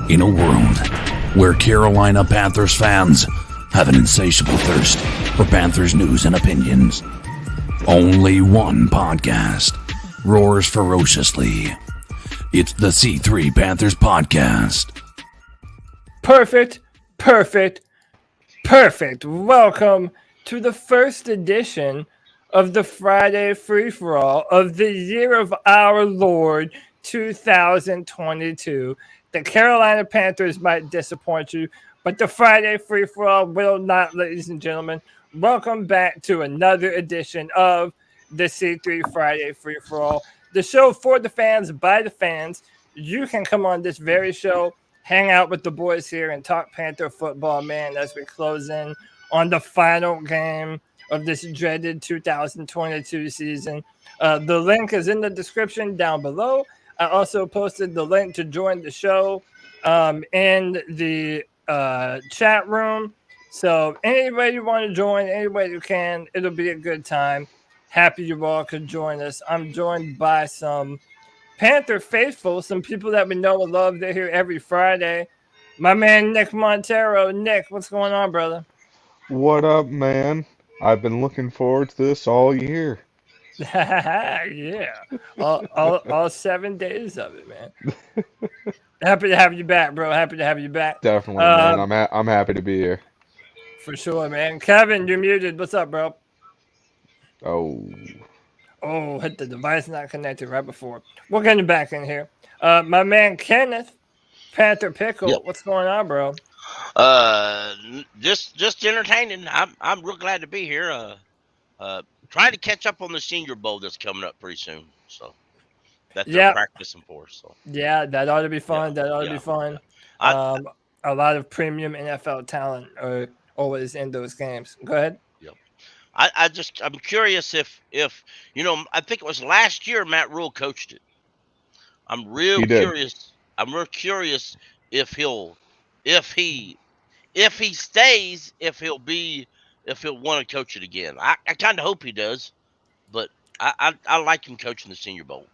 In a world where Carolina Panthers fans have an insatiable thirst for Panthers news and opinions, only one podcast roars ferociously. It's the C3 Panthers Podcast. Perfect. Welcome to the first edition of the Friday Free-For-All of the year of our Lord 2022. The Carolina Panthers might disappoint you, but the Friday Free-For-All will not, ladies and gentlemen. Welcome back to another edition of the C3 Friday Free-For-All, the show for the fans, by the fans. You can come on this very show, hang out with the boys here, and talk Panther football, man, as we close in on the final game of this dreaded 2022 season. The link is in the description down below. I also posted the link to join the show in the chat room. So any way you want to join, any way you can, it'll be a good time. Happy you all could join us. I'm joined by some Panther faithful, some people that we know and love. They're here every Friday. My man, Nick Montero. Nick, what's going on, brother? What up, man? I've been looking forward to this all year. Yeah, all 7 days of it, man. Happy to have you back, bro. Happy to have you back. Definitely, man. I'm happy to be here. For sure, man. Kevin, you're muted. What's up, bro? Oh, hit the device not connected right before. We're getting back in here. My man Kenneth, Panther Pickle. Yep. What's going on, bro? Just entertaining. I'm real glad to be here. Trying to catch up on the Senior Bowl that's coming up pretty soon. So that's they're practicing for. So yeah, that ought to be fun. That ought to be fun. A lot of premium NFL talent are always in those games. Go ahead. Yep. I'm curious if I think it was last year Matt Rhule coached it. I'm real curious. I'm real curious if he stays, if he'll want to coach it again. I kind of hope he does, but I like him coaching the Senior Bowl.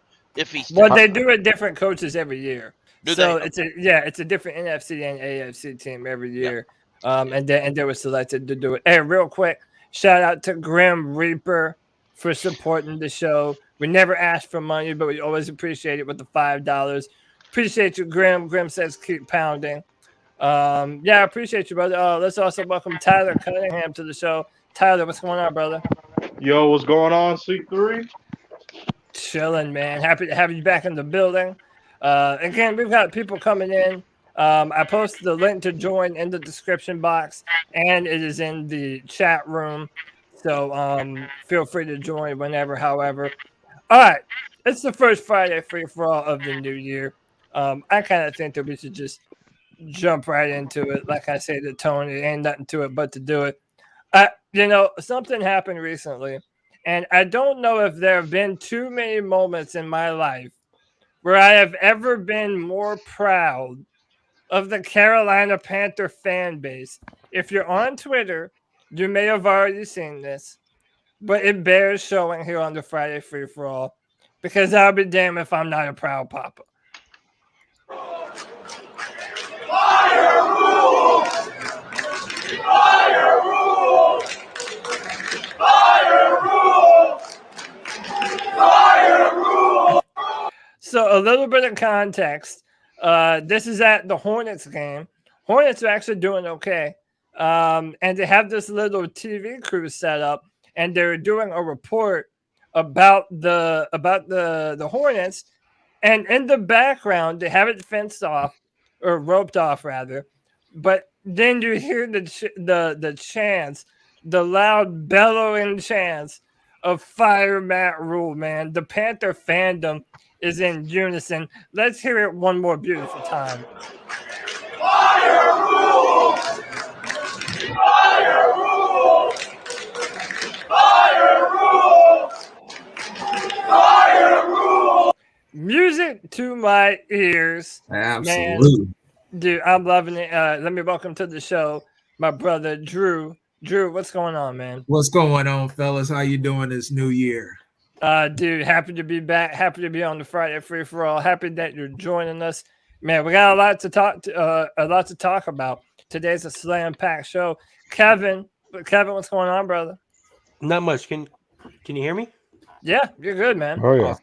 Well, they do it different coaches every year. It's a different NFC and AFC team every year. Yep. And they were selected to do it. Hey, real quick, shout out to Grim Reaper for supporting the show. We never ask for money, but we always appreciate it with the $5. Appreciate you, Grim. Grim says keep pounding. I appreciate you, brother. Let's also welcome Tyler Cunningham to the show. Tyler, what's going on, brother? Yo, what's going on, C3? Chilling, man. Happy to have you back in the building. Again, we've got people coming in. I posted the link to join in the description box, and it is in the chat room. So feel free to join whenever, however. All right. It's the first Friday Free-For-All of the new year. I kind of think that we should just jump right into it. Like I say to Tony, ain't nothing to it but to do it. Something happened recently, and I don't know if there have been too many moments in my life where I have ever been more proud of the Carolina Panther fan base. If you're on Twitter, you may have already seen this, but it bears showing here on the Friday Free-For-All, because I'll be damned if I'm not a proud papa. Fire Rhule! Fire Rhule! Fire Rhule! Fire Rhule! So a little bit of context. This is at the Hornets game. Hornets are actually doing okay. And they have this little TV crew set up, and they're doing a report about the Hornets. And in the background, they have it fenced off, or roped off rather, but then you hear the chants, the loud bellowing chants of "Fire Matt Rhule." Man, the Panther fandom is in unison. Let's hear it one more beautiful time. Fire Rhule! Fire Rhule! Fire Rhule! Fire Rhule! Music to my ears. Absolutely. Man, dude, I'm loving it. Let me welcome to the show my brother Drew. Drew, what's going on, man? What's going on, fellas? How you doing this new year? Dude, happy to be back. Happy to be on the Friday Free-For-All. Happy that you're joining us. Man, we got a lot to talk about. Today's a slam-packed show. Kevin, what's going on, brother? Not much. Can you hear me? Yeah, you're good, man. Oh yeah.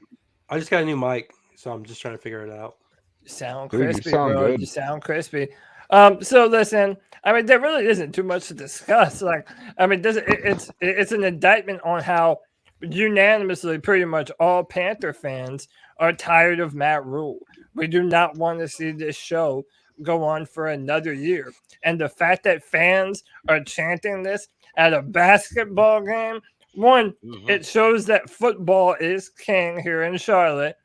I just got a new mic, so I'm just trying to figure it out. You sound Dude, you crispy, sound bro. good. You sound crispy. So listen, I mean, there really isn't too much to discuss. Like, I mean, it's an indictment on how unanimously pretty much all Panther fans are tired of Matt Rhule. We do not want to see this show go on for another year. And the fact that fans are chanting this at a basketball game, one, it shows that football is king here in Charlotte.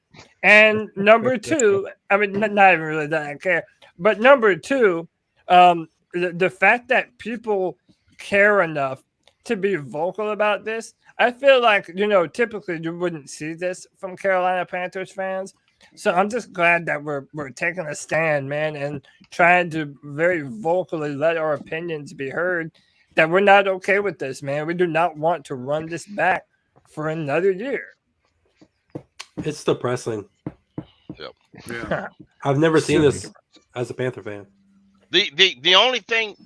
And number two, I mean, not even really that I care, but number two, the fact that people care enough to be vocal about this, I feel like, typically you wouldn't see this from Carolina Panthers fans. So I'm just glad that we're taking a stand, man, and trying to very vocally let our opinions be heard that we're not okay with this, man. We do not want to run this back for another year. It's depressing. Yep. Yeah. I've never seen this as a Panther fan. The only thing,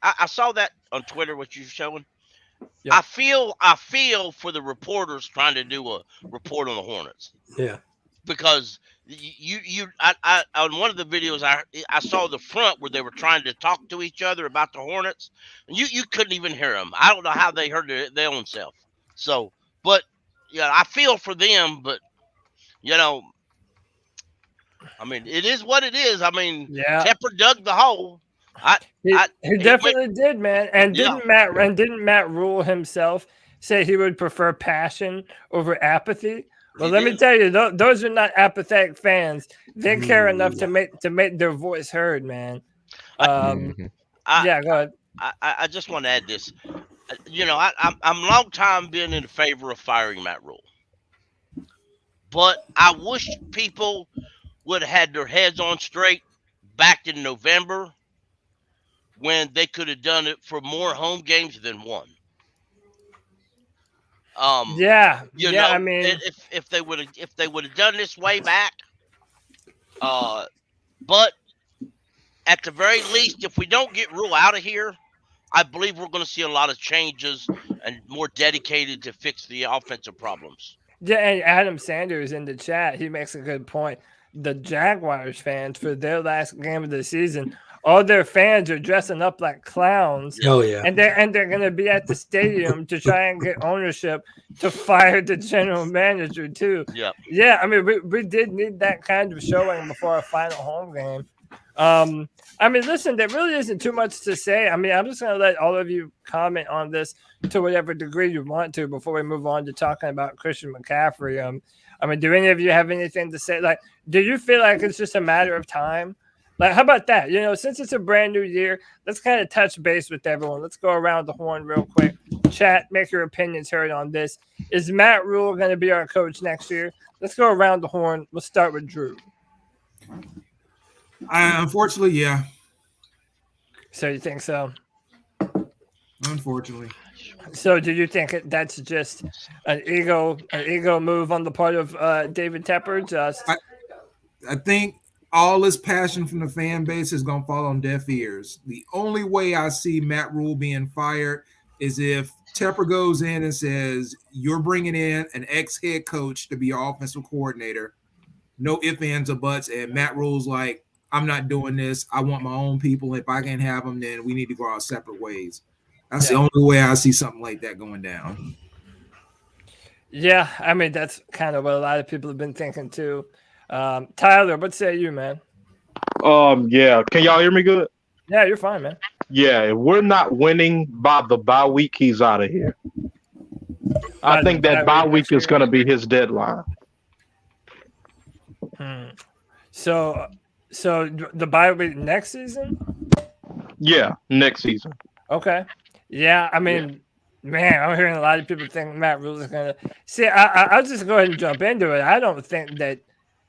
I saw that on Twitter, what you're showing. Yeah. I feel for the reporters trying to do a report on the Hornets. Yeah. Because I on one of the videos I saw the front where they were trying to talk to each other about the Hornets, and you couldn't even hear them. I don't know how they heard their own self. So, but I feel for them, but I mean, it is what it is. I mean, Tepper dug the hole. He definitely did, man. And didn't Matt Rhule himself say he would prefer passion over apathy? Well, let me tell you, those are not apathetic fans. They care enough to make their voice heard, man. Go ahead. I just want to add this. I'm long time being in favor of firing Matt Rhule, but I wish people would have had their heads on straight back in November when they could have done it for more home games than one. I mean, if they would have done this way back, but at the very least, if we don't get Rhule out of here, I believe we're going to see a lot of changes and more dedicated to fix the offensive problems. Yeah, and Adam Sanders in the chat, he makes a good point. The Jaguars fans, for their last game of the season, all their fans are dressing up like clowns. Oh yeah, and they're going to be at the stadium to try and get ownership to fire the general manager too. Yeah. I mean, we did need that kind of showing before our final home game. I mean, listen, there really isn't too much to say. I mean, I'm just going to let all of you comment on this to whatever degree you want to before we move on to talking about Christian McCaffrey. I mean, do any of you have anything to say? Like, do you feel like it's just a matter of time? Like, how about that? Since it's a brand new year, let's kind of touch base with everyone. Let's go around the horn real quick. Chat, make your opinions heard on this. Is Matt Rhule going to be our coach next year? Let's go around the horn. We'll start with Drew. Unfortunately, yeah. So you think so? Unfortunately. So do you think that's just an ego move on the part of David Tepper? I think all this passion from the fan base is going to fall on deaf ears. The only way I see Matt Rhule being fired is if Tepper goes in and says, you're bringing in an ex-head coach to be your offensive coordinator. No ifs, ands, or buts. And Matt Rule's like, I'm not doing this. I want my own people. If I can't have them, then we need to go our separate ways. That's the only way I see something like that going down. Yeah, I mean, that's kind of what a lot of people have been thinking too. Tyler, what say you, man? Yeah. Can y'all hear me good? Yeah, you're fine, man. Yeah, if we're not winning by the bye week, he's out of here. I think that bye week is going to be his deadline. So the bye week next season? Yeah, next season. Okay. Yeah, I mean, man, I'm hearing a lot of people think Matt Rhule is going to see. I'll just go ahead and jump into it. I don't think that.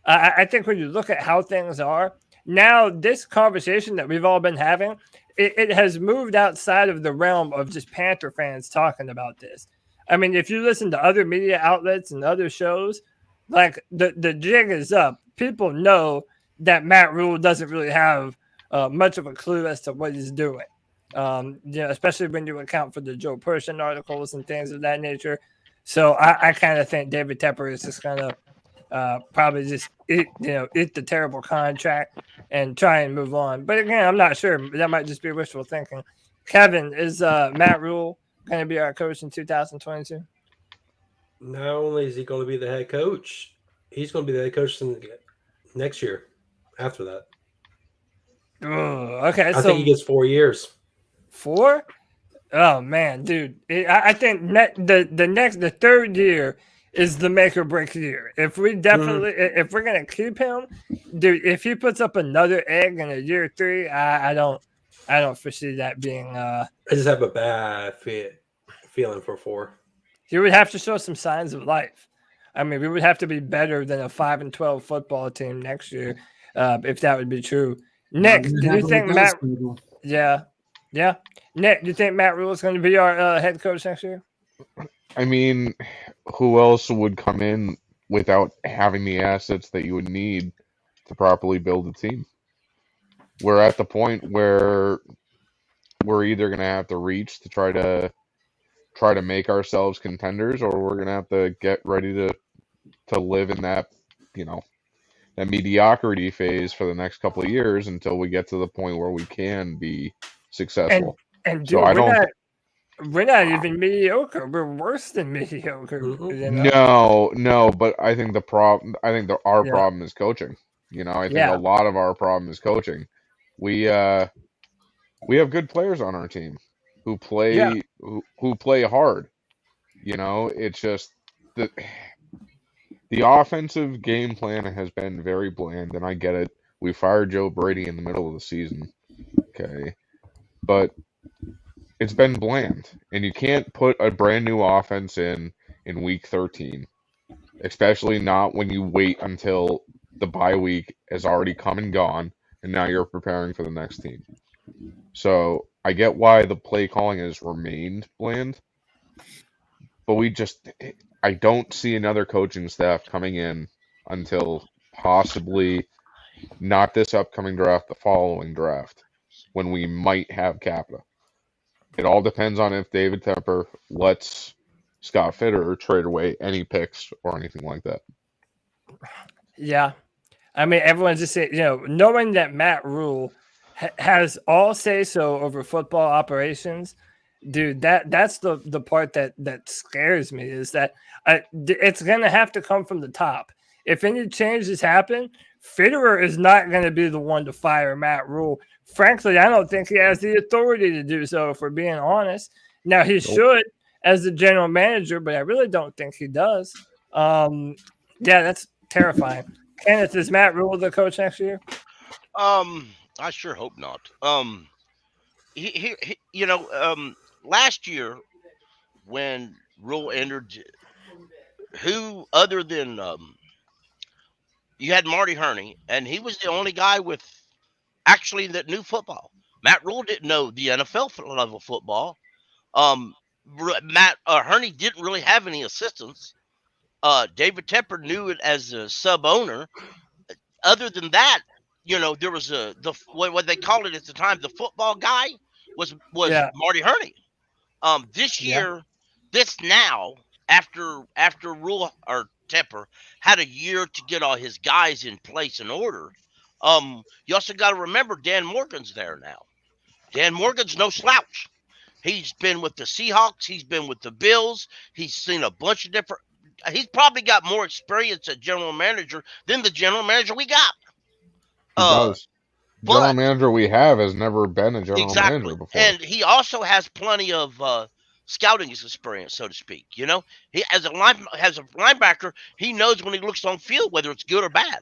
I think when you look at how things are now, this conversation that we've all been having, it has moved outside of the realm of just Panther fans talking about this. I mean, if you listen to other media outlets and other shows, like the jig is up. People know that Matt Rhule doesn't really have much of a clue as to what he's doing. Especially when you account for the Joe Person articles and things of that nature. So I kind of think David Tepper is just going to probably just eat the terrible contract and try and move on. But again, I'm not sure. That might just be wishful thinking. Kevin, is Matt Rhule going to be our coach in 2022? Not only is he going to be the head coach, he's going to be the head coach next year. After that, okay. I think he gets 4 years. 4? Oh man, dude! I think the third year is the make or break year. If we definitely, if we're gonna keep him, dude, if he puts up another egg in a year 3, I don't foresee that being. I just have a bad feeling for 4. He would have to show some signs of life. I mean, we would have to be better than a 5-12 football team next year, if that would be true. Nick, do you think Matt? Yeah. Nick, do you think Matt Rhule is going to be our head coach next year? I mean, who else would come in without having the assets that you would need to properly build a team? We're at the point where we're either going to have to reach to try to make ourselves contenders, or we're going to have to get ready to live in that, that mediocrity phase for the next couple of years until we get to the point where we can be successful. And so we're not even mediocre. We're worse than mediocre. No, but I think our problem is coaching. I think a lot of our problem is coaching. We have good players on our team who play who play hard. It's just that the offensive game plan has been very bland, and I get it. We fired Joe Brady in the middle of the season. Okay. But it's been bland, and you can't put a brand new offense in week 13, especially not when you wait until the bye week has already come and gone, and now you're preparing for the next team. So I get why the play calling has remained bland, but I don't see another coaching staff coming in until possibly not this upcoming draft, the following draft, when we might have capita. It all depends on if David Tepper lets Scott Fitterer trade away any picks or anything like that. Yeah. I mean, everyone's just saying, knowing that Matt Rhule has all say-so over football operations, dude, that's the part that scares me, is that it's going to have to come from the top. If any changes happen, Fitterer is not going to be the one to fire Matt Rhule. Frankly, I don't think he has the authority to do so, if we're being honest. Now, he should as the general manager, but I really don't think he does. That's terrifying. Kenneth, is Matt Rhule the coach next year? I sure hope not. Last year when Rhule entered, who other than you had Marty Herney, and he was the only guy with actually that knew football. Matt Rhule didn't know the NFL level football. Herney didn't really have any assistants. David Tepper knew it as a sub owner. Other than that, there was what they called it at the time, the football guy was Marty Herney. This year, after Rhule or Tepper had a year to get all his guys in place and order. You also got to remember Dan Morgan's there now. Dan Morgan's no slouch. He's been with the Seahawks. He's been with the Bills. He's seen a bunch of different. He's probably got more experience as general manager than the general manager we got. He does. General manager we have has never been a general manager before. And he also has plenty of scouting experience, so to speak. He as a linebacker, he knows when he looks on field whether it's good or bad.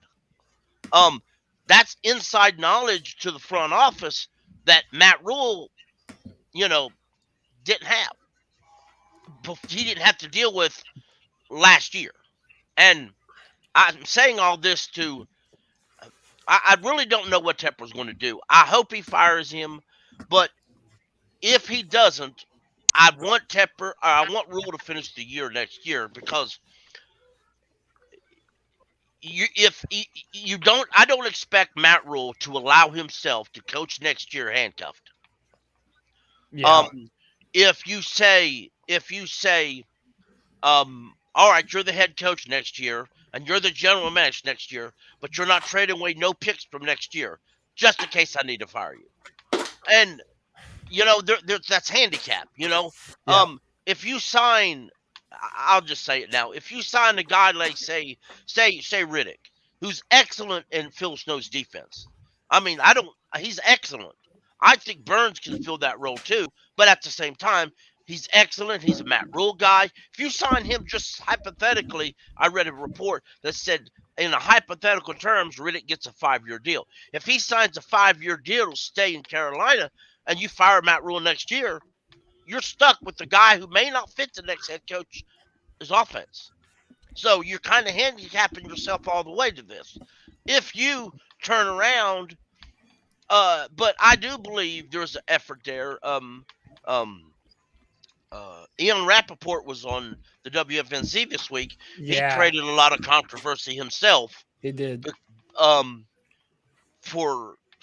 That's inside knowledge to the front office that Matt Rhule, didn't have. He didn't have to deal with last year. And I'm saying all this I really don't know what Tepper's going to do. I hope he fires him, but if he doesn't, I want Rhule to finish the year next year, because you don't, I don't expect Matt Rhule to allow himself to coach next year handcuffed. Yeah. If you say, all right, you're the head coach next year and you're the general manager next year, but you're not trading away no picks from next year, just in case I need to fire you. And that's handicap. Yeah. If you sign, I'll just say it now. If you sign a guy like say Riddick, who's excellent in Phil Snow's defense, I mean, he's excellent. I think Burns can fill that role too, but at the same time, he's excellent. He's a Matt Rhule guy. If you sign him just hypothetically, I read a report that said in a hypothetical terms, Riddick gets a 5-year deal. If he signs a 5-year deal to stay in Carolina and you fire Matt Rhule next year, you're stuck with the guy who may not fit the next head coach's offense. So you're kind of handicapping yourself all the way to this. If you turn around, but I do believe there's an effort there. Ian Rappaport was on the WFNZ this week. Yeah. He created a lot of controversy himself. He did.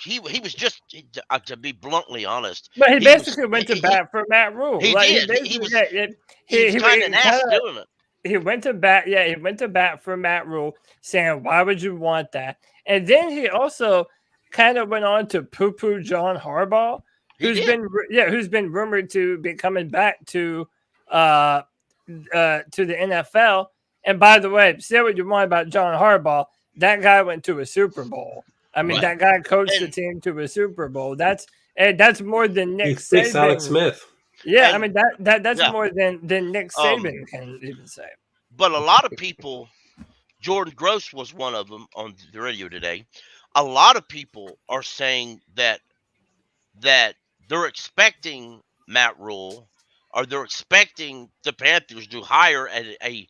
He was just, to be bluntly honest. But he basically went to bat for Matt Rhule. He did. He was kind of an ass doing it. He went to bat. Yeah, he went to bat for Matt Rhule, saying, "Why would you want that?" And then he also kind of went on to poo-poo John Harbaugh, who's been rumored to be coming back to the NFL. And by the way, say what you want about John Harbaugh, that guy went to a Super Bowl. I mean, that guy coached the team to a Super Bowl. That's more than Nick Saban. Alex Smith. Yeah, I mean that's more than Nick Saban can even say. But a lot of people, Jordan Gross was one of them on the radio today. A lot of people are saying that they're expecting Matt Rhule, or they're expecting the Panthers to hire a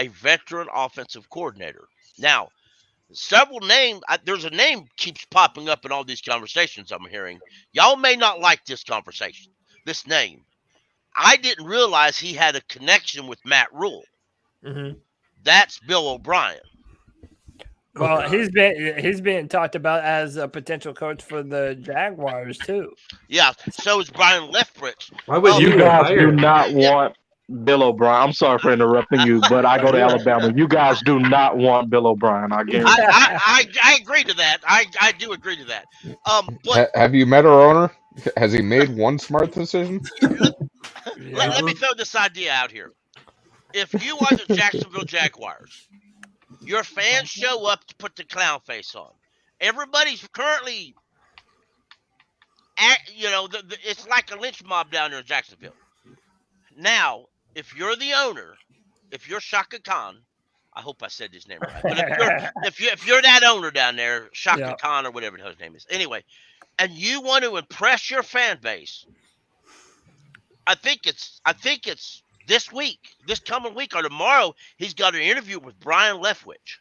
veteran offensive coordinator. Now, several names, there's a name keeps popping up in all these conversations I'm hearing. Y'all may not like this conversation, this name. I didn't realize he had a connection with Matt Rhule. Mm-hmm. That's Bill O'Brien. Well, he's being talked about as a potential coach for the Jaguars too. Yeah, so is Brian Leftwich. Why would You guys do not want Bill O'Brien. I'm sorry for interrupting you, but I go to Alabama. You guys do not want Bill O'Brien. I guarantee. I agree to that. I do agree to that. But Have you met our owner? Has he made one smart decision? let me throw this idea out here. If you are the Jacksonville Jaguars, your fans show up to put the clown face on. Everybody's currently it's like a lynch mob down there in Jacksonville. Now, if you're the owner, if you're Shaka Khan, I hope I said his name right. But if you're that owner down there, Shaka Khan or whatever his name is, anyway, and you want to impress your fan base, I think it's this coming week or tomorrow, he's got an interview with Brian Leftwich.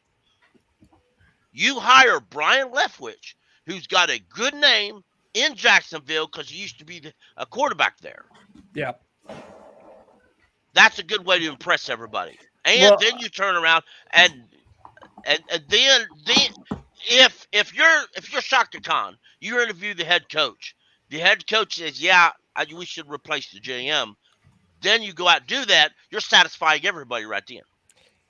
You hire Brian Leftwich, who's got a good name in Jacksonville because he used to be a quarterback there. Yeah. That's a good way to impress everybody. And then you turn around and then if you're Shaka Khan, you interview the head coach. The head coach says, we should replace the GM. Then you go out and do that. You're satisfying everybody right then.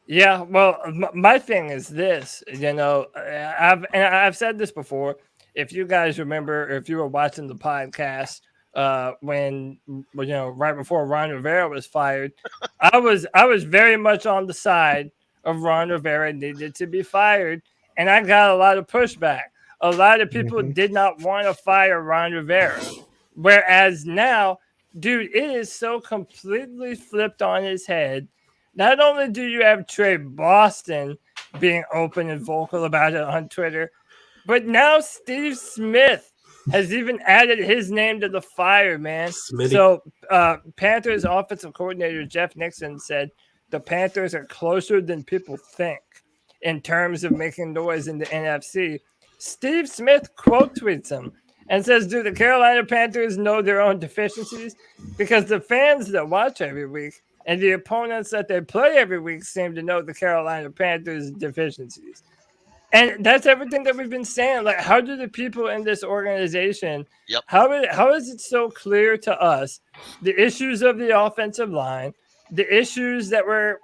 Yeah, well, my thing is this. I've said this before. If you guys remember, if you were watching the podcast when right before Ron Rivera was fired, I was very much on the side of Ron Rivera needed to be fired, and I got a lot of pushback. A lot of people did not want to fire Ron Rivera, whereas now, dude, it is so completely flipped on his head. Not only do you have Trey Boston being open and vocal about it on Twitter, but now Steve Smith has even added his name to the fire, man. Smitty. So Panthers offensive coordinator Jeff Nixon said the Panthers are closer than people think in terms of making noise in the NFC. Steve Smith quote tweets him and says, do the Carolina Panthers know their own deficiencies? Because the fans that watch every week and the opponents that they play every week seem to know the Carolina Panthers' deficiencies. And that's everything that we've been saying. Like, how do the people in this organization, Yep. how is it so clear to us the issues of the offensive line, the issues that we're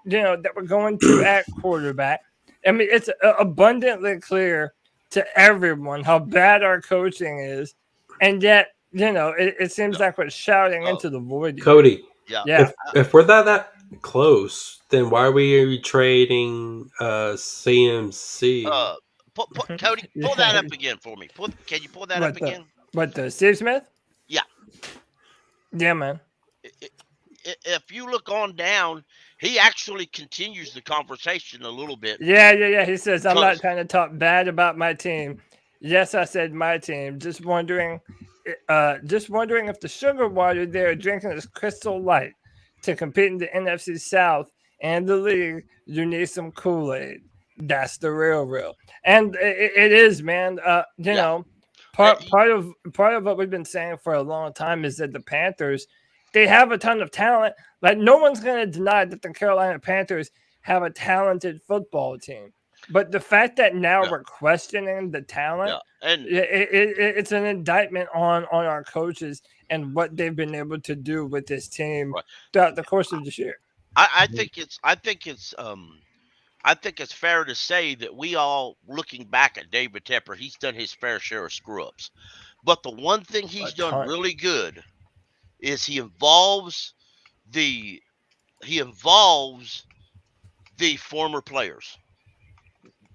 going through at quarterback? I mean, it's abundantly clear to everyone how bad our coaching is, and yet, it seems like we're shouting into the void. Cody, Yeah. if we're that close, then why are we trading CMC? Cody, pull that up again for me. Can you pull that up again? What, the Steve Smith? Yeah. Yeah, man. If you look on down, he actually continues the conversation a little bit. Yeah. He says, I'm not trying to talk bad about my team. Yes, I said my team. Just wondering if the sugar water they're drinking is Crystal Light. To compete in the NFC South and the league, you need some Kool-Aid. That's the real. And it is, man. Part of what we've been saying for a long time is that the Panthers, they have a ton of talent. Like, no one's going to deny that the Carolina Panthers have a talented football team. But the fact that now we're questioning the talent, and it's an indictment on our coaches and what they've been able to do with this team throughout the course of this year. I think it's fair to say that we all, looking back at David Tepper, he's done his fair share of screw-ups. But the one thing he's done really good is he involves the former players.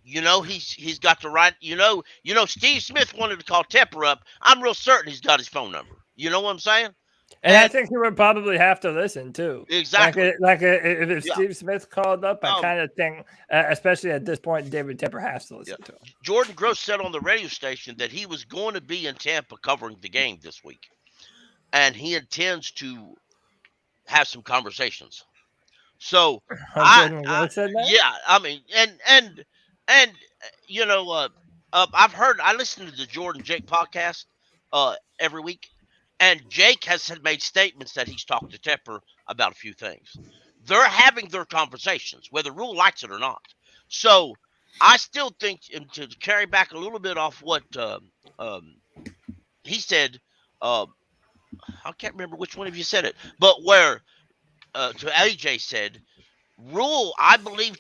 He's got the right. Steve Smith wanted to call Tepper up. I'm real certain he's got his phone number. You know what I'm saying? And I think he would probably have to listen too. Exactly. Like if Steve Smith called up, I kind of think, especially at this point, David Tepper has to listen to him. Jordan Gross said on the radio station that he was going to be in Tampa covering the game this week, and he intends to have some conversations. So I've heard. I listen to the Jordan Jake podcast every week. And Jake has made statements that he's talked to Tepper about a few things. They're having their conversations, whether Rhule likes it or not. So I still think, and to carry back a little bit off what he said, I can't remember which one of you said it, but where to AJ said, Rhule, I believe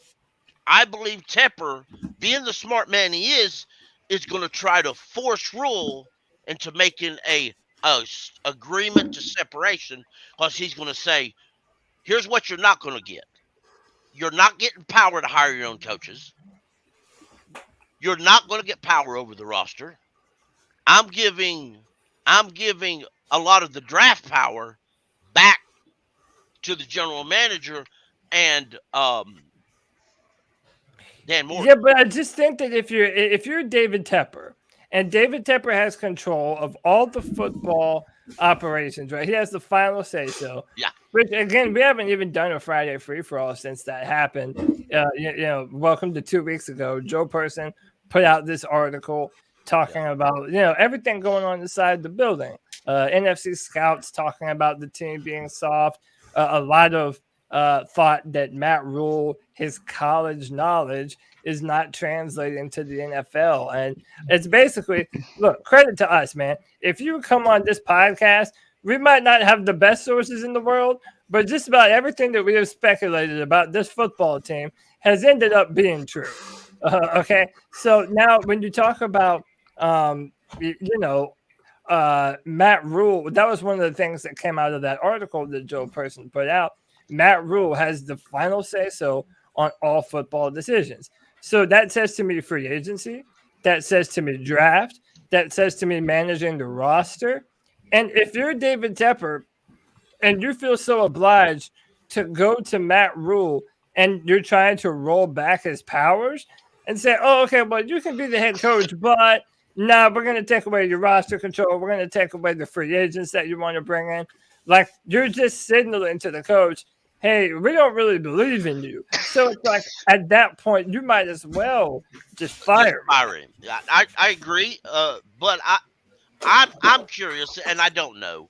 Tepper, being the smart man he is going to try to force Rhule into making a agreement to separation, because he's going to say, here's what you're not going to get. You're not getting power to hire your own coaches. You're not going to get power over the roster. I'm giving a lot of the draft power back to the general manager and Dan Moore. Yeah, but I just think that if you're David Tepper, and David Tepper has control of all the football operations, right? He has the final say so. Yeah. Which, again, we haven't even done a Friday free-for-all since that happened. Welcome to 2 weeks ago. Joe Person put out this article talking about, everything going on inside the building. NFC scouts talking about the team being soft. A lot of thought that Matt Rhule, his college knowledge, is not translating to the NFL. And it's basically, look, credit to us, man. If you come on this podcast, we might not have the best sources in the world, but just about everything that we have speculated about this football team has ended up being true. Okay. So now when you talk about, Matt Rhule, that was one of the things that came out of that article that Joe Person put out. Matt Rhule has the final say so on all football decisions. So that says to me free agency. That says to me draft. That says to me managing the roster. And if you're David Tepper and you feel so obliged to go to Matt Rhule and you're trying to roll back his powers and say, oh, okay, well, you can be the head coach, but we're going to take away your roster control. We're going to take away the free agents that you want to bring in. Like, you're just signaling to the coach, hey, we don't really believe in you. So it's like, at that point, you might as well just fire him. I agree, but I'm curious, and I don't know.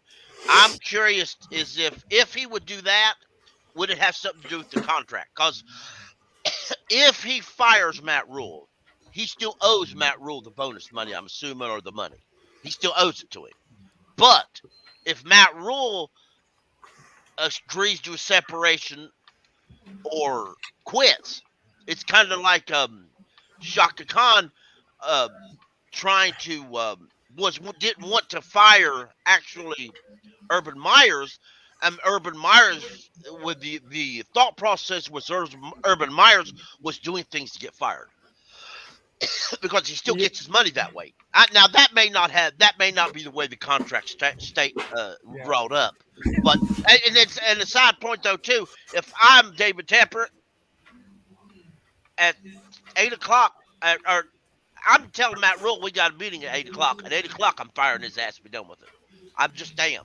I'm curious is if he would do that, would it have something to do with the contract? Because if he fires Matt Rhule, he still owes Matt Rhule the bonus money, I'm assuming, or the money. He still owes it to him. But if Matt Rhule agrees to a separation or quits, it's kind of like Shaka Khan trying to didn't want to fire actually Urban Myers. Urban Myers, with the thought process was Urban Myers was doing things to get fired because he still gets his money that way. Now that may not be the way the contract state brought up, but and it's and a side point though too. If I'm David Tepper at 8:00, or I'm telling Matt Rhule we got a meeting at 8:00. At 8:00, I'm firing his ass to be done with it. I just am.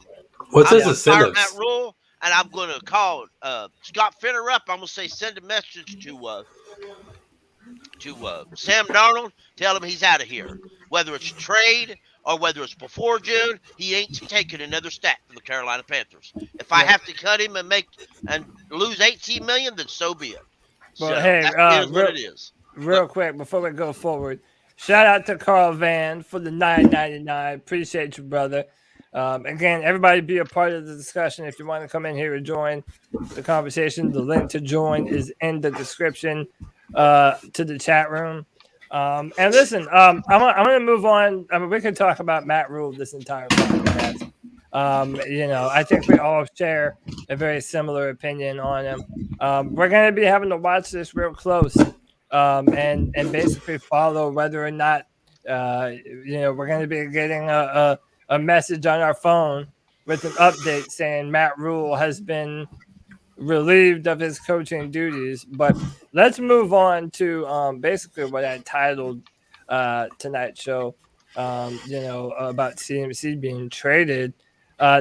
What's his fire incentives? Matt Rhule, and I'm going to call Scott Finner up. I'm going to say send a message to Sam Darnold. Tell him he's out of here. Whether it's trade or whether it's before June, he ain't taking another stack for the Carolina Panthers. If I have to cut him and lose $18 million, then so be it. Well, so hey, that is what it is. Real quick before we go forward, shout out to Carl Van for the $9.99. Appreciate you, brother. Again, everybody be a part of the discussion. If you want to come in here and join the conversation, the link to join is in the description to the chat room. And listen, I'm going to move on. I mean, we could talk about Matt Rhule this entire podcast. I think we all share a very similar opinion on him. We're going to be having to watch this real close and basically follow whether or not, we're going to be getting a message on our phone with an update saying Matt Rhule has been relieved of his coaching duties. But let's move on to basically what I titled tonight's show, about CMC being traded.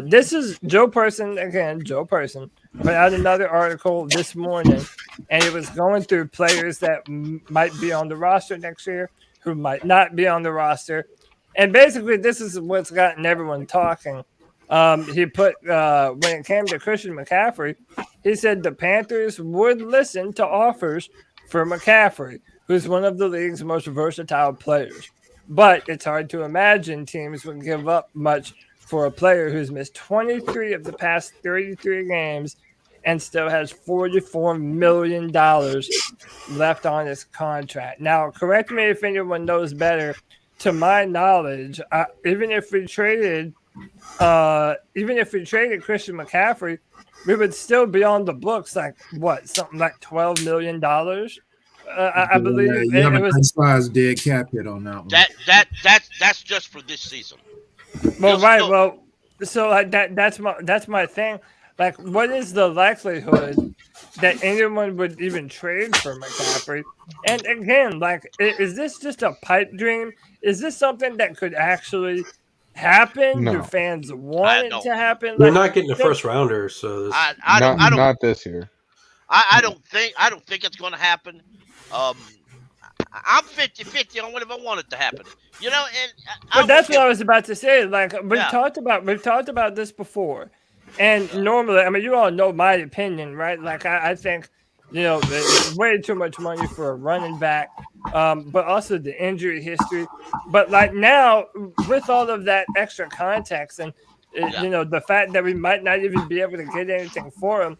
This is Joe Person put out another article this morning, and it was going through players that might be on the roster next year, who might not be on the roster. And basically, this is what's gotten everyone talking. He put, when it came to Christian McCaffrey, he said the Panthers would listen to offers for McCaffrey, who's one of the league's most versatile players. But it's hard to imagine teams would give up much for a player who's missed 23 of the past 33 games and still has $44 million left on his contract. Now, correct me if anyone knows better. To my knowledge, even if we traded Christian McCaffrey, we would still be on the books something like $12 million. I believe you have a nice size dead cap hit on that one. That's just for this season. Well, that's my thing. Like, what is the likelihood that anyone would even trade for McCaffrey? And again, is this just a pipe dream? Is this something that could actually happen? No. Do fans want it to happen? We're not getting a first rounder, so not this year. I don't think it's going to happen. I'm 50-50 on whatever I want it to happen. But that's what I was about to say. Like, we've talked about this before. And normally, I mean, you all know my opinion, right? Like, I think, it's way too much money for a running back, but also the injury history. But like now, with all of that extra context and, the fact that we might not even be able to get anything for him,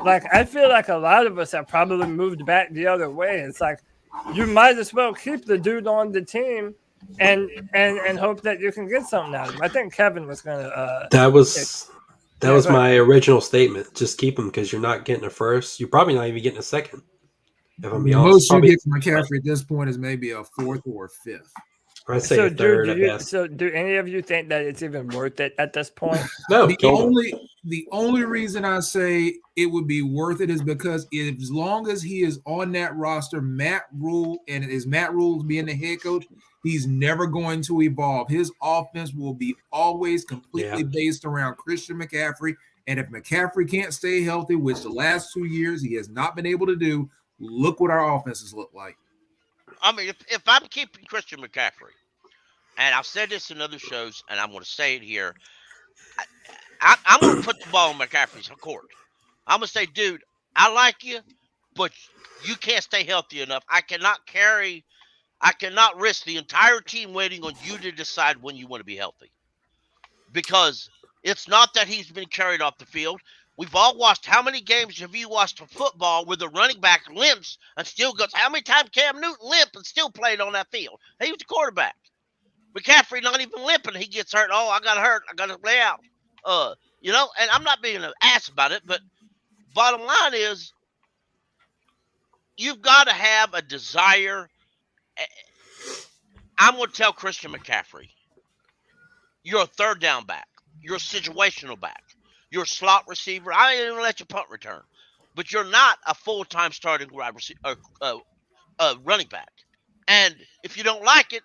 like, I feel like a lot of us have probably moved back the other way. It's like, you might as well keep the dude on the team and hope that you can get something out of him. I think Kevin was going to. That was my original statement. Just keep him because you're not getting a first. You're probably not even getting a second. If I'm being honest, most you get from McCaffrey at this point is maybe a fourth or a fifth. I'd say a third at best. So, do any of you think that it's even worth it at this point? No. The only reason I say it would be worth it is because as long as he is on that roster, Matt Rhule being the head coach, he's never going to evolve. His offense will be always completely based around Christian McCaffrey. And if McCaffrey can't stay healthy, which the last 2 years he has not been able to do, look what our offenses look like. I mean, if I'm keeping Christian McCaffrey, and I've said this in other shows, and I'm going to say it here, I'm going to put the ball in McCaffrey's court. I'm going to say, dude, I like you, but you can't stay healthy enough. I cannot carry I cannot risk the entire team waiting on you to decide when you want to be healthy. Because it's not that he's been carried off the field. We've all watched. How many games have you watched of football where the running back limps and still goes? How many times Cam Newton limped and still played on that field? He was the quarterback. McCaffrey not even limping. He gets hurt. Oh, I got hurt. I got to lay out. And I'm not being an ass about it, but bottom line is you've got to have a desire. I'm going to tell Christian McCaffrey, you're a third down back. You're a situational back. You're a slot receiver. I ain't even let you punt return. But you're not a full-time starting wide receiver, running back. And if you don't like it,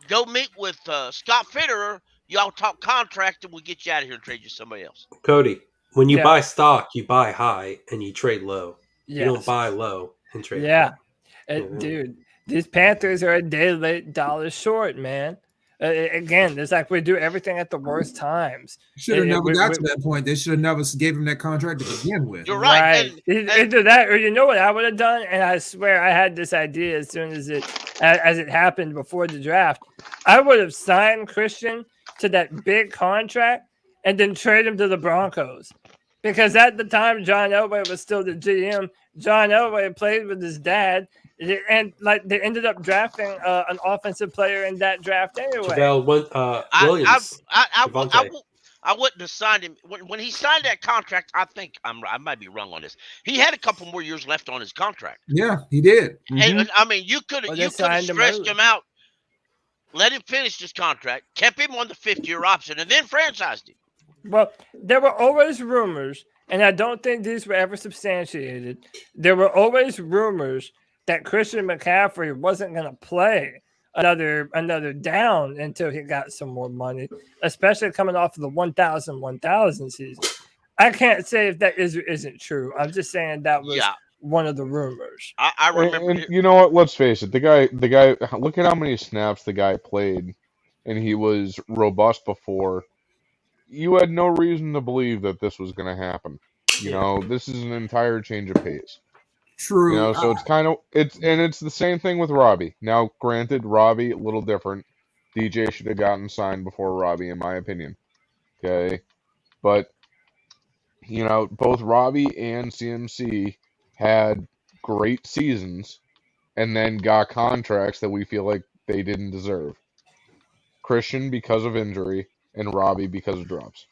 go meet with Scott Fitterer. Y'all talk contract, and we'll get you out of here and trade you somebody else. Cody, when you buy stock, you buy high and you trade low. Yes. You don't buy low and trade high. Mm-hmm. Dude, these Panthers are a day late, dollar short, man. Again, it's like we do everything at the worst times. Should have never got to that point. They should have never gave him that contract to begin with. You're right. Either that, or you know what I would have done, and I swear I had this idea as soon as it happened before the draft. I would have signed Christian to that big contract and then trade him to the Broncos, because at the time John Elway was still the GM. John Elway played with his dad. And they ended up drafting an offensive player in that draft anyway. Williams. I wouldn't have signed him when he signed that contract. I think I might be wrong on this. He had a couple more years left on his contract. Yeah, he did. Mm-hmm. And I mean, you could have stretched him out, let him finish his contract, kept him on the 5th-year option, and then franchised him. Well, there were always rumors, and I don't think these were ever substantiated. There were always rumors that Christian McCaffrey wasn't going to play another down until he got some more money, especially coming off of the 1,000 season. I can't say if that is or isn't true. I'm just saying that was one of the rumors. I remember. And you know what? Let's face it. The guy. Look at how many snaps the guy played, and he was robust before. You had no reason to believe that this was going to happen. You know, this is an entire change of pace. True. You know, so it's the same thing with Robbie. Now, granted, Robbie a little different. DJ should have gotten signed before Robbie, in my opinion. Okay, but you know, both Robbie and CMC had great seasons, and then got contracts that we feel like they didn't deserve. Christian because of injury, and Robbie because of drops.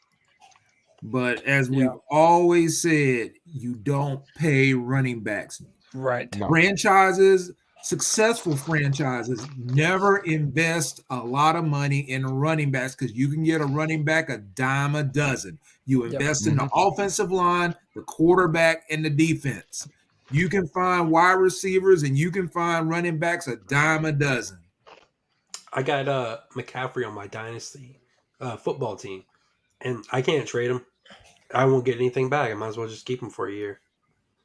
But as we've always said, you don't pay running backs. Right. No. Franchises, successful franchises, never invest a lot of money in running backs because you can get a running back a dime a dozen. You invest in the offensive line, the quarterback, and the defense. You can find wide receivers and you can find running backs a dime a dozen. I got McCaffrey on my dynasty football team. And I can't trade him. I won't get anything back. I might as well just keep him for a year.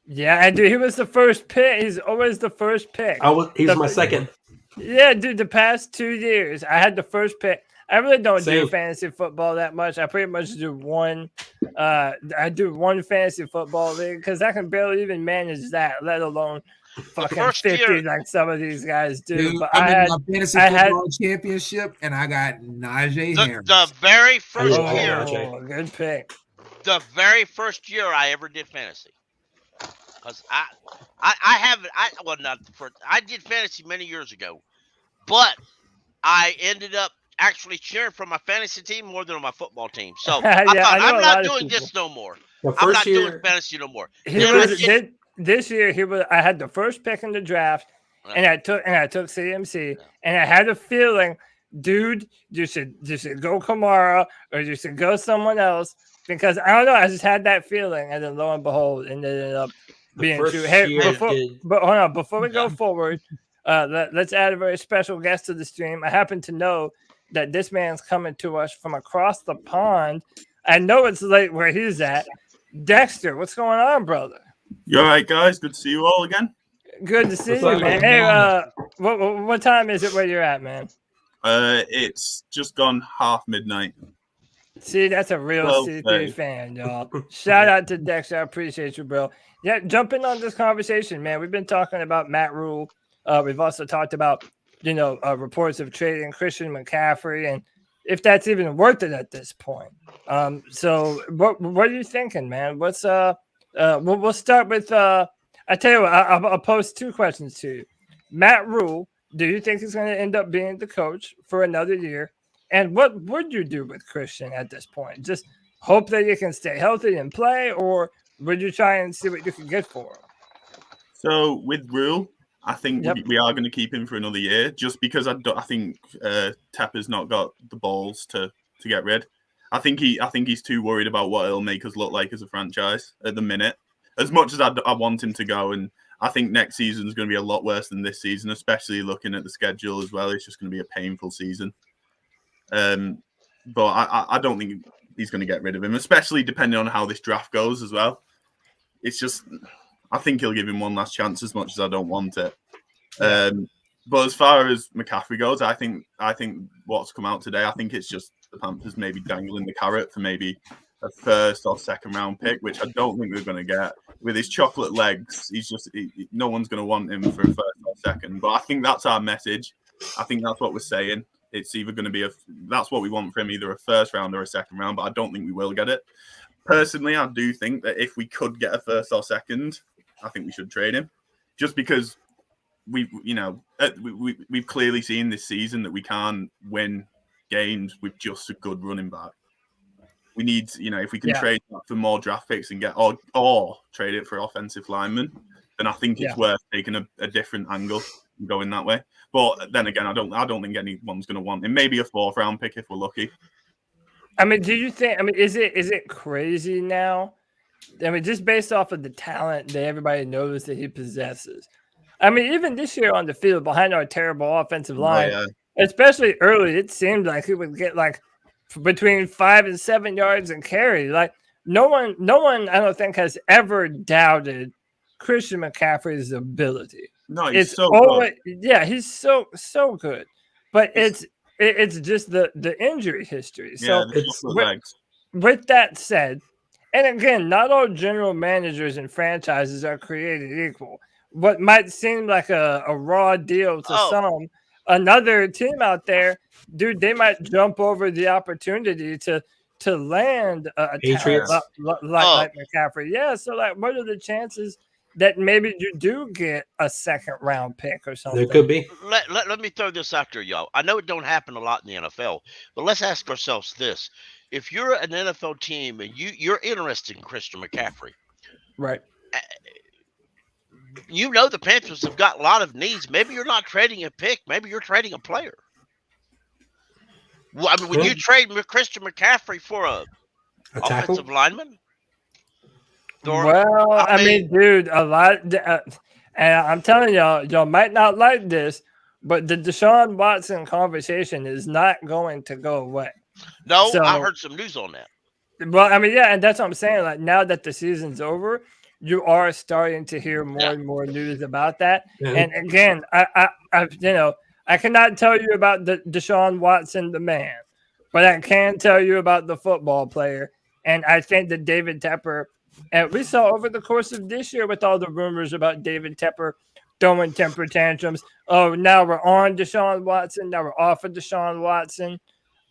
Yeah, dude, he was the first pick. He's always the first pick. He was my second. Yeah, dude, the past 2 years, I had the first pick. I really don't do fantasy football that much. I pretty much do one. I do one fantasy football league because I can barely even manage that, let alone fucking 50 like some of these guys do. Dude, but I had my fantasy football championship, and I got Najee Harris. The very first year. Good pick. The very first year I ever did fantasy. Because I did fantasy many years ago, but I ended up actually cheering for my fantasy team more than on my football team. So I thought, I'm not doing this no more. I'm not doing fantasy no more. This year I had the first pick in the draft, and I took CMC, and I had a feeling, dude, you should go Kamara or you should go someone else because I don't know. I just had that feeling, and then lo and behold, it ended up being true. Hey, but hold on, before we go forward, let's add a very special guest to the stream. I happen to know that this man's coming to us from across the pond. I know it's late where he's at. Dexter, what's going on, brother? You all right, guys? Good to see you all again. Good to see you, man. Hey, what time is it where you're at, man? It's just gone half midnight. See, that's a real C3 fan, y'all. Shout out to Dexter. I appreciate you, bro. Yeah, jump in on this conversation, man. We've been talking about Matt Rhule We've also talked about, reports of trading Christian McCaffrey and if that's even worth it at this point. So what are you thinking, man? What's we'll start with I tell you what, I'll pose two questions to you. Matt Rhule, do you think he's going to end up being the coach for another year? And what would you do with Christian at this point? Just hope that you can stay healthy and play, or would you try and see what you can get for him? So with Rhule, I think we are going to keep him for another year, just because I think Tepper's not got the balls to get rid. I think he's too worried about what it'll make us look like as a franchise at the minute. As much as I want him to go, and I think next season is going to be a lot worse than this season, especially looking at the schedule as well. It's just going to be a painful season. But I don't think he's going to get rid of him, especially depending on how this draft goes as well. It's just, I think he'll give him one last chance, as much as I don't want it. But as far as McCaffrey goes, I think what's come out today, I think it's just the Panthers maybe dangling the carrot for maybe a first or second round pick, which I don't think they're going to get. With his chocolate legs, no one's going to want him for a first or second. But I think that's our message. I think that's what we're saying. It's either going to be that's what we want from him, either a first round or a second round, but I don't think we will get it. Personally, I do think that if we could get a first or second, I think we should trade him, just because we've clearly seen this season that we can't win games with just a good running back. We need, if we can trade that for more draft picks and get or trade it for offensive linemen, then I think it's worth taking a different angle and going that way. But then again, I don't think anyone's going to want him. Maybe a fourth round pick if we're lucky. I mean, do you think? I mean, is it crazy now? I mean, just based off of the talent that everybody knows that he possesses. I mean, even this year on the field, behind our terrible offensive line, especially early, it seemed like he would get like between 5 and 7 yards and carry. Like no one, I don't think has ever doubted Christian McCaffrey's ability. No, he's good. Good. Yeah, he's so good. But it's just the injury history. So with that said, and again, not all general managers and franchises are created equal. What might seem like a raw deal to some, another team out there, dude, they might jump over the opportunity to land a talent like McCaffrey. Yeah, so like, what are the chances that maybe you do get a second round pick or something? There could be. Let me throw this out there, y'all. I know it don't happen a lot in the NFL, but let's ask ourselves this. If you're an NFL team and you're interested in Christian McCaffrey, right? The Panthers have got a lot of needs. Maybe you're not trading a pick. Maybe you're trading a player. Well, I mean, would you trade Christian McCaffrey for a offensive lineman? I mean, dude, a lot. And I'm telling y'all might not like this, but the Deshaun Watson conversation is not going to go away. No, I heard some news on that. Well, I mean, yeah, and that's what I'm saying. Like now that the season's over, you are starting to hear more and more news about that. Yeah. And again, I cannot tell you about the Deshaun Watson, the man, but I can tell you about the football player. And I think that David Tepper, and we saw over the course of this year with all the rumors about David Tepper throwing temper tantrums. Oh, now we're on Deshaun Watson. Now we're off of Deshaun Watson.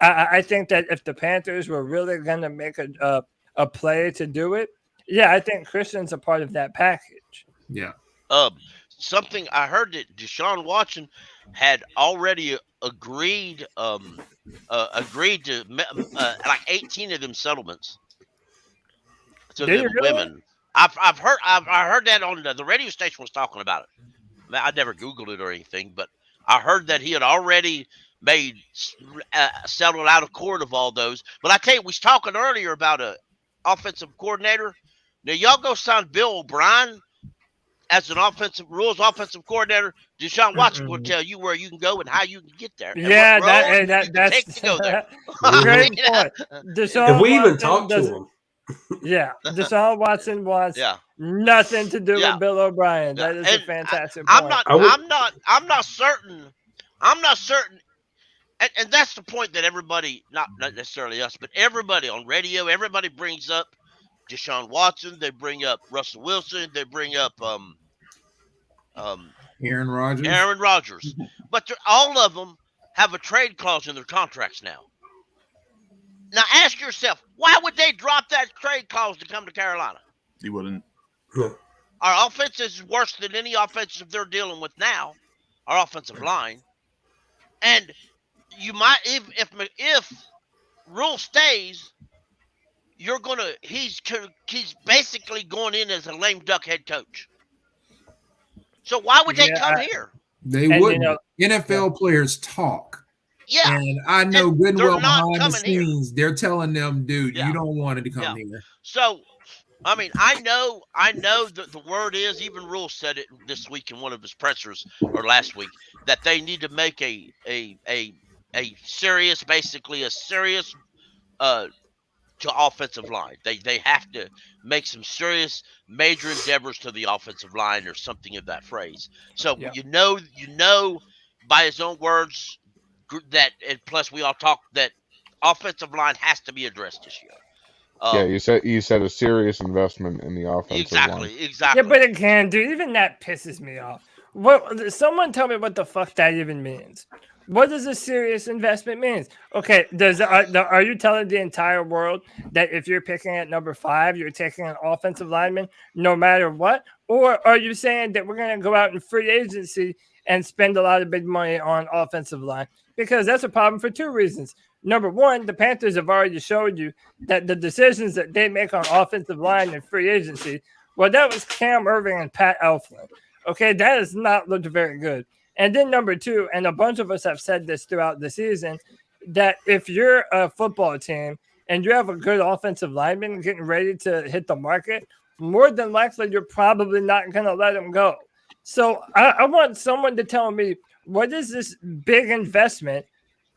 I think that if the Panthers were really going to make a play to do it, yeah, I think Christian's a part of that package. Yeah. Something I heard that Deshaun Watson had already agreed to like 18 of them settlements to the women. I heard that on the radio station was talking about it. I never Googled it or anything, but I heard that he had already settled out of court of all those. But I tell you, we was talking earlier about a offensive coordinator. Now y'all go sign Bill O'Brien as an offensive coordinator. Deshaun Watson will tell you where you can go and how you can get there. Yeah, that's to go there. Great point. If we even talk to him. Yeah, Deshaun Watson wants nothing to do with Bill O'Brien. That is a fantastic point. I'm not certain. And that's the point that everybody, not necessarily us, but everybody on radio, everybody brings up Deshaun Watson. They bring up Russell Wilson. They bring up Aaron Rodgers. Aaron Rodgers. But all of them have a trade clause in their contracts now. Now ask yourself, why would they drop that trade clause to come to Carolina? He wouldn't. Our offense is worse than any offensive they're dealing with now. Our offensive line, and you might if Rhule stays, he's basically going in as a lame duck head coach. So why would they come here? They wouldn't. NFL players talk. Yeah, and I know good and well behind the scenes, here. they're telling them, dude, you don't want it to come here. So, I mean, I know that the word is, even Rhule said it this week in one of his pressers or last week, that they need to make a serious, basically a serious to offensive line. They have to make some serious major endeavors to the offensive line or something of that phrase. So you know by his own words that, and plus we all talk that offensive line has to be addressed this year. You said a serious investment in the offensive line. Exactly. Yeah, but again, dude, even that pisses me off. Someone tell me what the fuck that even means. What does a serious investment mean? Okay, are you telling the entire world that if you're picking at number 5, you're taking an offensive lineman no matter what? Or are you saying that we're going to go out in free agency and spend a lot of big money on offensive line? Because that's a problem for 2 reasons. Number 1, the Panthers have already showed you that the decisions that they make on offensive line and free agency, well, that was Cam Irving and Pat Elflein. Okay, that has not looked very good. And then number 2, and a bunch of us have said this throughout the season, that if you're a football team and you have a good offensive lineman getting ready to hit the market, more than likely you're probably not going to let him go. So I want someone to tell me, what is this big investment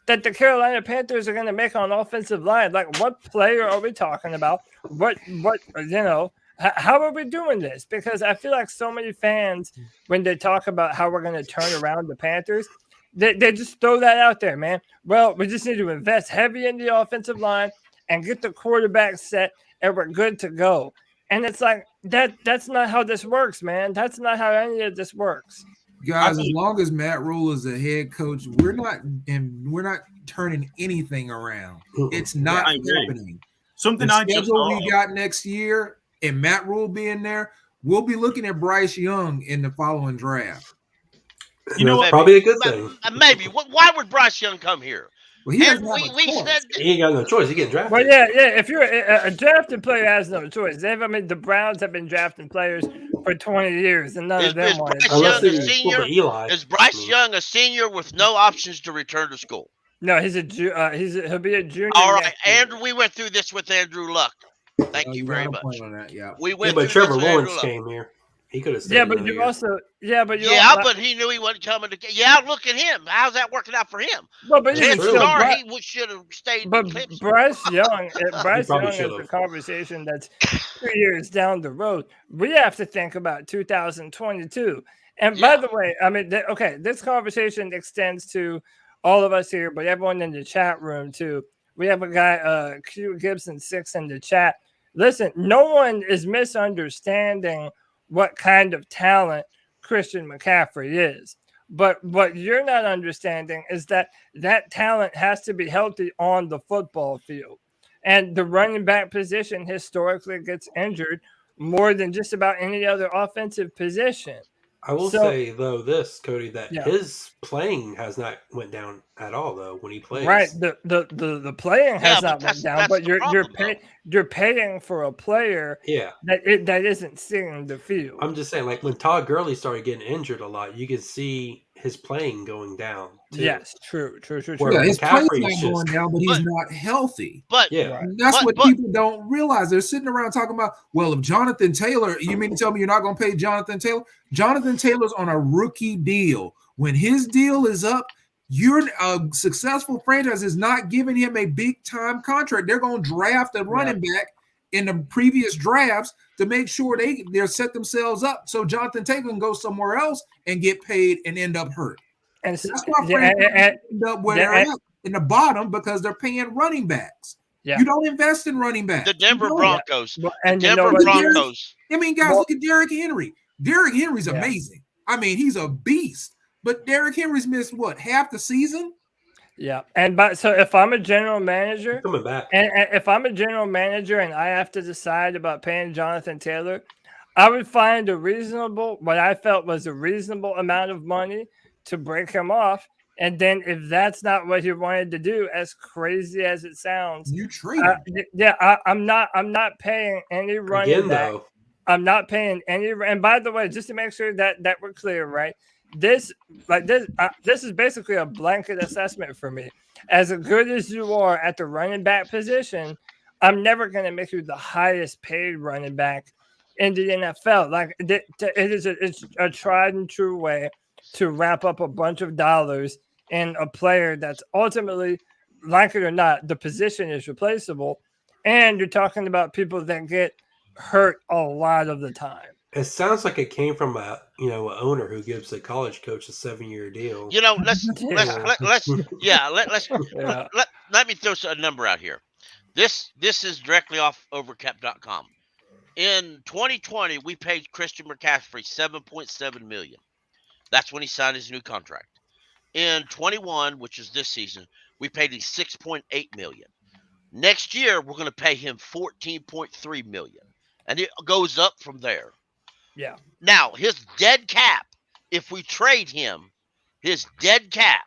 that the Carolina Panthers are going to make on offensive line? Like, what player are we talking about? What how are we doing this? Because I feel like so many fans, when they talk about how we're going to turn around the Panthers, they just throw that out there, man. Well, we just need to invest heavy in the offensive line and get the quarterback set, and we're good to go. And it's like, that's not how this works, man. That's not how any of this works. Guys, as long as Matt Rhule is the head coach, we're not turning anything around. It's not happening. Something the I just schedule we got next year, and Matt Rhule being there, we'll be looking at Bryce Young in the following draft. You know, probably a good thing. Maybe. Why would Bryce Young come here? Well, he ain't got no choice. He getting drafted. Well, yeah. If you're a drafted player, has no choice. The Browns have been drafting players for 20 years, and none of them want it. Is Bryce Young a senior with no options to return to school? No, he'll be a junior. All right, Andrew. We went through this with Andrew Luck. Thank you very much. We went but Trevor Lawrence came here. He could have stayed. Yeah, but you also. But he knew he wasn't coming to. Yeah, look at him. How's that working out for him? But he should have stayed. But Bryce Young, is the conversation that's 2 years down the road. We have to think about 2022. And by the way, I mean, this conversation extends to all of us here, but everyone in the chat room too. We have a guy, Q Gibson 6 in the chat. Listen, no one is misunderstanding what kind of talent Christian McCaffrey is. But what you're not understanding is that talent has to be healthy on the football field. And the running back position historically gets injured more than just about any other offensive position. I will say, though, this, Cody, that his playing has not went down at all, though, when he plays. Right. The playing has not went down, but you're paying for a player that isn't seeing the field. I'm just saying, like, when Todd Gurley started getting injured a lot, you could see his playing going down, too. Yes, true. Yeah, his playing's not going down, but he's not healthy. But that's what people don't realize. They're sitting around talking about, well, if Jonathan Taylor, you mean to tell me you're not going to pay Jonathan Taylor? Jonathan Taylor's on a rookie deal. When his deal is up, your successful franchise is not giving him a big-time contract. They're going to draft a running back in the previous drafts to make sure they're set themselves up so Jonathan Taylor can go somewhere else and get paid and end up hurt. And so that's why franchises end up where they're at in the bottom, because they're paying running backs. Yeah. You don't invest in running backs. The Denver Broncos. I mean, guys, look at Derrick Henry. Derrick Henry's amazing. I mean, he's a beast. But Derrick Henry's missed what, half the season? Yeah, so if I'm a general manager, coming back, and if I'm a general manager and I have to decide about paying Jonathan Taylor, I would find what I felt was a reasonable amount of money to break him off. And then if that's not what he wanted to do, as crazy as it sounds, you trade him. I'm not paying any running back. Though. I'm not paying any. And by the way, just to make sure that we're clear, right? This is basically a blanket assessment for me. As good as you are at the running back position, I'm never going to make you the highest paid running back in the NFL. Like it's a tried and true way to wrap up a bunch of dollars in a player that's ultimately, like it or not, the position is replaceable. And you're talking about people that get hurt a lot of the time. It sounds like it came from an owner who gives a college coach a 7-year deal. Let me throw a number out here. This is directly off overcap.com. In 2020, we paid Christian McCaffrey $7.7 million. That's when he signed his new contract. In 21, which is this season, we paid him $6.8 million. Next year, we're going to pay him $14.3 million, and it goes up from there. Yeah. Now, his dead cap, if we trade him, his dead cap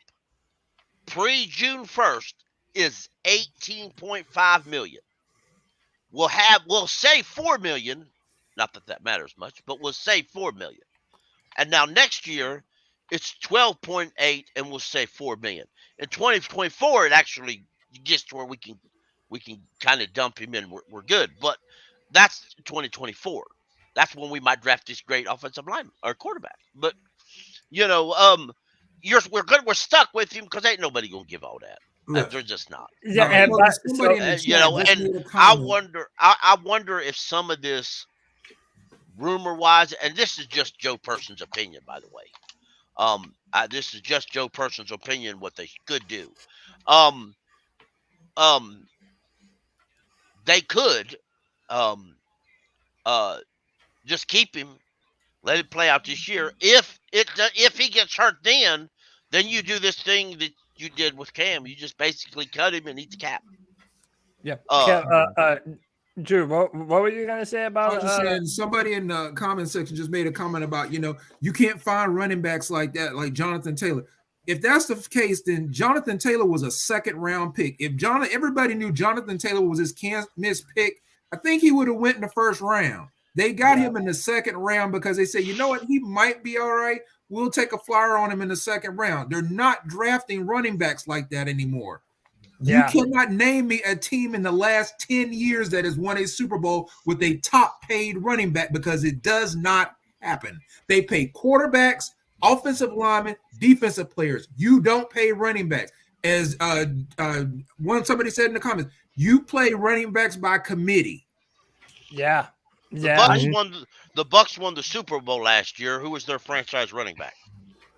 pre-June 1st is $18.5 million. We'll save $4 million. Not that matters much, but we'll save $4 million. And now next year, it's 12.8, and we'll save $4 million. In 2024, it actually gets to where we can kind of dump him in. We're good, but that's 2024. That's when we might draft this great offensive lineman or quarterback. But we're stuck with him because ain't nobody gonna give all that. No. They're just not. Yeah, and I wonder if some of this rumor-wise, and this is just Joe Person's opinion, by the way. This is just Joe Person's opinion. What they could do, they could, just keep him, let it play out this year. If he gets hurt, then you do this thing that you did with Cam. You just basically cut him and eat the cap. Yeah. Drew, what were you gonna say about? I was just saying, somebody in the comment section just made a comment about you can't find running backs like that, like Jonathan Taylor. If that's the case, then Jonathan Taylor was a second-round pick. If everybody knew Jonathan Taylor was his can't-miss pick, I think he would have went in the first round. They got him in the second round because they say, you know what, he might be all right. We'll take a flyer on him in the second round. They're not drafting running backs like that anymore. Yeah. You cannot name me a team in the last 10 years that has won a Super Bowl with a top-paid running back, because it does not happen. They pay quarterbacks, offensive linemen, defensive players. You don't pay running backs. As somebody said in the comments, you play running backs by committee. Yeah. The Bucs won the Super Bowl last year. Who was their franchise running back?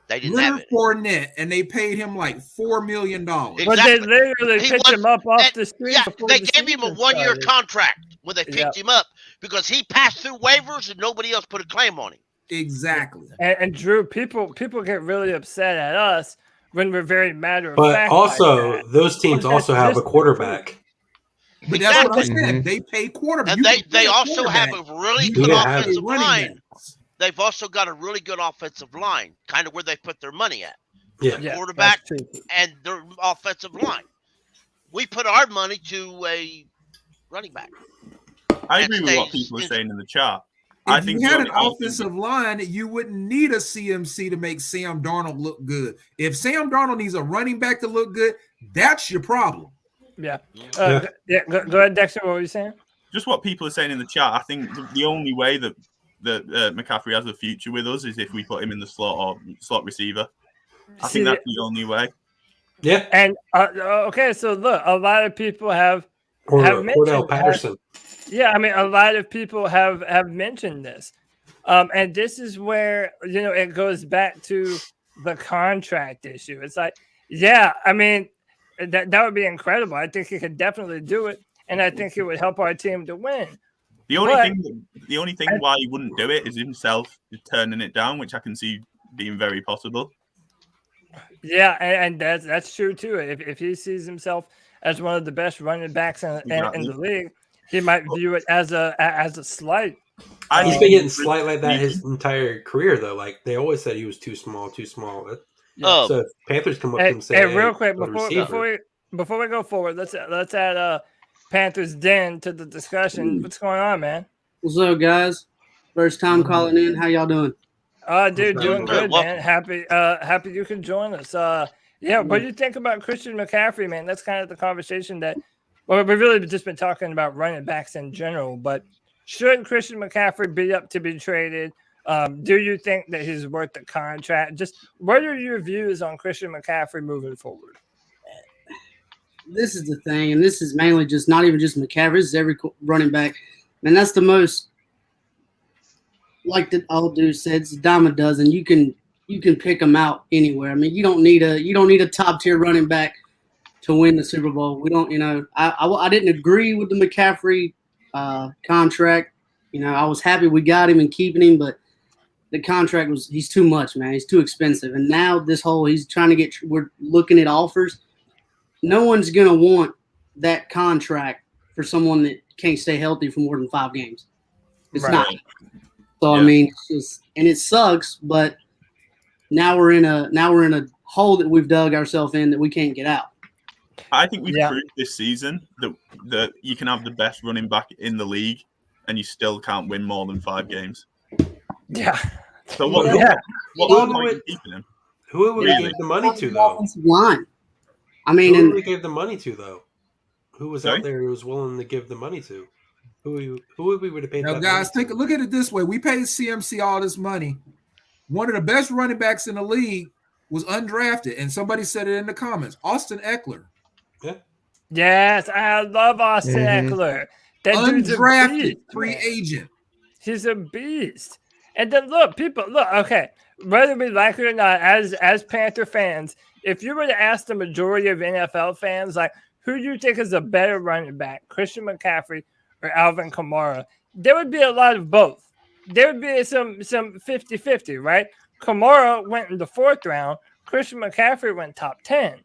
They didn't have it. Fournette, and they paid him like $4 million. Exactly. But they literally picked him up off the street. Yeah, they gave him a one-year contract when they picked him up because he passed through waivers and nobody else put a claim on him. Exactly. And Drew, people get really upset at us when we're very matter of fact. But also, like those teams also have a quarterback. But that's what I said. They pay quarterback. And they also have a really good offensive line. They've also got a really good offensive line, kind of where they put their money at. The quarterback and their offensive line. We put our money to a running back. I agree with what people are saying in the chat. If you had an offensive line, you wouldn't need a CMC to make Sam Darnold look good. If Sam Darnold needs a running back to look good, that's your problem. Yeah. Go ahead, Dexter. What were you saying? Just what people are saying in the chat. I think the only way that McCaffrey has a future with us is if we put him in the slot or slot receiver. I think that's the only way. Yeah. And okay, so look, a lot of people have mentioned Patterson. Yeah, I mean, a lot of people have mentioned this, and this is where it goes back to the contract issue. It's like, I mean, that would be incredible. I think he could definitely do it, and I think it would help our team to win. The only thing why he wouldn't do it is himself turning it down, which I can see being very possible. Yeah, and that's true too. If he sees himself as one of the best running backs in the league, he might view it as a slight. He's been getting slight like that his entire career, though. Like they always said, he was too small. So if Panthers come up to him and say, "Hey, real quick before we go forward, let's add Panthers Den to the discussion. What's going on, man? What's up, guys? First time calling in. How y'all doing? Dude, doing good, man. Happy you can join us. What do you think about Christian McCaffrey, man? That's kind of the conversation that we've really just been talking about running backs in general. But should Christian McCaffrey be up to be traded? Do you think that he's worth the contract? Just what are your views on Christian McCaffrey moving forward? This is the thing, and this is mainly just not even just McCaffrey. This is every running back, and that's the most. Like the old dude said, it's a dime a dozen. You can pick them out anywhere. I mean, you don't need a top tier running back to win the Super Bowl. We don't, I didn't agree with the McCaffrey contract. I was happy we got him and keeping him, but the contract he's too much, man. He's too expensive. And now he's trying to we're looking at offers. No one's gonna want that contract for someone that can't stay healthy for more than 5 games. It's not. So I mean, it's just, and it sucks, but now we're in a hole that we've dug ourselves in that we can't get out. I think we've proved this season that you can have the best running back in the league and you still can't win more than 5 games. Yeah. So what are you keeping him? Who would we give the money to, though? Offensive line. I mean, who would we give the money to, though? Who was out there who was willing to give the money to? Who would we have paid? Now, guys, take a look at it this way: we paid CMC all this money. One of the best running backs in the league was undrafted, and somebody said it in the comments. Austin Eckler. Yeah. Yes, I love Austin Eckler. That undrafted free agent. He's a beast. And then look, okay, whether we like it or not, as Panther fans, if you were to ask the majority of NFL fans, like, who do you think is a better running back, Christian McCaffrey or Alvin Kamara, there would be a lot of both. There would be some 50-50, right? Kamara went in the 4th round. Christian McCaffrey went top 10.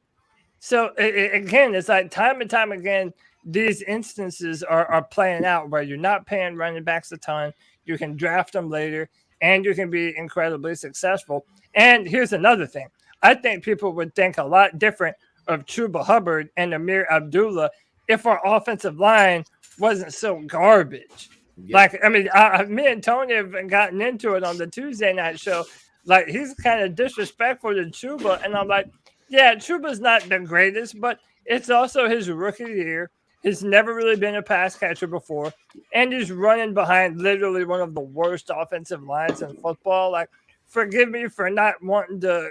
So, again, it's like time and time again, these instances are playing out where you're not paying running backs a ton. You can draft them later, and you can be incredibly successful. And here's another thing. I think people would think a lot different of Chuba Hubbard and Amir Abdullah if our offensive line wasn't so garbage. Yeah. Like, I mean, me and Tony have gotten into it on the Tuesday night show. Like, he's kind of disrespectful to Chuba. And I'm like, yeah, Chuba's not the greatest, but it's also his rookie year. He's never really been a pass catcher before. And he's running behind literally one of the worst offensive lines in football. Like, forgive me for not wanting to,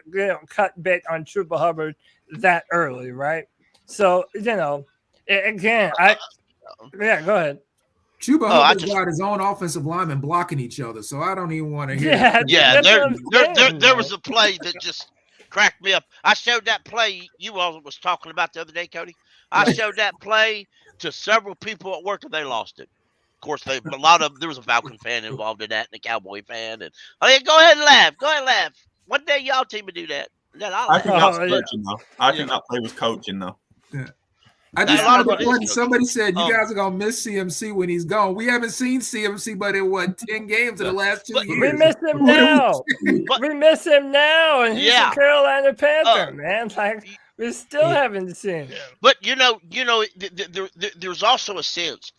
cut bait on Chuba Hubbard that early, right? So, again, yeah, go ahead. Chuba Hubbard's got his own offensive linemen blocking each other, so I don't even want to hear it. Yeah, there was a play that just cracked me up. I showed that play you all was talking about the other day, Cody. I showed that play to several people at work and they lost it. Of course, there was a Falcon fan involved in that and a Cowboy fan. And go ahead and laugh. Go ahead and laugh. One day y'all team would do that. I think that's coaching, though. I think that play was coaching, though. Yeah. I just saw the point. Somebody said you guys are gonna miss CMC when he's gone. We haven't seen CMC, but in 10 games in the last 2 years. We miss him now. We miss him now, and he's a Carolina Panther, man. Like, we still haven't seen him. But there's also a sense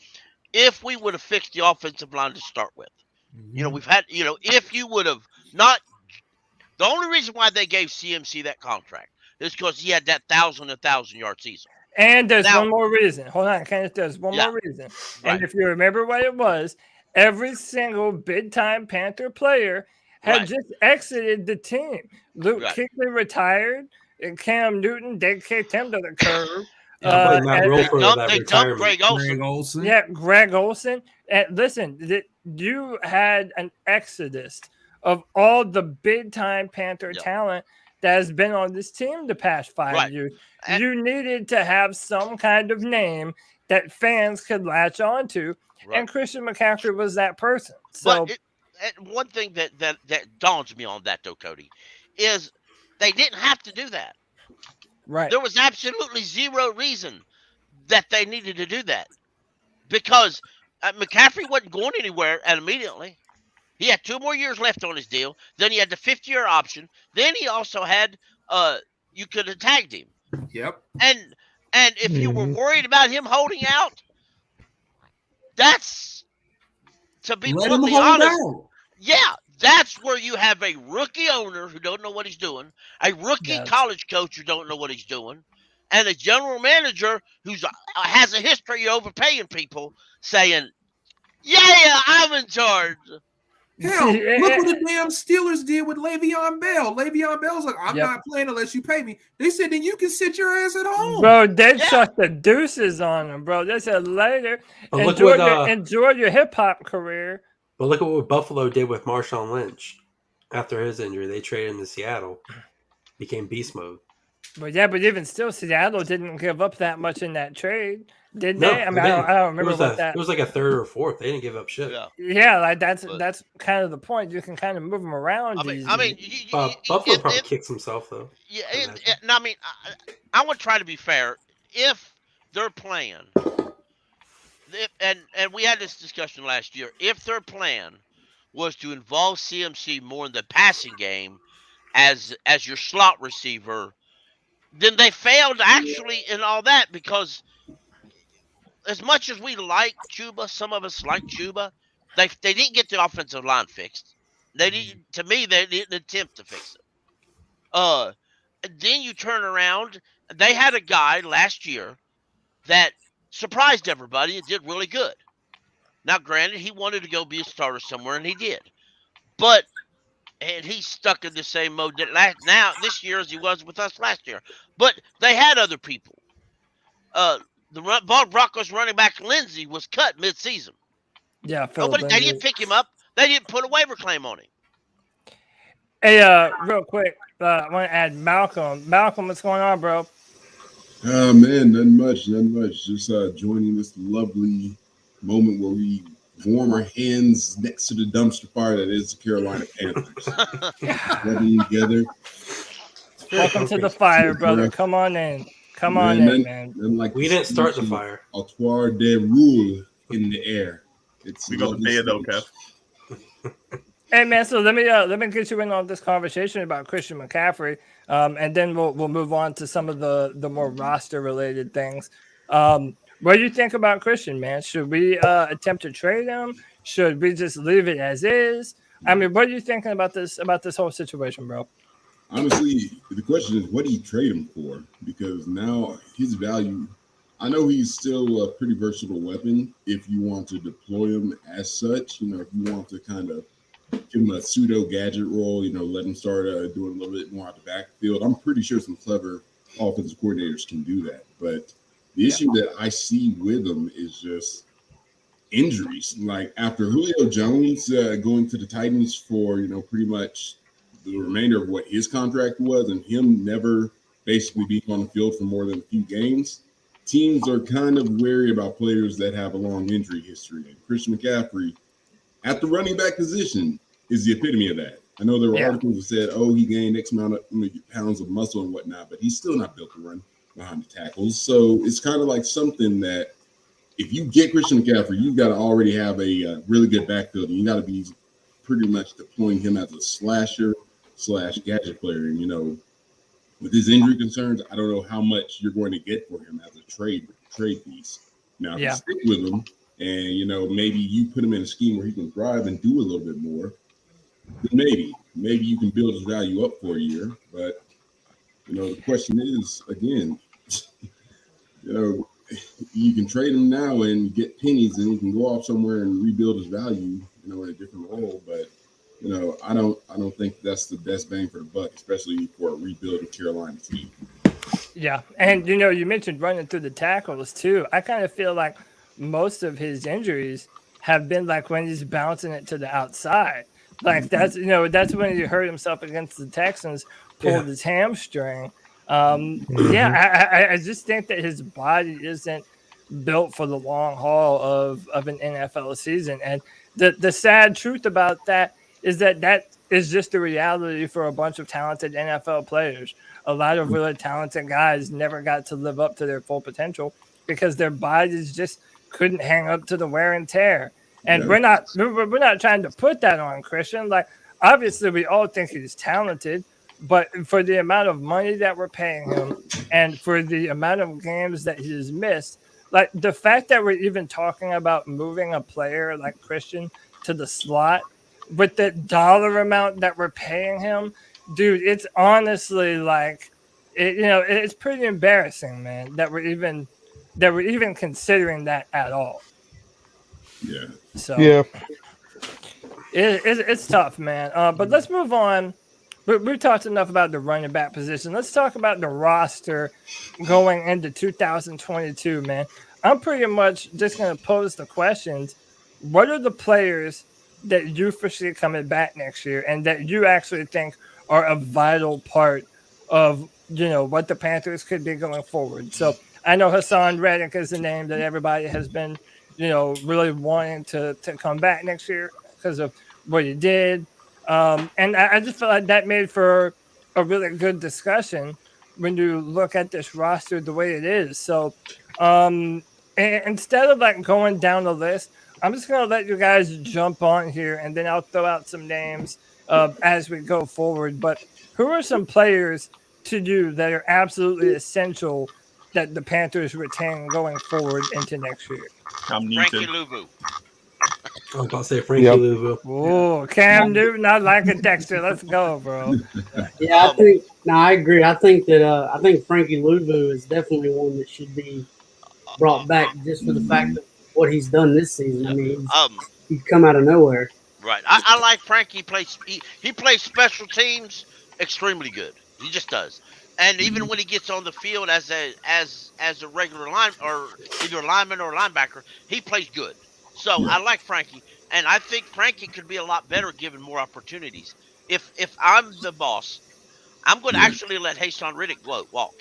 if we would have fixed the offensive line to start with. We've had if you would have not. The only reason why they gave CMC that contract is because he had that 1,000-yard season. And there's one more reason. Hold on, Kenneth. There's one more reason. And if you remember what it was, every single big-time Panther player had just exited the team. Luke Kuechly retired, and Cam Newton, they kicked him to the curb. They dumped Greg Olsen. Yeah, Greg Olsen. And listen, you had an exodus of all the big-time Panther talent that has been on this team the past 5 years. You needed to have some kind of name that fans could latch on to. Right. And Christian McCaffrey was that person. So, and one thing that dawns me on that, though, Cody, is they didn't have to do that. right. There was absolutely zero reason that they needed to do that because McCaffrey wasn't going anywhere immediately. He had 2 more years left on his deal. Then he had the 5th-year option. Then he also had you could have tagged him. Yep. And if you were worried about him holding out, that's, to be Let him brutally hold honest, out. yeah, that's where you have a rookie owner who don't know what he's doing, a rookie college coach who don't know what he's doing, and a general manager who's has a history of overpaying people, saying, "Yeah, I'm in charge." Hell, look what the damn Steelers did with Le'Veon Bell. Le'Veon Bell's like, I'm not playing unless you pay me. They said, then you can sit your ass at home. Bro, they shot the deuces on him, bro. They said later, enjoy your hip-hop career. But look at what Buffalo did with Marshawn Lynch. After his injury, they traded him to Seattle. Became beast mode. But even still, Seattle didn't give up that much in that trade, did No, they? I mean, I don't remember it was like a 3rd or 4th. They didn't give up shit. Yeah, like that's kind of the point. You can kind of move them around. Buffalo probably kicks himself though. Yeah, I would try to be fair. If their plan, and we had this discussion last year, if their plan was to involve CMC more in the passing game as your slot receiver, then they failed actually in all that, because as much as we like Chuba, some of us like Chuba, they didn't get the offensive line fixed. They didn't attempt to fix it. Then you turn around, they had a guy last year that surprised everybody and did really good. Now, granted, he wanted to go be a starter somewhere, and he did. And he's stuck in the same mode that this year as he was with us last year. But they had other people. The Broncos running back Lindsey was cut mid-season. Yeah, they didn't pick him up. They didn't put a waiver claim on him. Hey, real quick, I want to add Malcolm. Malcolm, what's going on, bro? Man, nothing much. Just joining this lovely moment where we warm our hands next to the dumpster fire that is the Carolina Panthers. Rubbing together. Welcome to the fire, brother. Come on in. Come on in, man. We didn't start the fire. Autoir de Rhule in the air. We got the beer though, Kev. Hey man, so let me get you in on this conversation about Christian McCaffrey, and then we'll move on to some of the more roster related things. What do you think about Christian, man? Should we attempt to trade him? Should we just leave it as is? I mean, what are you thinking about this whole situation, bro? Honestly, the question is, what do you trade him for? Because now his value, I know he's still a pretty versatile weapon if you want to deploy him as such. You know, if you want to kind of give him a pseudo gadget role, you know, let him start doing a little bit more out the backfield. I'm pretty sure some clever offensive coordinators can do that. But the issue that I see with him is just injuries. Like after Julio Jones going to the Titans for, you know, pretty much the remainder of what his contract was, and him never basically being on the field for more than a few games, teams are kind of wary about players that have a long injury history. And Christian McCaffrey at the running back position is the epitome of that. I know there were articles that said, oh, he gained X amount of pounds of muscle and whatnot, but he's still not built to run behind the tackles. So it's kind of like something that if you get Christian McCaffrey, you've got to already have a really good backfield, and you got to be pretty much deploying him as a slasher/gadget player. And, you know, with his injury concerns, I don't know how much you're going to get for him as a trade piece. Now, if you stick with him and, you know, maybe you put him in a scheme where he can thrive and do a little bit more, then maybe you can build his value up for a year. But, you know, the question is, again, you know, you can trade him now and get pennies, and he can go off somewhere and rebuild his value, you know, in a different role. But, you know, I don't think that's the best bang for the buck, especially for a rebuilding Carolina team. Yeah, and you know, you mentioned running through the tackles too. I kind of feel like most of his injuries have been like when he's bouncing it to the outside. Like that's when he hurt himself against the Texans, pulled his hamstring. I just think that his body isn't built for the long haul of an NFL season. And the sad truth about that is that is just the reality for a bunch of talented NFL players. A lot of really talented guys never got to live up to their full potential because their bodies just couldn't hang up to the wear and tear. And we're not trying to put that on Christian. Like, obviously, we all think he's talented, but for the amount of money that we're paying him and for the amount of games that he's missed, like the fact that we're even talking about moving a player like Christian to the slot with the dollar amount that we're paying him, dude, it's honestly like, it's pretty embarrassing, man, that we're even considering that at all. Yeah. So Yeah. It's tough, man. But let's move on. We've talked enough about the running back position. Let's talk about the roster going into 2022, man. I'm pretty much just going to pose the questions. What are the players that you foresee coming back next year and that you actually think are a vital part of, what the Panthers could be going forward? So I know Hassan Reddick is the name that everybody has been, really wanting to come back next year because of what he did. And I just feel like that made for a really good discussion when you look at this roster the way it is. So instead of like going down the list, I'm just going to let you guys jump on here and then I'll throw out some names as we go forward. But who are some players to you that are absolutely essential that the Panthers retain going forward into next year? Frankie Louvu. I was about to say Frankie Louvu. Oh, Cam Newton, I like it, Dexter. Let's go, bro. Yeah, I agree. I think Frankie Louvu is definitely one that should be brought back just for the fact of what he's done this season. I mean, he's come out of nowhere. Right. I like Frankie. He plays special teams extremely good. He just does. And even when he gets on the field as a regular line or either lineman or linebacker, he plays good. So I like Frankie, and I think Frankie could be a lot better given more opportunities. If I'm the boss, I'm going to actually let Hassan Reddick walk.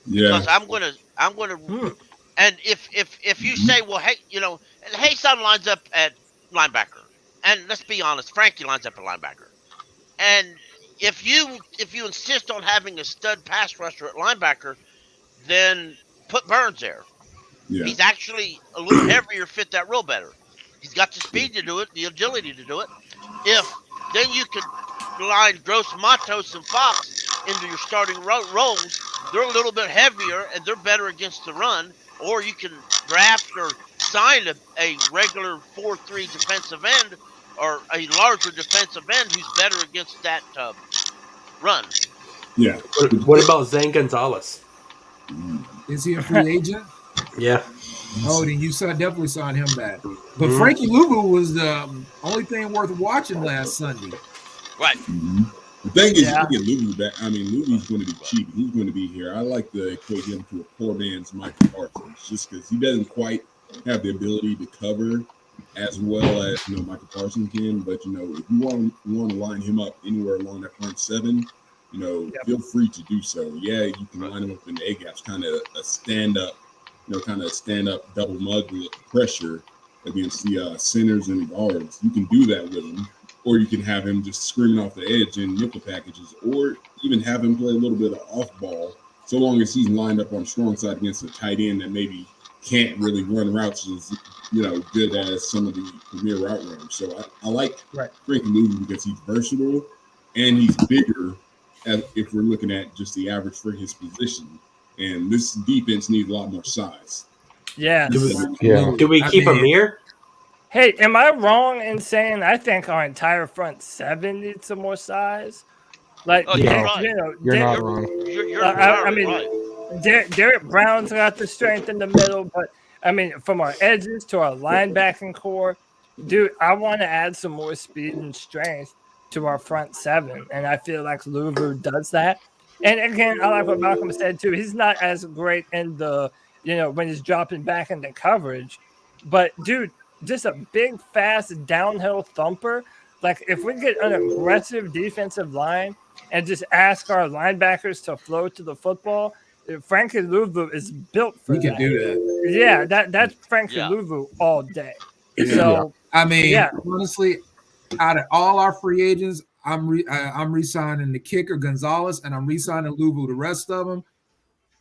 Yeah. Because I'm going to, and if you say, well, hey, Hassan lines up at linebacker, and let's be honest, Frankie lines up at linebacker, and if you insist on having a stud pass rusher at linebacker, then put Burns there. Yeah. He's actually a little heavier, fit that role better. He's got the speed to do it, the agility to do it. Then you could line Gross Matos and Fox into your starting roles. They're a little bit heavier and they're better against the run. Or you can draft or sign a regular 4-3 defensive end or a larger defensive end who's better against that run. Yeah. What about Zane Gonzalez? Is he a free agent? Yeah. Oh, then you definitely saw him back. But Frankie Louvu was the only thing worth watching last Sunday. Right. Mm-hmm. The thing is, you get Louvu back. I mean, Louvu's going to be cheap. He's going to be here. I like to equate him to a poor man's Michael Parsons, just because he doesn't quite have the ability to cover as well as Michael Parsons can. But if you want to line him up anywhere along that front seven, feel free to do so. Yeah, you can line him up in the A gaps, kind of a stand up. Stand up double mug pressure against the centers and the guards. You can do that with him, or you can have him just screaming off the edge in nickel packages, or even have him play a little bit of off ball, so long as he's lined up on the strong side against a tight end that maybe can't really run routes as good as some of the premier route runners. So I like Frankie Louvu because he's versatile and he's bigger. If we're looking at just the average for his position. And this defense needs a lot more size. Yeah. Do we keep him here? Hey, am I wrong in saying I think our entire front seven needs some more size? Like, you're not wrong. I mean, Derek Brown's got the strength in the middle, but I mean, from our edges to our linebacking core, dude, I want to add some more speed and strength to our front seven, and I feel like Louvu does that. And again, I like what Malcolm said too. He's not as great in the, when he's dropping back into coverage, but dude, just a big, fast downhill thumper. Like if we get an aggressive defensive line and just ask our linebackers to flow to the football, Frankie Louvu is built for He can do that. Yeah, that's Frankie Louvu all day. So I mean, honestly, out of all our free agents, I'm re-signing the kicker Gonzalez, and I'm re-signing Louvu. The rest of them,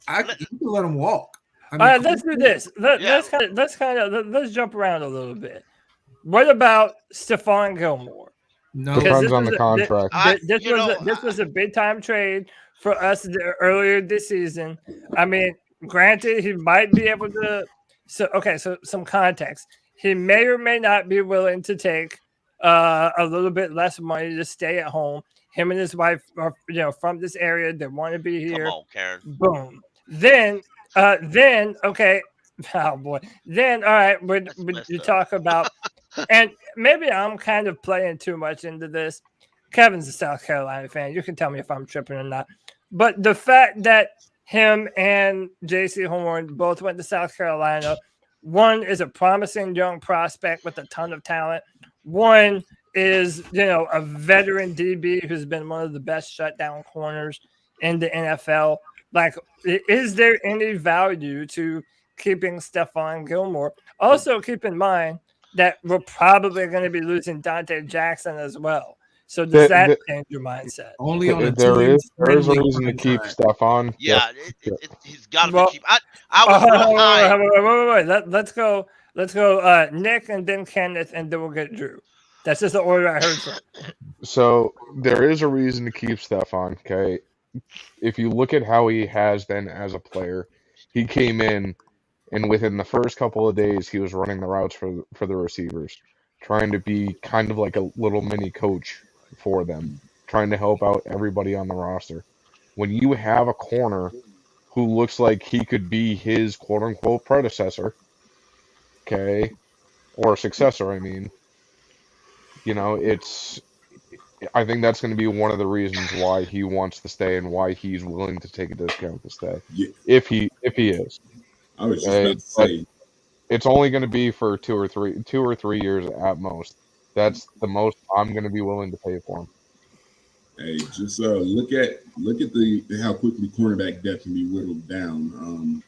you can let them walk. I mean, all right, let's do this. Let's jump around a little bit. What about Stephon Gilmore? No, depends on the contract. This was a big time trade for us earlier this season. I mean, granted, he might be able to. So some context. He may or may not be willing to take a little bit less money to stay at home. Him and his wife are, from this area. They want to be here. Come on, Karen. Boom. Then, okay. Oh boy. Then, all right. When you talk about, and maybe I'm kind of playing too much into this. Kevin's a South Carolina fan. You can tell me if I'm tripping or not. But the fact that him and J.C. Horn both went to South Carolina, one is a promising young prospect with a ton of talent. One is, a veteran DB who's been one of the best shutdown corners in the NFL. Like, is there any value to keeping Stephon Gilmore? Also, keep in mind that we're probably going to be losing Dante Jackson as well. So does that change your mindset? Only on there is a reason to keep Stephon. Yeah, he's got to be cheap. I was wait. Let's go. Nick and then Kenneth, and then we'll get Drew. That's just the order I heard from. So there is a reason to keep Stephon. Okay, if you look at how he has been as a player, he came in, and within the first couple of days, he was running the routes for the receivers, trying to be kind of like a little mini coach for them, trying to help out everybody on the roster. When you have a corner who looks like he could be his quote-unquote predecessor, okay, or successor, I mean, I think that's going to be one of the reasons why he wants to stay and why he's willing to take a discount to stay, if he is. I was just about to say, it's only going to be for 2 or 3 years at most. That's the most I'm going to be willing to pay for him. Hey, just look at the how quickly cornerback depth can be whittled down.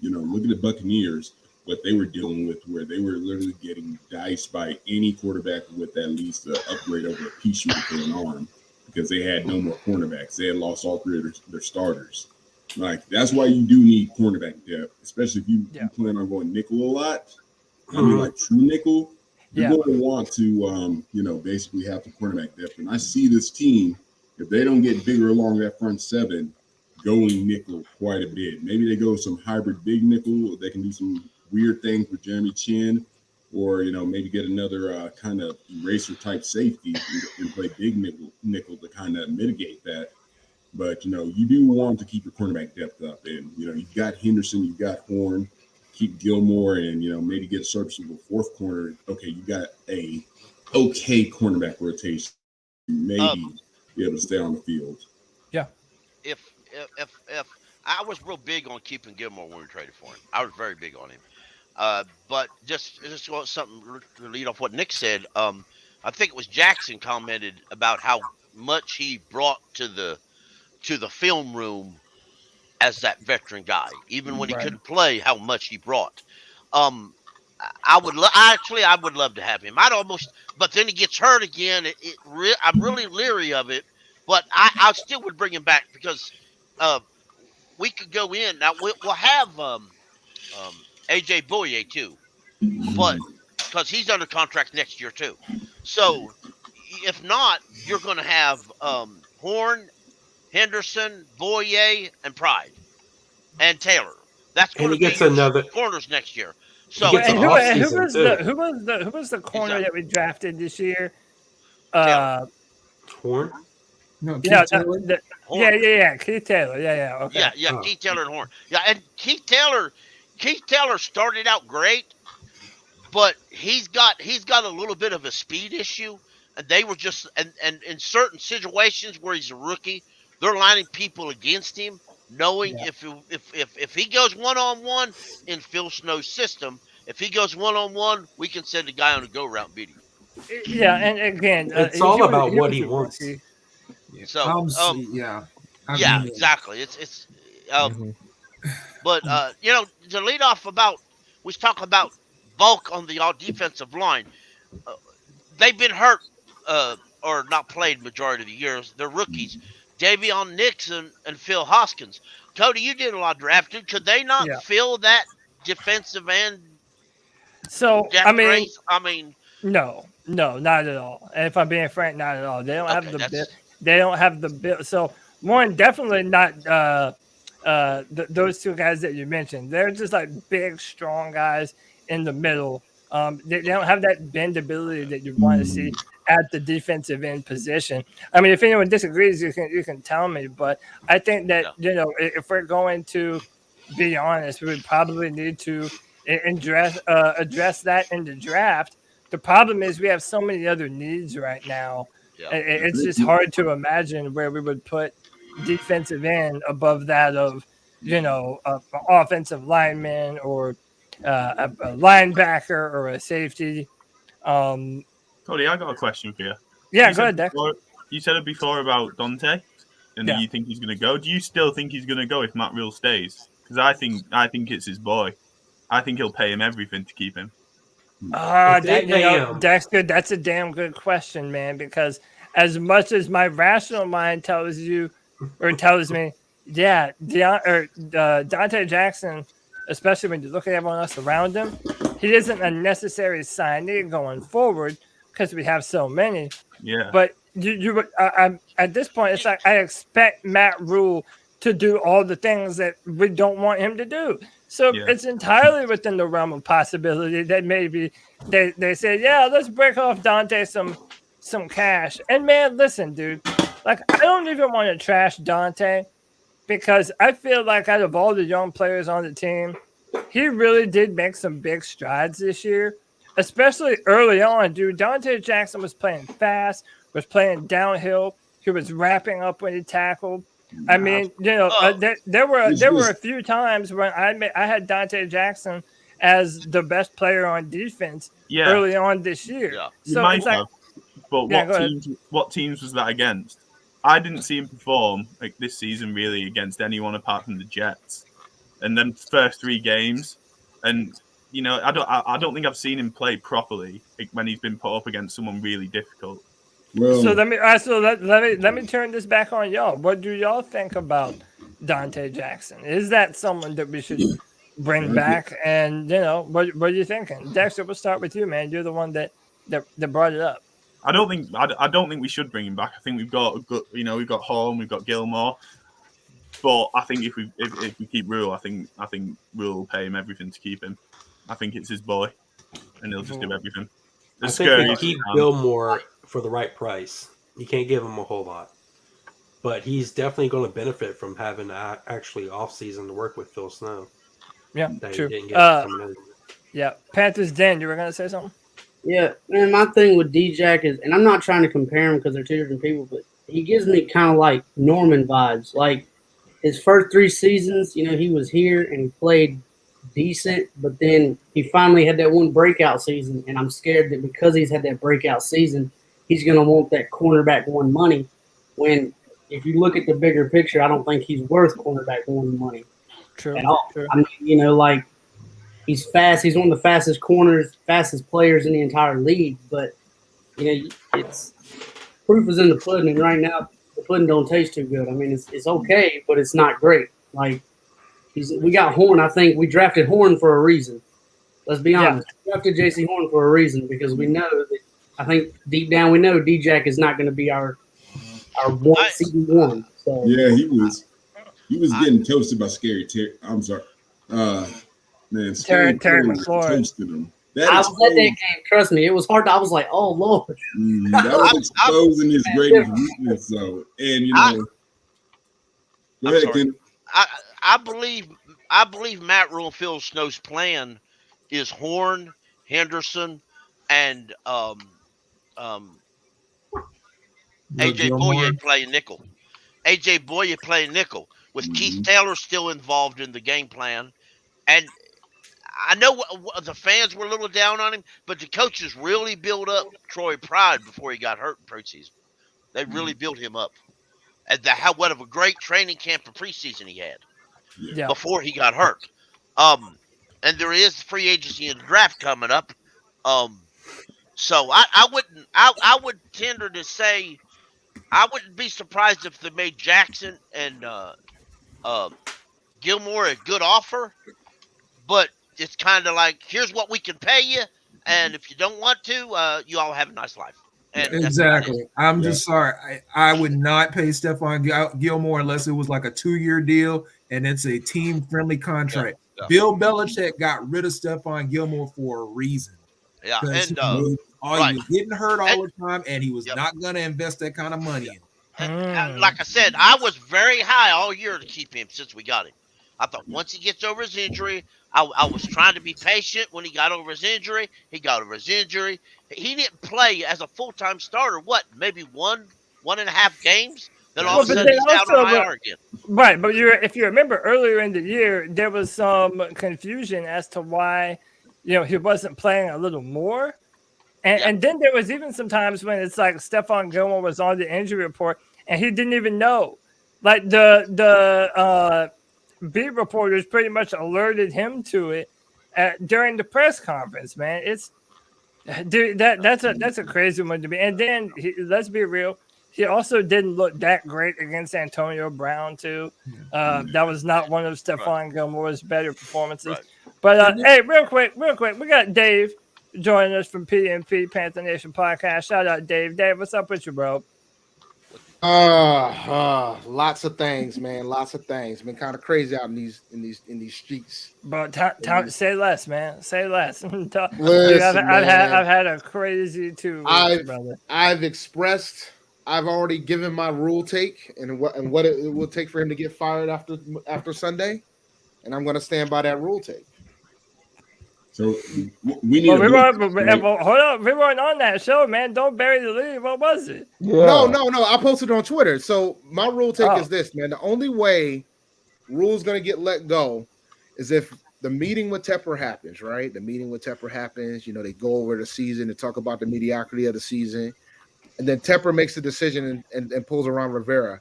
Look at the Buccaneers, what they were dealing with, where they were literally getting diced by any quarterback with at least an upgrade over a pea shooter for an arm, because they had no more cornerbacks. They had lost all 3 of their starters. Like, that's why you do need cornerback depth, especially if you plan on going nickel a lot. I mean, like true nickel. You're going to want to, basically have the cornerback depth. And I see this team, if they don't get bigger along that front 7, going nickel quite a bit. Maybe they go some hybrid big nickel. They can do some weird things with Jeremy Chin, or, maybe get another kind of eraser type safety and play big nickel to kind of mitigate that. But, you do want to keep your cornerback depth up. And, you've got Henderson, you've got Horn, keep Gilmore, and, maybe get a serviceable 4th corner. Okay, you got a okay cornerback rotation. Maybe be able to stay on the field. Yeah. If I was real big on keeping Gilmore when we traded for him. I was very big on him. But just want something to lead off what Nick said. I think it was Jackson commented about how much he brought to the film room as that veteran guy, even when he couldn't play, how much he brought. I would love to have him. But then he gets hurt again. I'm really leery of it, but I still would bring him back, because we could go in now. We'll have AJ Boye too, but because he's under contract next year too. So if not, you're going to have Horn, Henderson, Boye, and Pride, and Taylor. That's going to be another corners next year. So who was the corner that we drafted this year? Horn? No, yeah, Horn. Keith Taylor. Yeah. Okay. Yeah, Keith Taylor and Horn. Yeah, and Keith Taylor started out great, but he's got a little bit of a speed issue, and they were just and in certain situations where he's a rookie, they're lining people against him, knowing if he goes 1-on-1 in Phil Snow's system, if he goes 1-on-1, we can send a guy on a go route and beat him. Yeah, and again, it's all about what he wants. So, exactly. It's But to lead off we talk about bulk on the all defensive line. They've been hurt or not played majority of the years. They're rookies. Davion Nixon and Phil Hoskins. Cody, you did a lot of drafting. Could they not fill that defensive end? So depth race? No, not at all. And if I'm being frank, not at all. They don't have the that's- they don't have the build. So one, definitely not those two guys that you mentioned. They're just like big, strong guys in the middle. They don't have that bendability that you want to see at the defensive end position. I mean, if anyone disagrees, you can tell me. But I think that if we're going to be honest, we would probably need to address that in the draft. The problem is we have so many other needs right now. Yeah. It's just hard to imagine where we would put defensive end above that of, offensive lineman or a linebacker or a safety. Cody, I got a question for you. Yeah, go ahead, Dex. You said it before about Dante, and you think he's going to go. Do you still think he's going to go if Matt Rhule stays? Because I think it's his boy. I think he'll pay him everything to keep him. Dexter, that's a damn good question, man. Because as much as my rational mind tells me, Dante Jackson, especially when you look at everyone else around him, he isn't a necessary signee going forward because we have so many. Yeah. But I'm at this point, it's like I expect Matt Rhule to do all the things that we don't want him to do. So it's entirely within the realm of possibility that maybe they say, let's break off Dante some cash. And man, listen, dude, like I don't even want to trash Dante because I feel like out of all the young players on the team, he really did make some big strides this year, especially early on, dude. Dante Jackson was playing fast, was playing downhill. He was wrapping up when he tackled. I mean, there were a few times when I had Dante Jackson as the best player on defense early on this year. Yeah. So it's like, but what teams was that against? I didn't see him perform like this season really against anyone apart from the Jets. And then first 3 games, and I don't think I've seen him play properly when he's been put up against someone really difficult. Well, so let me turn this back on y'all. What do y'all think about Dante Jackson? Is that someone that we should bring back? And what are you thinking, Dexter? We'll start with you, man. You're the one that brought it up. I don't think we should bring him back. I think we've got we've got Horn, we've got Gilmore, but I think if we keep Rhule, I think Rhule will pay him everything to keep him. I think it's his boy, and he'll just do everything. I think we keep Gilmore for the right price. You can't give him a whole lot, but he's definitely going to benefit from having actually off season to work with Phil Snow. Yeah, true. Panthers Den, you were going to say something? Yeah, man, my thing with D-Jack is, and I'm not trying to compare him because they're two different people, but he gives me kind of like Norman vibes. Like his first 3 seasons, he was here and he played decent, but then he finally had that one breakout season, and I'm scared that because he's had that breakout season, he's going to want that cornerback 1 money. When if you look at the bigger picture, I don't think he's worth cornerback 1 money at all. True. I mean, like he's fast. He's one of the fastest corners, fastest players in the entire league. But it's proof is in the pudding, and right now the pudding don't taste too good. I mean, it's okay, but it's not great. Like we got Horn. I think we drafted Horn for a reason. Let's be honest. We drafted J.C. Horn for a reason because we know that. I think deep down we know D-Jack is not going to be our CD1. So yeah, he was getting toasted by Scary Terry. I'm sorry, man. Terry McLaurin toasted him. I was at that game. Trust me, it was hard. I was like, "Oh Lord." That was exposing his greatest weakness. So, and go ahead, Ken. I believe Matt Rhule and Phil Snow's plan is Horn, Henderson, and AJ Boye playing nickel. AJ Boye playing nickel with Keith Taylor still involved in the game plan. And I know the fans were a little down on him, but the coaches really built up Troy Pride before he got hurt in preseason. They really built him up. And what of a great training camp for preseason he had. before he got hurt. And there is free agency and draft coming up. So I would tend to say I wouldn't be surprised if they made Jackson and Gilmore a good offer, but it's kind of like, here's what we can pay you, and if you don't want to, you all have a nice life. And exactly. I'm just sorry. I would not pay Stephon Gilmore unless it was like a 2-year deal and it's a team-friendly contract. Bill Belichick got rid of Stephon Gilmore for a reason. Yeah, and he was getting hurt all the time, and he was not going to invest that kind of money in. And like I said, I was very high all year to keep him since we got him. I thought once he gets over his injury, I was trying to be patient. When he got over his injury, he got over his injury. He didn't play as a full-time starter, maybe 1.5 games? Then all of a sudden he's out on IR again. Right, but if you remember earlier in the year, there was some confusion as to why he wasn't playing a little more. And then there was even some times when it's like Stephon Gilmore was on the injury report and he didn't even know. Like the beat reporters pretty much alerted him to it during the press conference, man. That's a crazy one to be. And then let's be real, he also didn't look that great against Antonio Brown too. That was not one of Stephon Gilmore's better performances. Right. But hey, real quick, we got Dave joining us from PNP Panther Nation podcast. Shout out Dave. Dave, what's up with you, bro? Lots of things, man. Lots of things. Been kind of crazy out in these streets. But say less, man. Say less. Listen, dude, I've had a crazy 2 weeks, brother. I've already given my Rhule take and what it will take for him to get fired after Sunday, and I'm going to stand by that Rhule take. So we need. Hold up, we weren't on that show, man. Don't bury the lead. What was it? Yeah. No. I posted it on Twitter. So my Rhule take is this, man. The only way Rhule's going to get let go is if the meeting with Tepper happens, right? The meeting with Tepper happens. They go over the season and talk about the mediocrity of the season, and then Tepper makes the decision and pulls around Rivera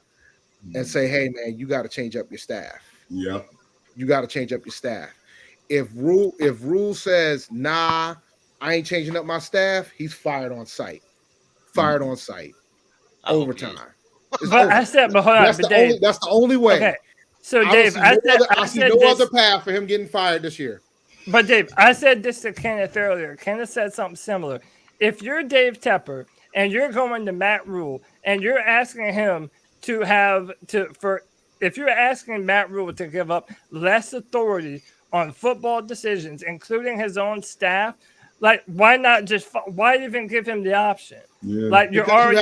and say, "Hey, man, you got to change up your staff. Yeah, you got to change up your staff." If Rhule says, nah, I ain't changing up my staff, he's fired on site. Overtime. But I said, hold on. That's the only way. Okay. So Dave, I see no other path for him getting fired this year. But Dave, I said this to Kenneth earlier. Kenneth said something similar. If you're Dave Tepper and you're going to Matt Rhule and you're asking him if you're asking Matt Rhule to give up less authority on football decisions, including his own staff, like why even give him the option? Yeah. Like you got him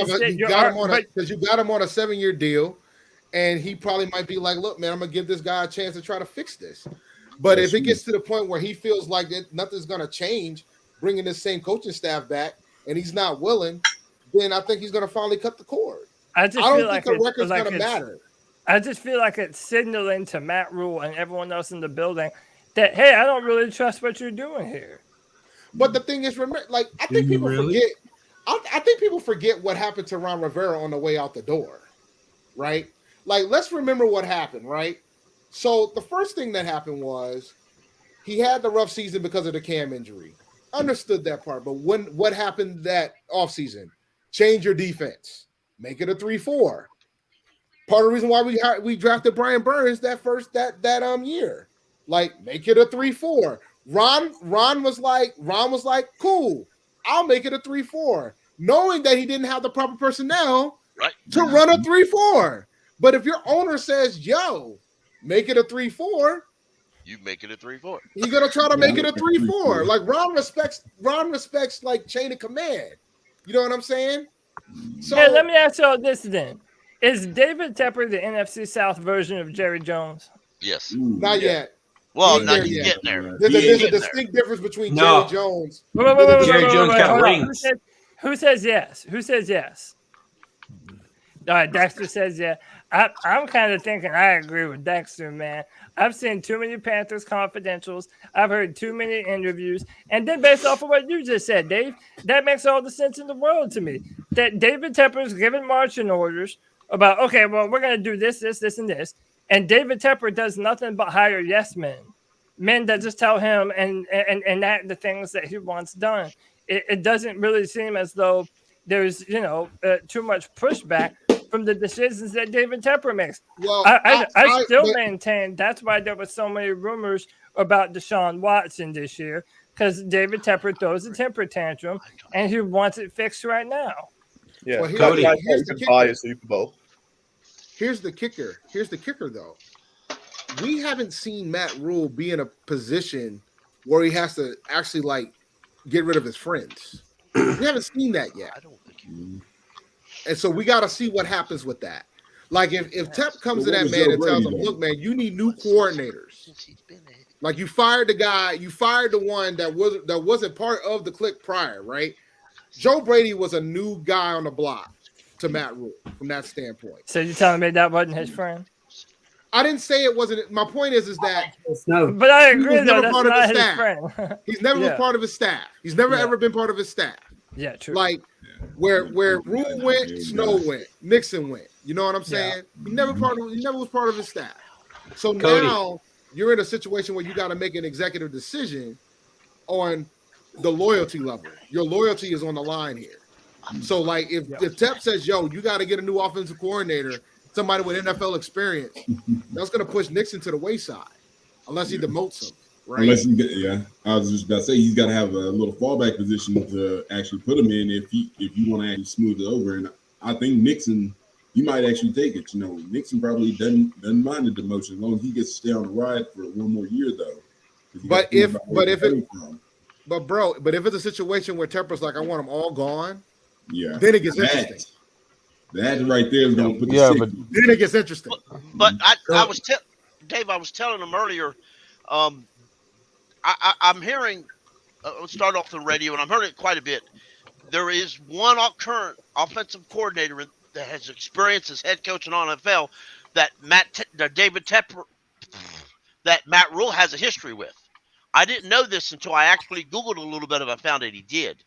on a 7-year deal, and he probably might be like, "Look, man, I'm gonna give this guy a chance to try to fix this." But if it gets to the point where he feels like nothing's gonna change, bringing this same coaching staff back, and he's not willing, then I think he's gonna finally cut the cord. I don't think the record's gonna matter. I just feel like it's signaling to Matt Rhule and everyone else in the building that, hey, I don't really trust what you're doing here. But the thing is, remember, like I think people forget. I think people forget what happened to Ron Rivera on the way out the door, right? Like, let's remember what happened, right? So the first thing that happened was he had the rough season because of the Cam injury. Understood that part, but what happened that offseason? Change your defense, make it a 3-4. Part of the reason why we drafted Brian Burns that year. Like, make it a 3-4. Ron was like, cool, I'll make it a 3-4, knowing that he didn't have the proper personnel to run a 3-4. But if your owner says, yo, make it a 3-4, you make it a 3-4. You're gonna try to make it a 3-4. Like Ron respects like chain of command. You know what I'm saying? So hey, let me ask y'all this then. Is David Tepper the NFC South version of Jerry Jones? Yes. Not yet. Well, now he's getting there. There's a distinct difference between Jerry Jones. Jerry Jones got rings. Who says yes? Who says yes? All right, Dexter says yeah. I'm kind of thinking I agree with Dexter, man. I've seen too many Panthers confidentials. I've heard too many interviews. And then based off of what you just said, Dave, that makes all the sense in the world to me. That David Tepper's given marching orders about, okay, well, we're going to do this, and this. And David Tepper does nothing but hire yes men that just tell him and act the things that he wants done. It doesn't really seem as though there's too much pushback from the decisions that David Tepper makes. Well, I still maintain that's why there were so many rumors about Deshaun Watson this year, because David Tepper throws a temper tantrum and he wants it fixed right now. Yeah, well, Cody, here's the buy a Super Bowl. Here's the kicker. Though. We haven't seen Matt Rhule be in a position where he has to actually like get rid of his friends. We haven't seen that yet. And so we got to see what happens with that. Like if Tep comes to that man and tells him, look, man, you need new coordinators. Like you fired the guy, you fired the one that wasn't part of the clique prior, right? Joe Brady was a new guy on the block to Matt Rhule from that standpoint. So you're telling me that wasn't his friend? I didn't say it wasn't. My point is that no. But I agree, he was never that's part of not his his staff. friend. He's never was part of his staff. He's never ever been part of his staff. Yeah, true. Like where Rhule went, Snow went, Nixon went. You know what I'm saying? He never was part of his staff. So Cody. now you're in a situation where you got to make an executive decision on the loyalty level. Your loyalty is on the line here. So like if Tep says, yo, you got to get a new offensive coordinator, somebody with NFL experience, that's going to push Nixon to the wayside unless he demotes him. Right. Unless I was just about to say he's got to have a little fallback position to actually put him in if you want to actually smooth it over. And I think Nixon, he might actually take it. Nixon probably doesn't mind the demotion as long as he gets to stay on the ride for one more year though. But if it's a situation where Tepper's like, I want them all gone, then it gets interesting. That right there is going to put the but then it gets interesting. But I was telling him earlier. I'm hearing. Let's start off the radio, and I'm hearing it quite a bit. There is one current offensive coordinator that has experience as head coach in NFL that David Tepper, that Matt Rhule has a history with. I didn't know this until I actually Googled a little bit, and I found that he did.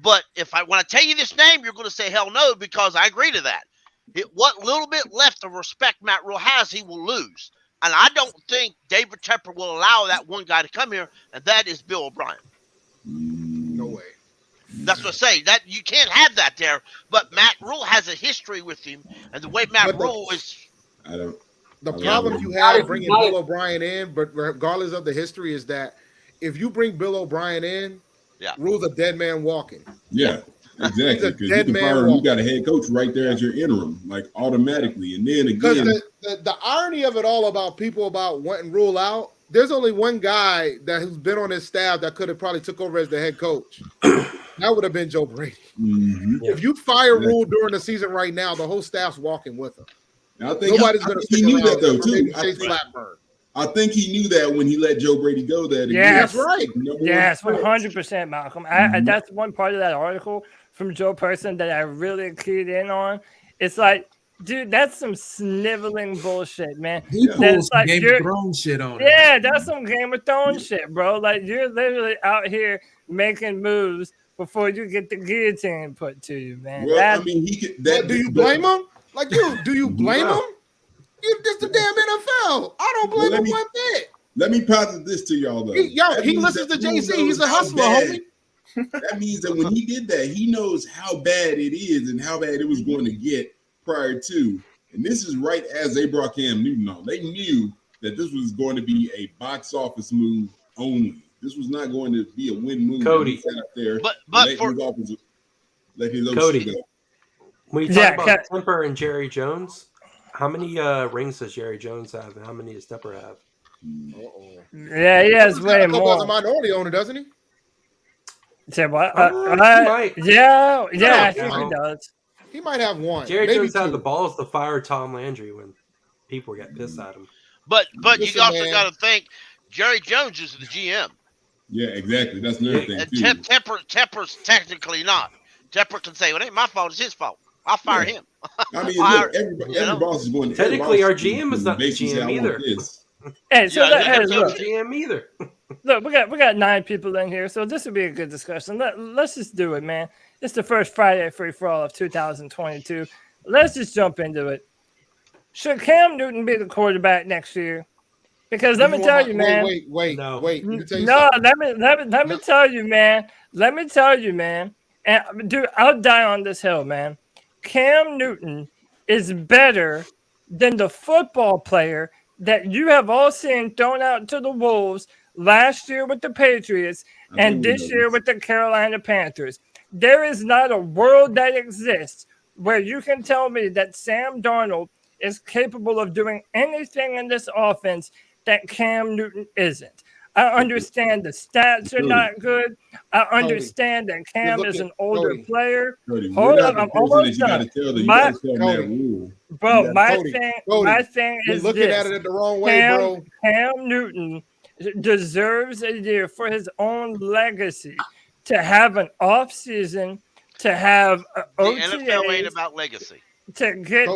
But when I tell you this name, you're going to say hell no, because I agree to that. What little bit left of respect Matt Rhule has, he will lose. And I don't think David Tepper will allow that one guy to come here, and that is Bill O'Brien. No way. That's what I say. That you can't have that there. But Matt Rhule has a history with him, and the way Matt Rhule is. The problem you have bringing Bill O'Brien in, but regardless of the history, is that if you bring Bill O'Brien in, Rhule's a dead man walking. Yeah, exactly. Because you can fire him, you got a head coach right there as your interim, like automatically. And then again, the irony of it all about people about wanting Rhule out, there's only one guy who's been on his staff that could have probably took over as the head coach. That would have been Joe Brady. Mm-hmm. If you fire Rhule during the season right now, the whole staff's walking with him. I think nobody's going to. He knew that though too. I think he knew that when he let Joe Brady go. Yes, that's right. Yes, 100%, Malcolm. That's one part of that article from Joe Person that I really keyed in on. It's like, dude, that's some sniveling bullshit, man. That's like Game of Thrones shit on it. Yeah, that's some Game of Thrones shit, bro. Like you're literally out here making moves before you get the guillotine put to you, man. Well, I mean, he could. Do you blame him? Like do you blame him? It's the damn NFL. I don't blame him one bit. Let me posit this to y'all though. He listens to JC. He's a hustler, homie. That means that when he did that, he knows how bad it is and how bad it was going to get prior to. And this is right as they brought Cam Newton on. They knew that this was going to be a box office move only. This was not going to be a win move. Cody, out there but let his Cody, go. when you talk about Temper and Jerry Jones, how many rings does Jerry Jones have, and how many does Temper have? Yeah, he has way more. As a minority owner, doesn't he? Say what? I think he does. He might have one. Jerry Jones had the balls to fire Tom Landry when people get pissed at him. But you also got to think Jerry Jones is the GM. Yeah, exactly. That's another thing too. Tepper's technically not. Tepper can say, "Well, it ain't my fault; it's his fault. I'll fire him." I mean, look, every boss is going. Technically, our GM is not the GM either. Hey, so look, GM either. Look, we got 9 people in here, so this would be a good discussion. Let's just do it, man. It's the first Friday free for all of 2022. Let's just jump into it. should Cam Newton be the quarterback next year? Because let me tell you, man. Wait. No, let me tell you something. let me tell you, man. Let me tell you, man. And dude, I'll die on this hill, man. Cam Newton is better than the football player that you have all seen thrown out to the Wolves last year with the Patriots and this year with the Carolina Panthers. There is not a world that exists where you can tell me that Sam Darnold is capable of doing anything in this offense that Cam Newton isn't. I understand the stats are not good. I understand that Cam is an older player. Hold on, I'm almost done. My thing is looking at it the wrong way, bro. Cam Newton deserves a year for his own legacy to have an off season, to have OTAs, the NFL ain't about legacy. To get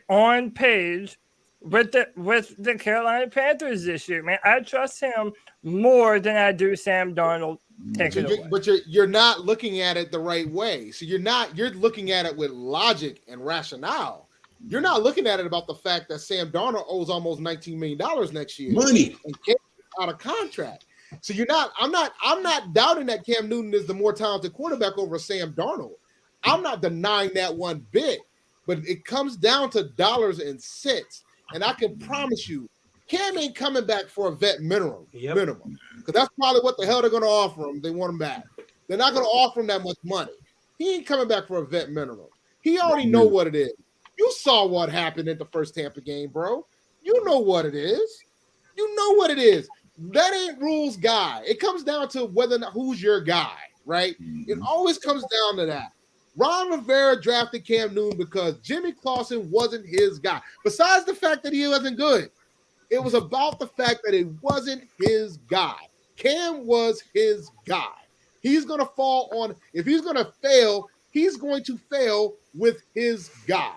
on page with the Carolina Panthers this year, man. I trust him more than I do Sam Darnold. But you're not looking at it the right way. So you're looking at it with logic and rationale. You're not looking at it about the fact that Sam Darnold owes almost $19 million next year. Money and Cam out of contract. So I'm not doubting that Cam Newton is the more talented quarterback over Sam Darnold. I'm not denying that one bit, but it comes down to dollars and cents. And I can promise you, Cam ain't coming back for a vet minimum. Because that's probably what the hell they're going to offer him. They want him back. They're not going to offer him that much money. He ain't coming back for a vet minimum. He already know what it is. You saw what happened in the first Tampa game, bro. You know what it is. You know what it is. That ain't Rhule's guy. It comes down to whether or not who's your guy, right? It always comes down to that. Ron Rivera drafted Cam Newton because Jimmy Clausen wasn't his guy. Besides the fact that he wasn't good, it was about the fact that it wasn't his guy. Cam was his guy. He's going to fall on, if he's going to fail, he's going to fail with his guy.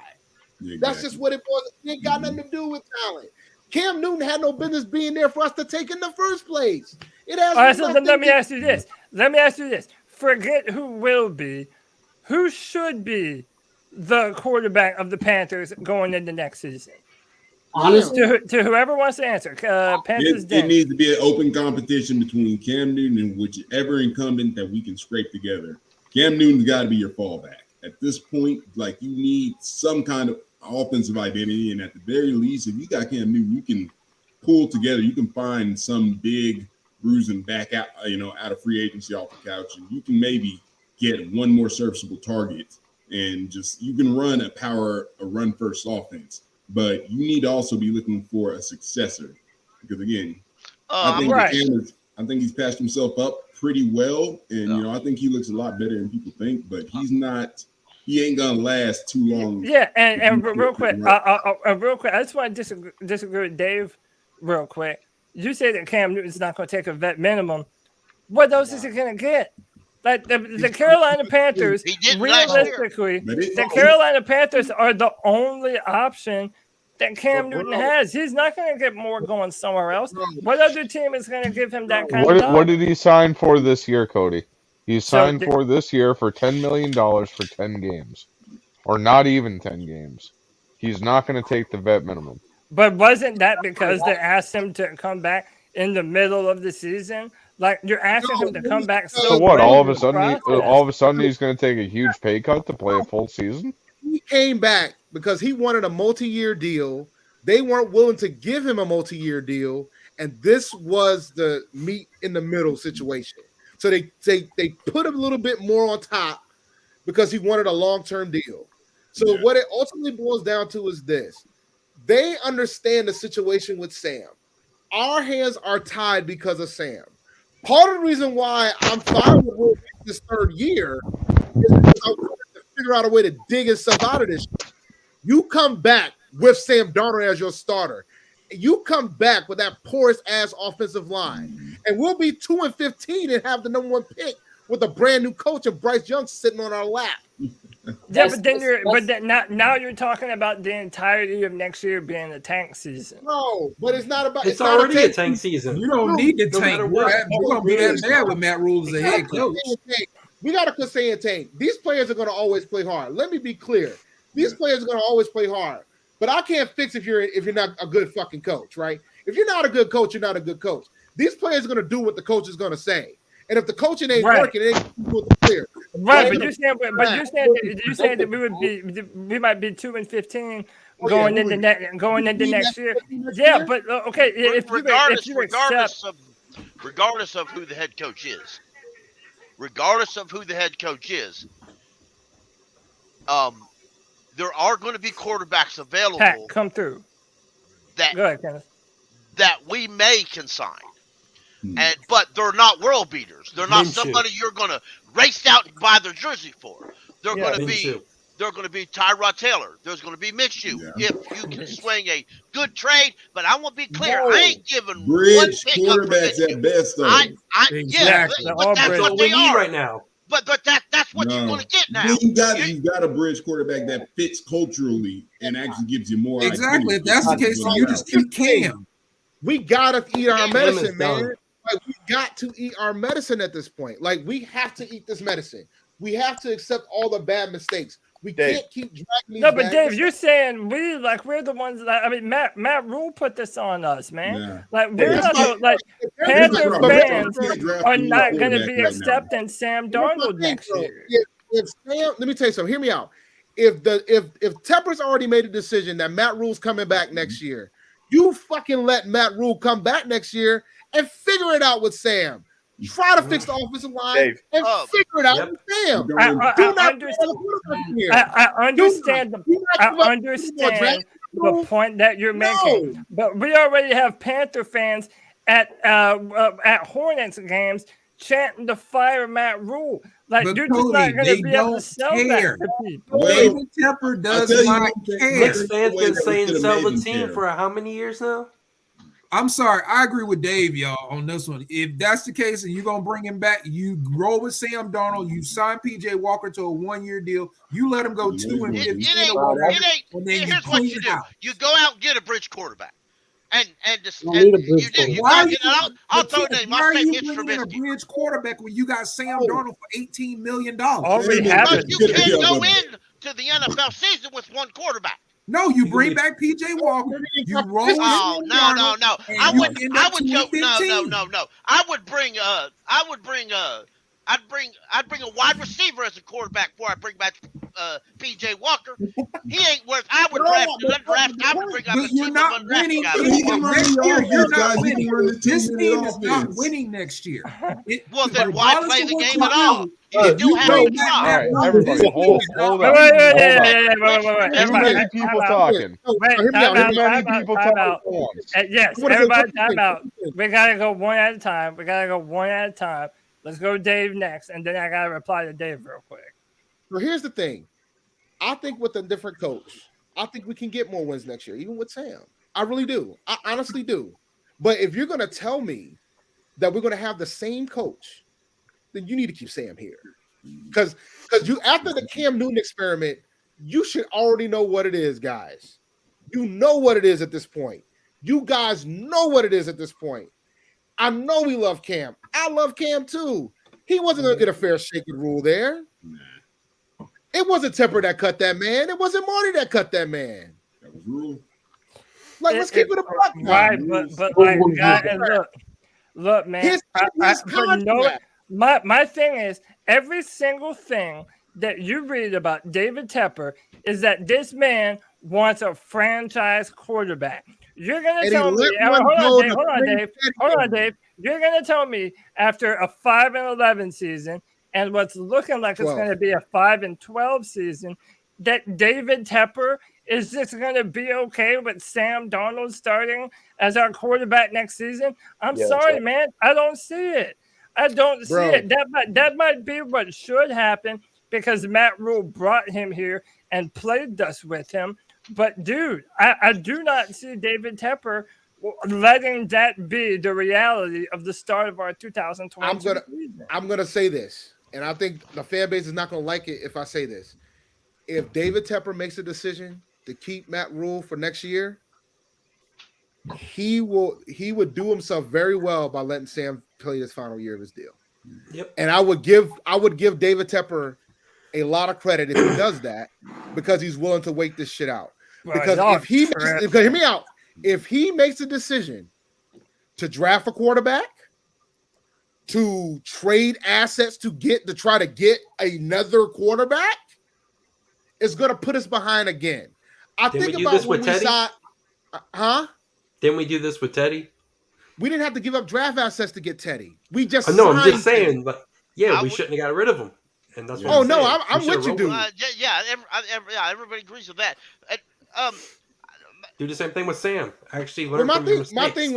Exactly. That's just what it was. It ain't got nothing to do with talent. Cam Newton had no business being there for us to take in the first place. It has. All right, so let me ask you this. Forget who will be. Who should be the quarterback of the Panthers going into next season? Honestly, to whoever wants to answer. Panthers. It needs to be an open competition between Cam Newton and whichever incumbent that we can scrape together. Cam Newton's got to be your fallback. At this point, like, you need some kind of offensive identity, and at the very least, if you got Cam Newton, you can pull together. You can find some big bruising back out, out of free agency off the couch, and you can maybe get one more serviceable target, and you can run a run first offense. But you need to also be looking for a successor, because again, I think he's patched himself up pretty well, and I think he looks a lot better than people think. But he ain't gonna last too long. Yeah, and real quick, I just want to disagree with Dave real quick. You say that Cam Newton's not going to take a vet minimum. What else is he going to get? Like the Carolina Panthers, realistically, the Carolina Panthers are the only option that Cam Newton has. He's not going to get more going somewhere else. What other team is going to give him that kind of? What did he sign for this year, Cody? He signed for this year for $10 million for 10 games, or not even 10 games. He's not going to take the vet minimum. But wasn't that because they asked him to come back in the middle of the season? Like, you're asking him to come back. So what? All of a sudden, he's going to take a huge pay cut to play a full season? He came back because he wanted a multi-year deal. They weren't willing to give him a multi-year deal, and this was the meet in the middle situation. So they put a little bit more on top because he wanted a long-term deal. So what it ultimately boils down to is this. They understand the situation with Sam. Our hands are tied because of Sam. Part of the reason why I'm fine with this third year is because I want to figure out a way to dig himself out of this. You come back with Sam Darnold as your starter. You come back with that porous-ass offensive line, and we'll be 2-15 and have the number one pick with a brand new coach and Bryce Young sitting on our lap. Yeah, now you're talking about the entirety of next year being a tank season. No, but it's not about. It's already a tank season. You don't need to tank. We're gonna be that bad with Matt Rhule as a head coach. We gotta quit saying tank. These players are gonna always play hard. Let me be clear. These players are gonna always play hard. But I can't fix if you're not a good fucking coach, right? If you're not a good coach, you're not a good coach. These players are going to do what the coach is going to say. And if the coaching ain't working, it ain't with the player. Right, but you're saying that we might be 2-15 going into next year. Yeah, but okay, regardless of who the head coach is, there are going to be quarterbacks available. Pat, come through. Go ahead, Kenneth. That we may consign. But they're not world beaters. They're not somebody you're going to race out and buy their jersey for. They're going to be Tyrod Taylor. There's going to be Minshew. If you can swing a good trade, but I want to be clear. I ain't giving bridge quarterbacks at best. Though. That's what they are right now. But that's what you're going to get now. You got a bridge quarterback that fits culturally and actually gives you more. Exactly. If that's the case, you just keep Cam. We gotta eat our medicine, man. Like, we got to eat our medicine at this point. Like, we have to eat this medicine. We have to accept all the bad mistakes. We can't keep dragging these. No, but Dave, you're saying we're the ones that. I mean, Matt Rhule put this on us, man. Yeah. Like we're not Panther fans are not going to be accepting Sam Darnold next year. If Sam, let me tell you something. Hear me out. If Tepper's already made a decision that Matt Rhule's coming back next year, you fucking let Matt Rhule come back next year and figure it out with Sam. Try to fix the offensive line and figure it out with Sam. I understand the point that you're making, but we already have Panther fans at Hornets games chanting to fire Matt Rhule. Like, but you're Cody, just not going to be able to sell that to people. David Tepper does not care. Knicks fans been saying sell the team for how many years now? I'm sorry. I agree with Dave, y'all, on this one. If that's the case and you're going to bring him back, you roll with Sam Darnold, you sign P.J. Walker to a 1-year deal, you let him go 2-15. Here's what you do. You go out and get a bridge quarterback. And you do. You gotta get it out. I'll throw a name. Why are you bringing a bridge quarterback when you got Sam Darnold for $18 million? You can't go into the NFL season with one quarterback. No, you bring back P.J. Walker. You roll. Oh no! I would go. No. I'd bring a wide receiver as a quarterback before I bring back P.J. Walker. He ain't worth. I would draft. I would bring up a you're not winning next year. You're not winning. This team is not winning next year. Well, then why play the game at all? You do have a job. All right, everybody, hold on. Wait. Too many people talking. Yes, everybody, time out. We gotta go one at a time. Let's go to Dave next, and then I gotta reply to Dave real quick. So here's the thing. I think with a different coach, I think we can get more wins next year, even with Sam. I really do. I honestly do. But if you're gonna tell me that we're gonna have the same coach, then you need to keep Sam here. Because you, after the Cam Newton experiment, you should already know what it is, guys. You know what it is at this point. You guys know what it is at this point. I know we love Cam. I love Cam too. He wasn't going to get a fair shake with Rhule there. It wasn't Tepper that cut that man. It wasn't Marty that cut that man. That was Rhule. Like, let's keep it a buck. Right, but like, look, man. My thing is, every single thing that you read about David Tepper is that this man wants a franchise quarterback. You're gonna tell me? Hold on, Dave. You're gonna tell me after a 5-11 season and what's looking like it's going to be a 5-12 season that David Tepper is just going to be okay with Sam Darnold starting as our quarterback next season? I'm sorry, man. I don't see it. I don't see it. That might be what should happen because Matt Rhule brought him here and played us with him. But, dude, I do not see David Tepper letting that be the reality of the start of our 2020 season. I'm gonna say this, and I think the fan base is not going to like it if I say this. If David Tepper makes a decision to keep Matt Rhule for next year, he would do himself very well by letting Sam play this final year of his deal. Yep. And I would give David Tepper a lot of credit if he does that because he's willing to wait this shit out. Because hear me out. If he makes a decision to draft a quarterback, to trade assets to try to get another quarterback, it's gonna put us behind again. Didn't we do this with Teddy? We didn't have to give up draft assets to get Teddy. We just I'm just saying, Teddy. but we shouldn't have got rid of him. And that's what I'm with you, dude. Everybody agrees with that. Do the same thing with Sam. Actually, learn from your mistakes.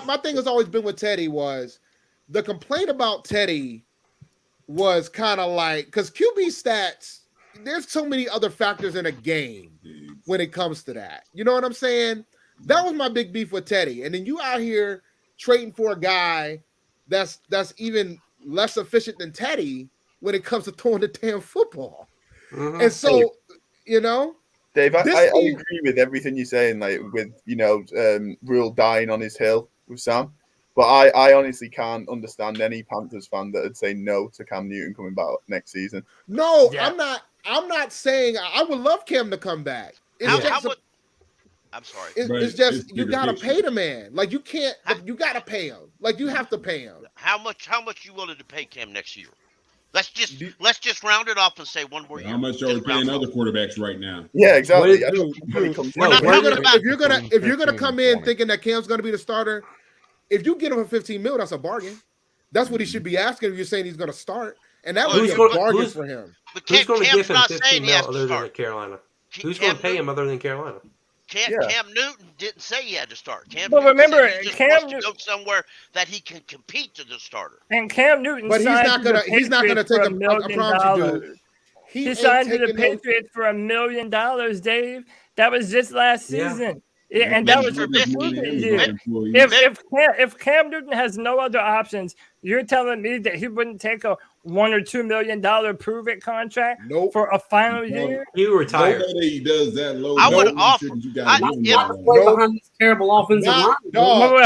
My thing has always been with Teddy was the complaint about Teddy was kind of like, because QB stats, there's so many other factors in a game when it comes to that. You know what I'm saying? That was my big beef with Teddy. And then you out here trading for a guy that's even less efficient than Teddy when it comes to throwing the damn football. Mm-hmm. And so, Dave, I agree with everything you're saying, like with Rhule dying on his hill with Sam. But I honestly can't understand any Panthers fan that would say no to Cam Newton coming back next season. No, yeah. I'm not saying I would love Cam to come back. I'm sorry. It's just you gotta pay the man. Like you can't. You gotta pay him. Like you have to pay him. How much you willing to pay Cam next year? Let's just round it off and say one more year. How much are we paying other quarterbacks right now? Yeah, exactly. If you're gonna come in thinking that Cam's gonna be the starter, if you get him for $15 million, that's a bargain. That's what he should be asking if you're saying he's gonna start, and that would be a bargain for him. Who's going to give him $15 million other than Carolina? Who's going to pay him other than Carolina? Cam Newton didn't say he had to start. But remember, Cam Newton go somewhere that he can compete to the starter. And Cam Newton, but he's not gonna take $1 million. He signed to the Patriots for $1 million, Dave. That was just last season. Yeah, and that was for this year. If Cam Newton has no other options, you're telling me that he wouldn't take a $1 or $2 million prove-it contract for a final year? He retired. Nobody he does that low. I would offer. Behind this terrible offensive line. Hold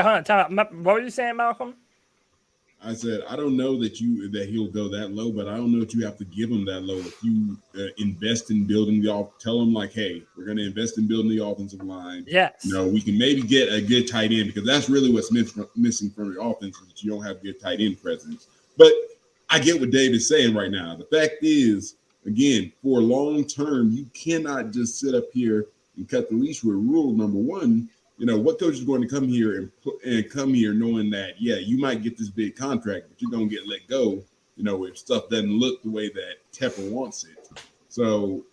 on. Time out. What were you saying, Malcolm? I said, I don't know that he'll go that low, but I don't know that you have to give him that low. If you invest in building tell him like, hey, we're going to invest in building the offensive line. Yes. We can maybe get a good tight end because that's really what's missing from your offense is that you don't have good tight end presence. But I get what Dave is saying right now. The fact is, again, for long term, you cannot just sit up here and cut the leash with Rhule. Number one, what coach is going to come here and come here knowing that, you might get this big contract, but you're going to get let go, if stuff doesn't look the way that Tepper wants it. So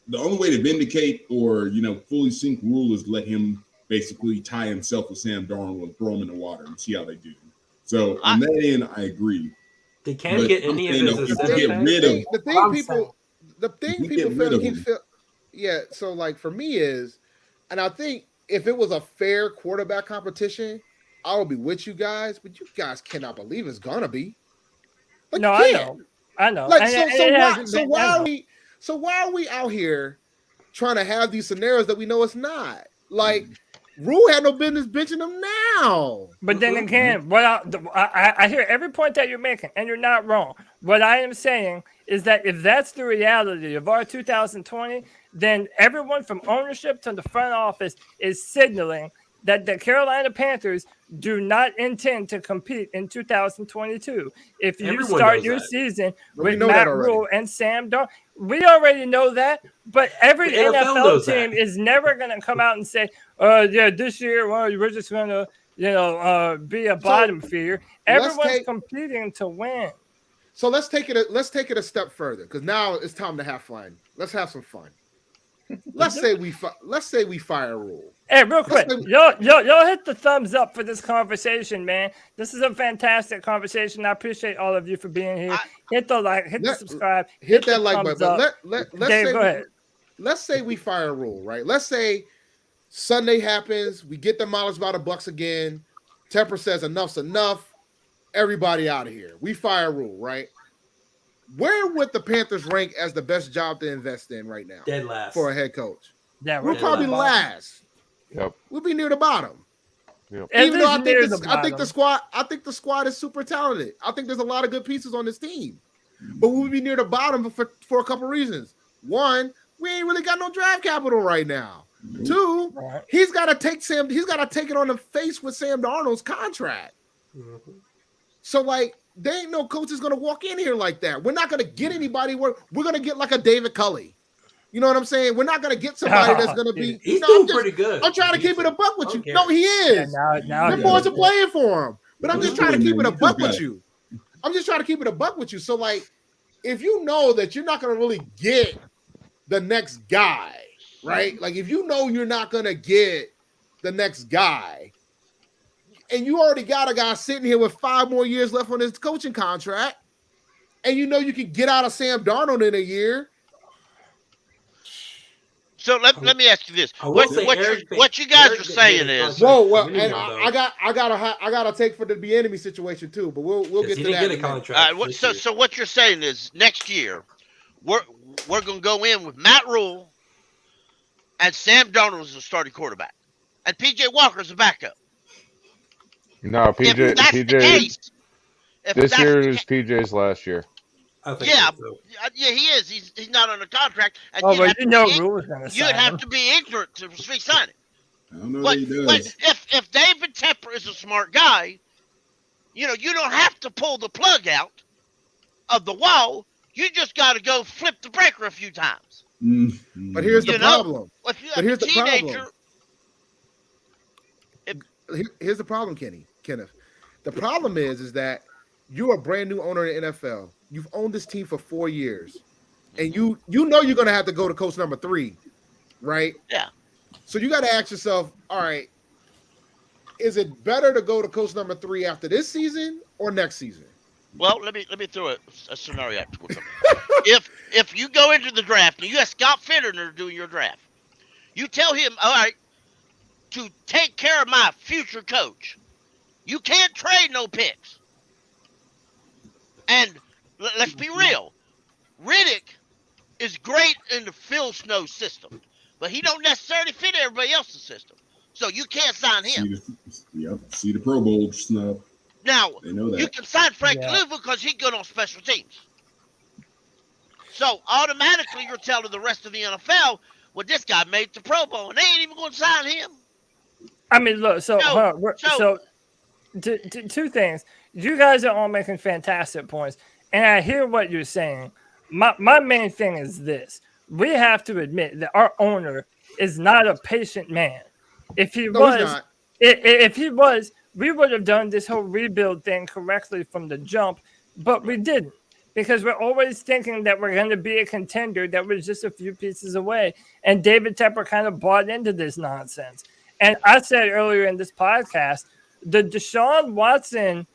the only way to vindicate or, fully sink Rhule is let him basically tie himself with Sam Darnold and throw him in the water and see how they do. So on that end, I agree. They can't get any of his the thing people feel. Yeah, so like for me is, and I think if it was a fair quarterback competition, I would be with you guys, but you guys cannot believe it's gonna be. Like, no, I know. Like, so why are we out here trying to have these scenarios that we know it's not? Like, Rhule had no business benching them now. But then again, I hear every point that you're making, and you're not wrong. What I am saying is that if that's the reality of our 2020, then everyone from ownership to the front office is signaling that the Carolina Panthers do not intend to compete in 2022. If you start your season with Matt Rhule and Sam Darnold, we already know that, but every NFL team is never going to come out and say, this year, we're just going to, be a bottom feeder. Everyone's competing to win. So let's take it a step further because now it's time to have fun. Let's have some fun. Let's say we fire Rhule. Hey, real quick, y'all hit the thumbs up for this conversation, man. This is a fantastic conversation. I appreciate all of you for being here. Hit the like, hit the subscribe, hit that like button. Let's say we fire Rhule, right? Let's say Sunday happens, we get demolished by the Bucs again. Tepper says enough's enough. Everybody out of here. We fire Rhule, right? Where would the Panthers rank as the best job to invest in right now? Dead last for a head coach. Yeah, we're probably last. Yep. We'll be near the bottom. Yep. Even though I think the squad is super talented. I think there's a lot of good pieces on this team. But we'll be near the bottom for a couple reasons. One, we ain't really got no draft capital right now. Nope. 2, Right. he's got to take it on the face with Sam Darnold's contract. Mm-hmm. So, like, there ain't no coach that's going to walk in here like that. We're not going to get anybody we're going to get like a David Culley. You know what I'm saying? We're not going to get somebody that's going to be. He's doing pretty good. I'm trying to keep it a buck with you. Okay. No, he is. Now The boys are playing for him. But I'm just trying to keep it a Man, buck you with you. I'm just trying to keep it a buck with you. So, like, if you know that you're not going to really get the next guy, right? Like, if you know you're not going to get the next guy, and you already got a guy sitting here with 5 more years left on his coaching contract, and you know you can get out of Sam Darnold in a year. So let me ask you this: I will say what you guys are saying is, Whoa, well, and I got a take for the Bieniemy situation too, but we'll get he to didn't that. get a in a minute. contract. so what you're saying is next year we're going to go in with Matt Rhule and Sam Darnold as the starting quarterback, and PJ Walker's the backup. No, If that's the case, this year is PJ's last year. Yeah, he is. He's not on a contract. And Oh, you'd but have you to know be- Rhule was going to You'd sign have him. to be ignorant to sign it. I don't know But, that he does. but if David Tepper is a smart guy, you don't have to pull the plug out of the wall. You just got to go flip the breaker a few times. Mm-hmm. But here's the problem. If you But have here's a the problem. teenager, Here's the problem, Kenneth. The problem is that you're a brand new owner in the NFL. You've owned this team for 4 years, and you know you're going to have to go to coach number 3, right? Yeah. So you got to ask yourself, all right, is it better to go to coach number 3 after this season or next season? well, let me throw a scenario at you. If you go into the draft and you have Scott Fitterner doing your draft, you tell him, all right, to take care of my future coach, you can't trade no picks. And let's be real, Riddick is great in the Phil Snow system, but he don't necessarily fit everybody else's system. So you can't sign him. See the Pro Bowl snub. Now, They know that. you can sign Frank Louva because he's good on special teams. So automatically you're telling the rest of the NFL, well, this guy made the Pro Bowl, and they ain't even going to sign him. I mean, look, so 2 things. You guys are all making fantastic points, and I hear what you're saying. My main thing is this. We have to admit that our owner is not a patient man. If he was, we would have done this whole rebuild thing correctly from the jump, but we didn't. Because we're always thinking that we're going to be a contender that was just a few pieces away. And David Tepper kind of bought into this nonsense. And I said earlier in this podcast, the Deshaun Watson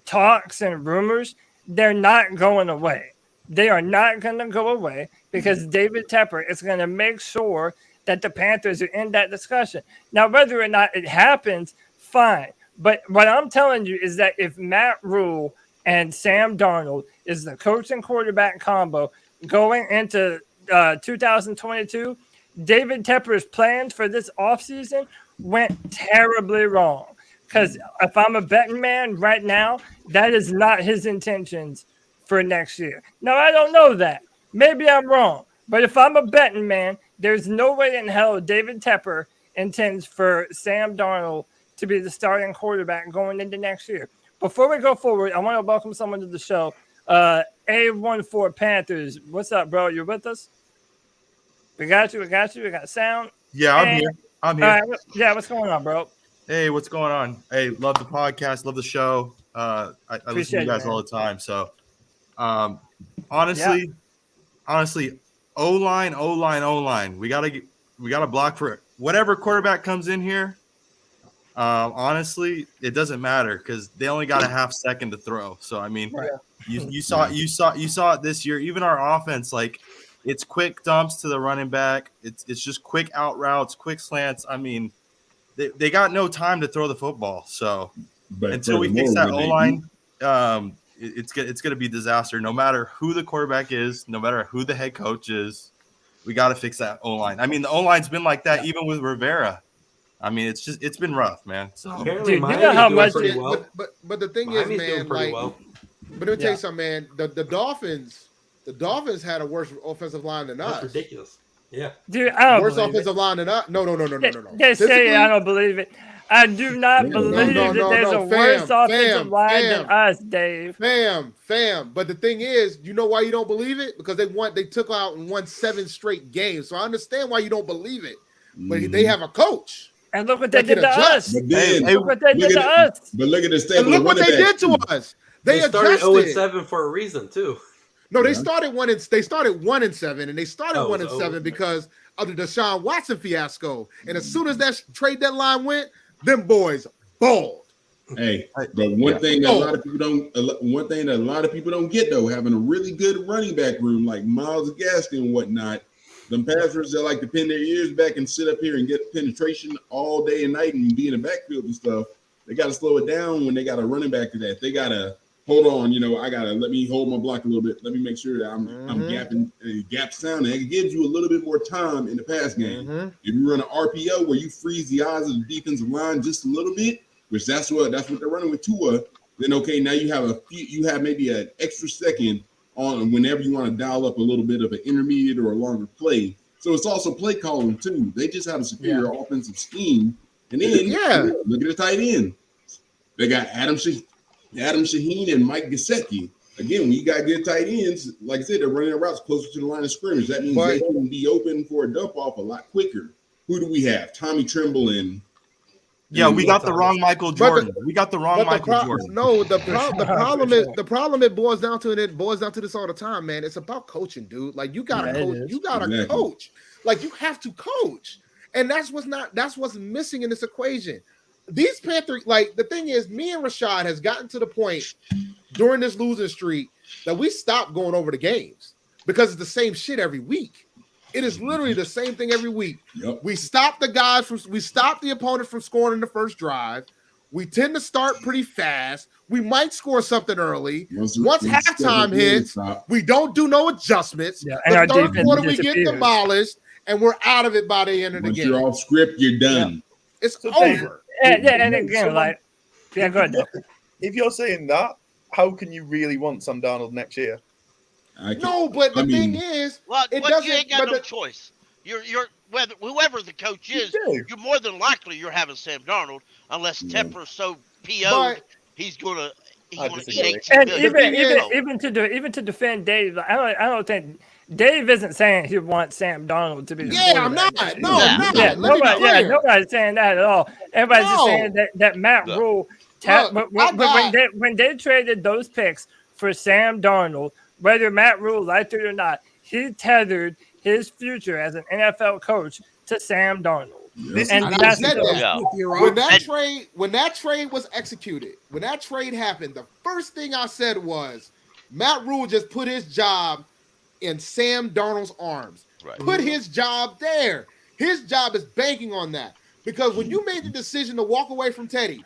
talks and rumors, they're not going away. They are not going to go away because David Tepper is going to make sure that the Panthers are in that discussion. Now, whether or not it happens, fine. But what I'm telling you is that if Matt Rhule and Sam Darnold is the coach and quarterback combo going into 2022, David Tepper's plans for this offseason went terribly wrong. Because if I'm a betting man right now, that is not his intentions for next year. Now, I don't know that. Maybe I'm wrong. But if I'm a betting man, there's no way in hell David Tepper intends for Sam Darnold to be the starting quarterback going into next year. Before we go forward, I want to welcome someone to the show. A14 Panthers. What's up, bro? You with us? We got you. We got sound. Yeah, I'm here. All right. Yeah, what's going on, bro? Hey, what's going on? Hey, love the podcast. Love the show. I listen to you guys all the time. So, honestly, O-line. We gotta block for whatever quarterback comes in here. Honestly, it doesn't matter because they only got a half second to throw. So I mean, you saw it this year. Even our offense, like it's quick dumps to the running back. It's just quick out routes, quick slants. I mean, they got no time to throw the football. So until we fix that O-line, it's gonna be disaster. No matter who the quarterback is, no matter who the head coach is, we got to fix that O-line. I mean, the O-line's been like that even with Rivera. I mean, it's been rough, man. So, apparently, you know how much. But the thing is, man, like, but let me tell you something, man. The Dolphins had a worse offensive line than us. That's ridiculous. Yeah. Dude, I don't Worst believe offensive line than us. No. They say I don't believe it. I do not believe that there's a worse offensive line than us, Dave. Fam. But the thing is, you know why you don't believe it? Because they took out and won 7 straight games. So I understand why you don't believe it. But they have a coach. And look what they did to us. But then, look what they did to us. But look at the state. And look what they did to us. They started adjusted. 0-7 for a reason too. No, they started 1-7, and they started 1-7 because of the Deshaun Watson fiasco. And as soon as that trade deadline went, them boys balled. Hey, but one thing that a lot of people don't get though, having a really good running back room like Myles Gaskin and whatnot, them passers that like to pin their ears back and sit up here and get penetration all day and night and be in the backfield and stuff. They got to slow it down when they got a running back to that. They got to hold on. I got to let me hold my block a little bit. Let me make sure that I'm gapping, gap sounding. It gives you a little bit more time in the pass game. If you run an RPO where you freeze the eyes of the defensive line just a little bit, which that's what they're running with Tua, then okay, now you have maybe an extra second on whenever you want to dial up a little bit of an intermediate or a longer play. So it's also play calling too. They just have a superior offensive scheme. And then look at the tight end. They got Adam Shaheen and Mike Gesicki. Again, when you got good tight ends, like I said, they're running their routes closer to the line of scrimmage. That means they can be open for a dump off a lot quicker. Who do we have? Tommy Tremble and we got the wrong Michael Jordan. We got the wrong Michael Jordan. No, the problem it boils down to this all the time, man. It's about coaching, dude. Like you gotta coach. You gotta coach. Like you have to coach. And that's what's missing in this equation. These Panthers, like the thing is, me and Rashad has gotten to the point during this losing streak that we stopped going over the games because it's the same shit every week. It is literally the same thing every week. Yep. We stop the opponent from scoring in the first drive. We tend to start pretty fast. We might score something early. Once halftime hits, we don't do no adjustments. Yeah, and the third quarter we get demolished, and we're out of it by the end of the game. Once you're off script, you're done. Yeah. It's over. And again, go ahead. If you're saying that, how can you really want Sam Darnold next year? Thing is, you ain't got no choice. You're whoever the coach is, you're more than likely you're having Sam Darnold unless Tepper's so PO'd he's gonna eat 18 and even to defend Dave, I don't think Dave isn't saying he wants Sam Darnold to be the quarterback. I'm not. Nobody's saying that at all. Everybody's just saying that Matt Rhule when they traded those picks for Sam Darnold, whether Matt Rhule liked it or not, he tethered his future as an NFL coach to Sam Darnold. When that trade was executed, when that trade happened, the first thing I said was Matt Rhule just put his job in Sam Darnold's arms. Right. Put his job there. His job is banking on that. Because when you made the decision to walk away from Teddy,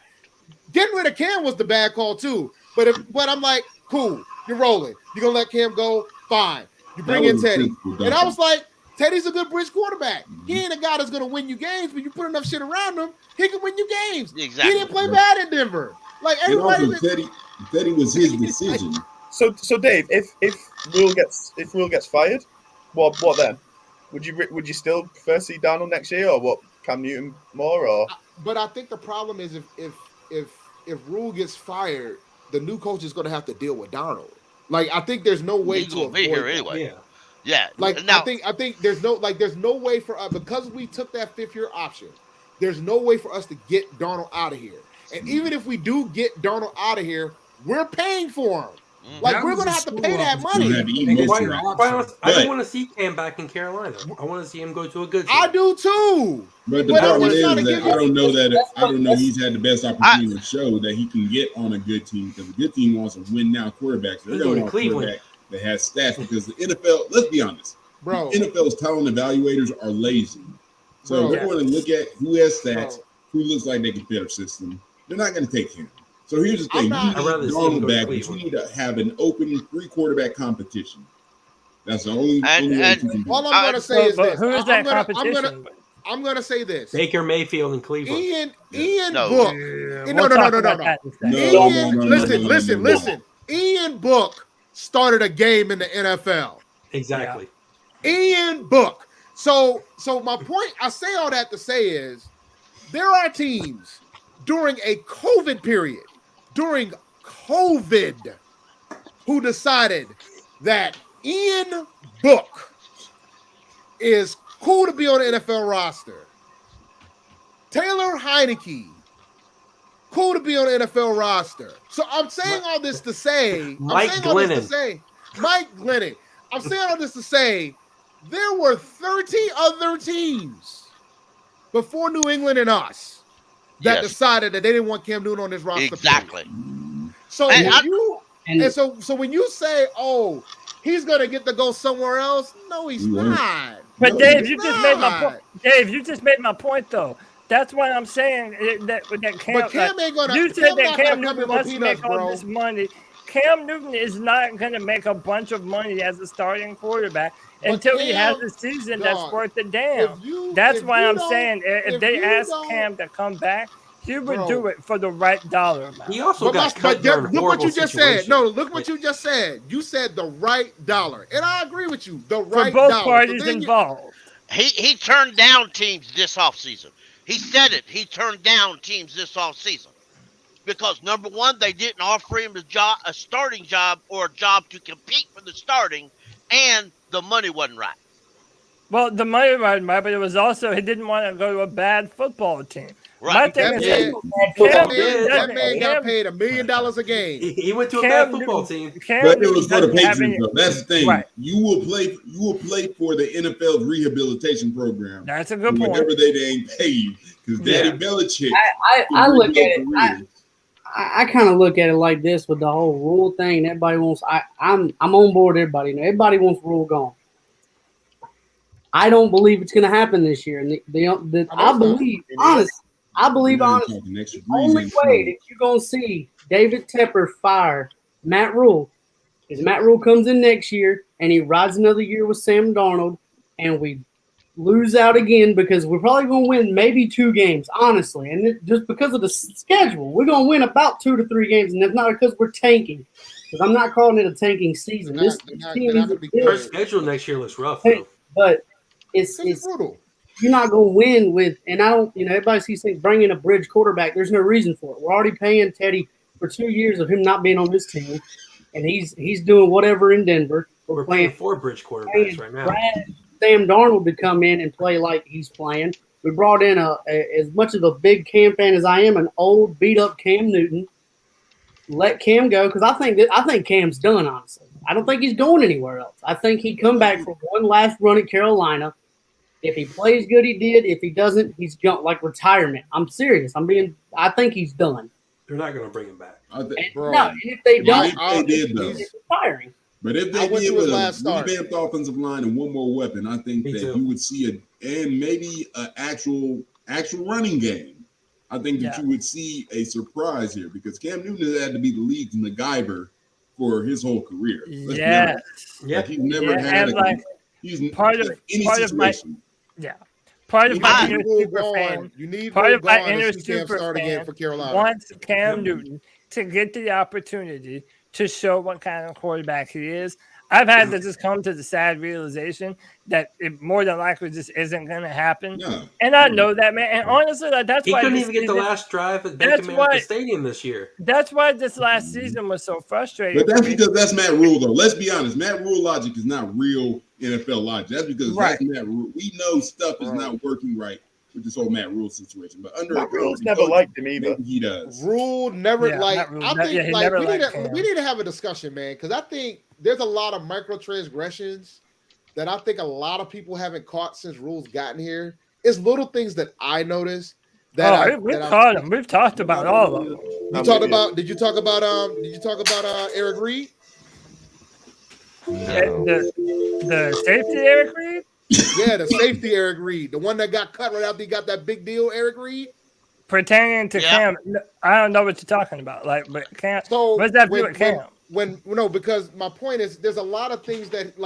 getting rid of Cam was the bad call too. But I'm like, cool, you're rolling. You're gonna let Cam go? Fine. You bring in Teddy. And I was like, Teddy's a good bridge quarterback. He ain't a guy that's gonna win you games, but you put enough shit around him, he can win you games. Exactly. He didn't play bad in Denver. Like everybody. Teddy was his decision. So Dave, if Rhule gets fired, what then? Would you still prefer to see Darnold next year, or what? Cam Newton more, or? But I think the problem is if Rhule gets fired, the new coach is going to have to deal with Darnold. Like I think there's no way to avoid be here that. anyway. Yeah. Like now, I think there's no way for us because we took that 5th-year option. There's no way for us to get Darnold out of here. And even if we do get Darnold out of here, we're paying for him. Like we're gonna have to pay that money. I don't want to see Cam back in Carolina. I want to see him go to a good team. I do too. But the problem is that I don't know he's had the best opportunity to show that he can get on a good team because a good team wants to win now quarterbacks. They're going to want a quarterback that has stats because the NFL, let's be honest, bro, the NFL's talent evaluators are lazy. So they're going to look at who has stats, who looks like they can fit our system. They're not going to take him. So here's the thing: you need Darnold back, but you need to have an open 3-quarterback competition. That's the only way you can do. All I'm going to say is this: who is that competition? I'm going to say this: Baker Mayfield in Cleveland. Ian Book. No. Listen. Ian Book started a game in the NFL. Exactly. Ian Book. So my point, I say all that to say is there are teams during a COVID period, who decided that Ian Book is cool to be on the NFL roster. Taylor Heineke, cool to be on the NFL roster. So I'm saying all this to say, Mike Glennon. I'm saying all this to say, there were 30 other teams before New England and us that decided that they didn't want Cam Newton on this roster. Exactly. So so when you say, "Oh, he's gonna get to go somewhere else," no, he's not. But Dave, you just made my point. Dave, you just made my point, though. That's why I'm saying that Cam. But Cam ain't gonna. You said that Cam Newton Newton wants to make all this money. Cam Newton is not going to make a bunch of money as a starting quarterback until he has a season that's worth a damn. That's why I'm saying if they ask Cam to come back, he would do it for the right dollar amount. He also got cut during look what you just situation. said. No, look what you just said. You said the right dollar, and I agree with you. The right for both dollar. parties involved. He turned down teams this offseason. He said it. He turned down teams this offseason because number one, they didn't offer him a starting job or a job to compete for the starting, and the money wasn't right. Well, the money wasn't right, but it was also he didn't want to go to a bad football team. Right. That man got paid $1 million a game. He went to a bad football team. But it was for the Patriots, though. That's the thing. Right. You will play for the NFL's rehabilitation program. That's a good point. Whatever they ain't pay you, because Daddy Belichick. I look at it. I kind of look at it like this with the whole Rhule thing. Everybody wants. I'm on board. Everybody. Everybody wants Rhule gone. I don't believe it's going to happen this year, and I believe honestly. The only way that you're going to see David Tepper fire Matt Rhule is Matt Rhule comes in next year and he rides another year with Sam Darnold and we lose out again because we're probably going to win maybe 2 games, honestly. And just because of the schedule, we're going to win about 2 to 3 games, and that's not because we're tanking. Because I'm not calling it a tanking season. This team is Our schedule next year looks rough, though. But it's brutal. You're not going to win with, and I don't, everybody sees things bringing a bridge quarterback. There's no reason for it. We're already paying Teddy for 2 years of him not being on this team, and he's doing whatever in Denver. We're playing 4 bridge quarterbacks right now. Sam Darnold to come in and play like he's playing. We brought in as much of a big Cam fan as I am, an old beat up Cam Newton. Let Cam go because I think Cam's done. Honestly, I don't think he's going anywhere else. I think he come back for one last run at Carolina. If he plays good, he did. If he doesn't, he's going like retirement. I'm serious. I think he's done. They're not going to bring him back. And if they don't, they did, though. he's retiring. But if they did with a revamped offensive line and one more weapon, I think that you would see maybe an actual running game. I think that you would see a surprise here because Cam Newton has had to be the league's MacGyver for his whole career. He's never had he's part of any situation. Part of my inner super fan. Part of my inner super fan for Carolina wants Cam Newton to get the opportunity to show what kind of quarterback he is. I've had to just come to the sad realization that it more than likely just isn't going to happen. No. And I know that, man. And honestly, that's why he couldn't even get the last drive at Bank of America Stadium this year. That's why this last season was so frustrating. But that's because that's Matt Rhule, though. Let's be honest. Matt Rhule logic is not real NFL logic. That's because that's Matt Rhule. We know stuff is not working right with this whole Matt Rhule situation. But under Rule's never liked him either. He does. Rhule never I think we need to have a discussion, man, because I think there's a lot of microtransgressions that I think a lot of people haven't caught since Rhule's gotten here. It's little things that I noticed that we've caught them. We've talked about all of them. Did you talk about Eric Reed? The safety Eric Reed? Yeah, the safety Eric Reed, the one that got cut right after he got that big deal, Eric Reed. Pertaining to Cam, I don't know what you're talking about. But Cam, so what's that do with Cam? Because my point is, there's a lot of things that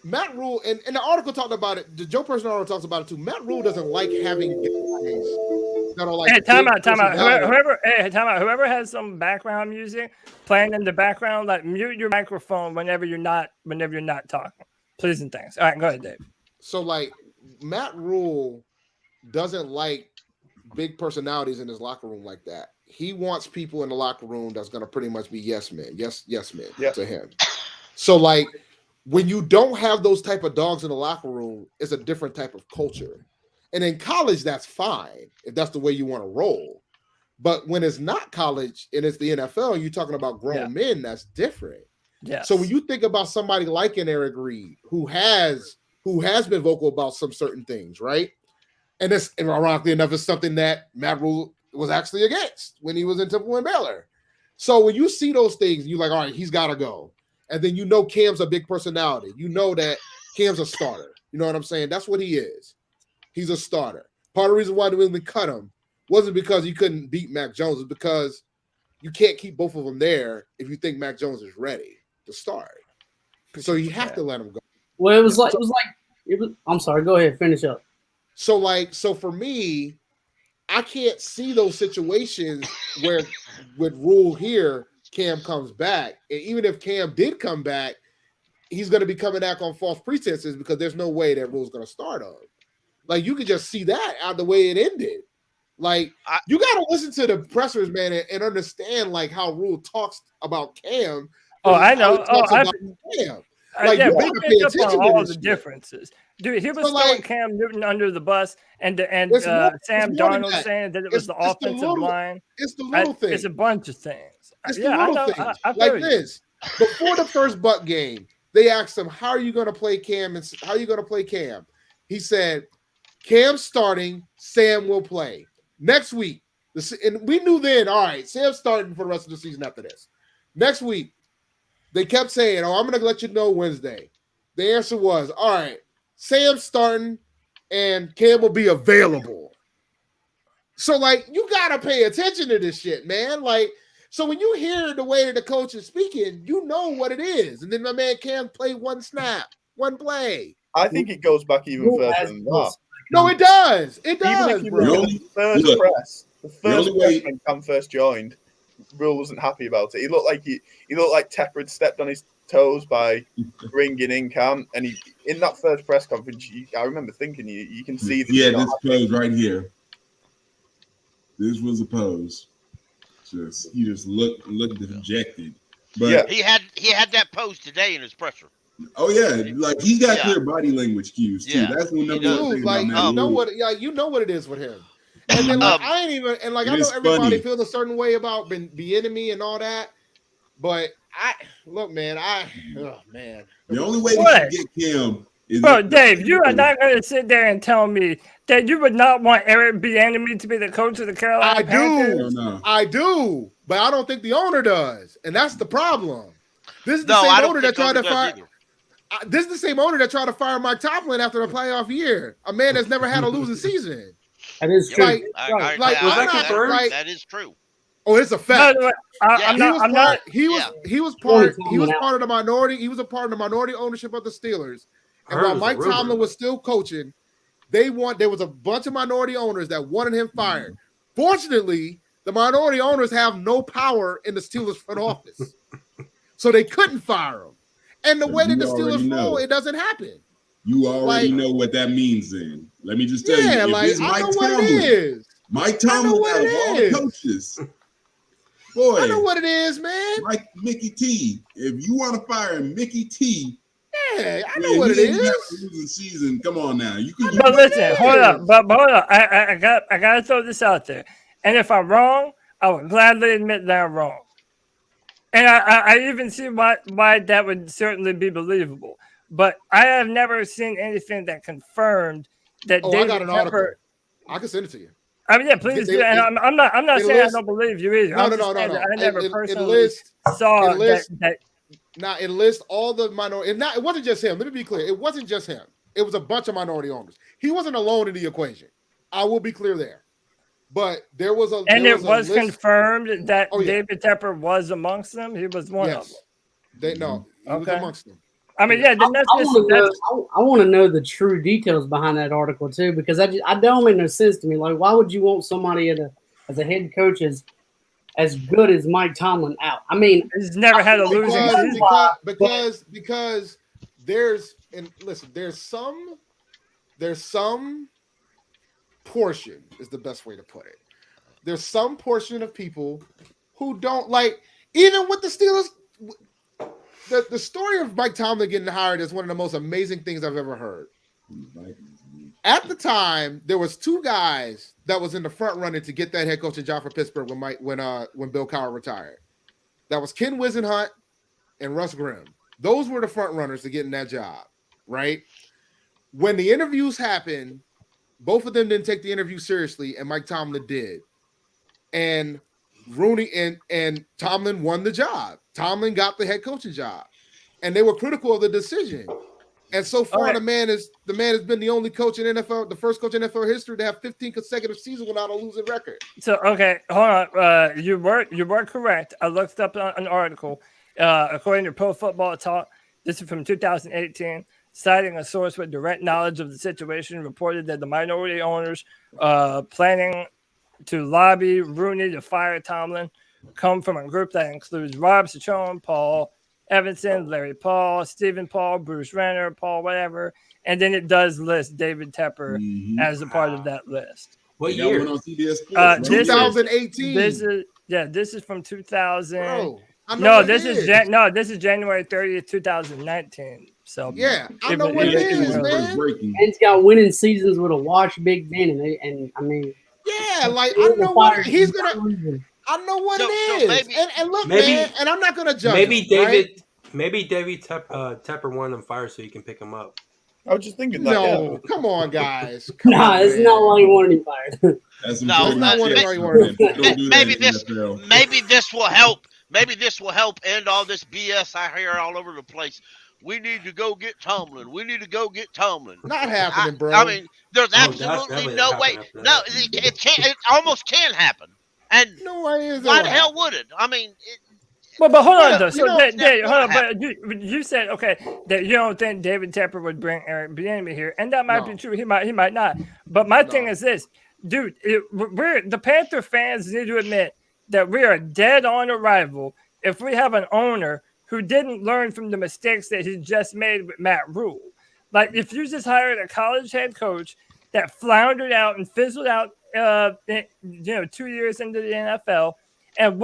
Matt Rhule, and the article talked about it. The Joe Person article talks about it too. Matt Rhule doesn't like having guys that are like. Hey, time out. Whoever has some background music playing in the background, mute your microphone whenever you're not talking. pleasing things. All right, go ahead, Dave. So like Matt Rhule doesn't like big personalities in his locker room like that. He wants people in the locker room that's going to pretty much be yes men to him. So like when you don't have those type of dogs in the locker room, it's a different type of culture. And in college, that's fine if that's the way you want to roll. But when it's not college and it's the NFL, and you're talking about grown men, that's different. Yeah. So when you think about somebody like an Eric Reed who has been vocal about some certain things, right? And ironically enough, it's something that Matt Rhule was actually against when he was in Temple and Baylor. So when you see those things, you're like, all right, he's got to go. And then you know Cam's a big personality. You know that Cam's a starter. You know what I'm saying? That's what he is. He's a starter. Part of the reason why New England cut him wasn't because he couldn't beat Mac Jones. It's because you can't keep both of them there if you think Mac Jones is ready to start. So you have to let him go. Well, I'm sorry. Go ahead. Finish up. So for me, I can't see those situations where with Rhule here, Cam comes back. And even if Cam did come back, he's going to be coming back on false pretenses because there's no way that Rhule's going to start on. Like, you could just see that out the way it ended. Like, you got to listen to the pressers, man, and understand, like, how Rhule talks about Cam. Oh, I know. Cam. Like, yeah, you we got to pay picked up attention on to all this the shit. differences. Dude, he was So, throwing like, Cam Newton under the bus, and It's Sam more than Darnold that. saying that it was the offensive line. It's the little things. It's a bunch of things. It's Yeah, the I little know. things. I Like feel you. this. Before the first Buck game, they asked him, how are you going to play Cam? And how are you going to play Cam? He said, Cam's starting, Sam will play. Next week, and we knew then, all right, Sam's starting for the rest of the season after this. Next week, they kept saying, oh, I'm going to let you know Wednesday. The answer was, all right, Sam's starting and Cam will be available. So, like, you got to pay attention to this shit, man. Like, so when you hear the way the coach is speaking, you know what it is. And then my man Cam played one snap, one play. I think it goes back even further than that. No, it does. It Even does, if you bro. look at the first press, the first press when Cam first joined, Rhule wasn't happy about it. He looked like Tepper had stepped on his toes by bringing in Cam. And in that first press conference, I remember thinking, you can see that. Yeah, this pose right here. This was a pose. He just looked dejected. But yeah, he had that pose today in his presser. Oh yeah, like he's got clear body language cues too. Yeah, That's one number one thing like about Matt you know what it is with him. And then like I ain't even and like I know everybody funny. feels a certain way about the enemy and all that, but oh man. The only way to get Cam is Dave, you are not going to sit there and tell me that you would not want Eric Bieniemy to be the coach of the Carolina Panthers. I do, but I don't think the owner does, and that's the problem. This is the same owner that tried to fire. This is the same owner that tried to fire Mike Tomlin after the playoff year. A man that's never had a losing season. That is true. Was that confirmed? That is true. Oh, it's a fact. No, He was part of the minority. He was a part of the minority ownership of the Steelers. And while Mike Tomlin was still coaching, there was a bunch of minority owners that wanted him fired. Fortunately, the minority owners have no power in the Steelers front office, so they couldn't fire him. And the way that the Steelers roll, it doesn't happen. You already know what that means. Then let me just tell you, if I know what it is. Mike Tomlin out of all the coaches. Boy, I know what it is, man. Mickey T. If you want to fire Mickey T, I know what it is. Losing season, come on now. You can. But listen, hold up. But hold up. I got to throw this out there. And if I'm wrong, I would gladly admit that I'm wrong. And I even see why that would certainly be believable. But I have never seen anything that confirmed that. I got an article. I can send it to you. I mean, yeah, please do. And I'm not saying I don't believe you either. No. I never personally saw that. Now it lists all the minority. It wasn't just him. Let me be clear. It wasn't just him. It was a bunch of minority owners. He wasn't alone in the equation. I will be clear there. But there was a it was confirmed that David Tepper was amongst them. He was one of them. He was amongst them. I mean, yeah. I want to know the true details behind that article too, because I don't make no sense to me. Like, why would you want somebody as a head coach as good as Mike Tomlin out? I mean, he's never had a losing season because there's and listen, there's some portion is the best way to put it. There's some portion of people who don't like, even with the Steelers. The story of Mike Tomlin getting hired is one of the most amazing things I've ever heard. At the time, there was two guys that was in the front running to get that head coaching job for Pittsburgh when Bill Cowher retired. That was Ken Wisenhunt and Russ Grimm. Those were the front runners to getting that job, right? When the interviews happened, both of them didn't take the interview seriously, and Mike Tomlin did. And Rooney and Tomlin won the job. Tomlin got the head coaching job, and they were critical of the decision. And so far, the man has been the only coach in NFL, the first coach in NFL history to have 15 consecutive seasons without a losing record. So okay, hold on. You were correct. I looked up an article. According to Pro Football Talk, this is from 2018. Citing a source with direct knowledge of the situation, reported that the minority owners planning to lobby Rooney to fire Tomlin come from a group that includes Rob Ciccone, Paul Evanson, Larry Paul, Stephen Paul, Bruce Renner, Paul whatever, and then it does list David Tepper as a part of that list. What year? 2018. This is from 2000. Bro, this is January 30th, 2019. So yeah, I know what it is, man. And he's got winning seasons with a wash Big Ben, and I mean, yeah, like I know what he's gonna. I know what it is. And look, man, and I'm not gonna judge. Maybe him, David Tepper wanted him fired so you can pick him up. I was just thinking that. No, come on, guys. Nah, it's not why he wanted him fired. Maybe this will help. Maybe this will help end all this BS I hear all over the place. We need to go get Tomlin. We need to go get Tomlin. Not happening, bro. I mean, there's absolutely no way. No, it can't. It almost can happen. And no way is why the hell would it? I mean, but hold on though. So hold on. But you said that you don't think David Tepper would bring Eric Bieniemy here, and that might be true. He might not. But my thing is this, dude. We're the Panther fans need to admit that we are dead on arrival if we have an owner who didn't learn from the mistakes that he just made with Matt Rhule. Like, if you just hired a college head coach that floundered out and fizzled out, 2 years into the NFL, and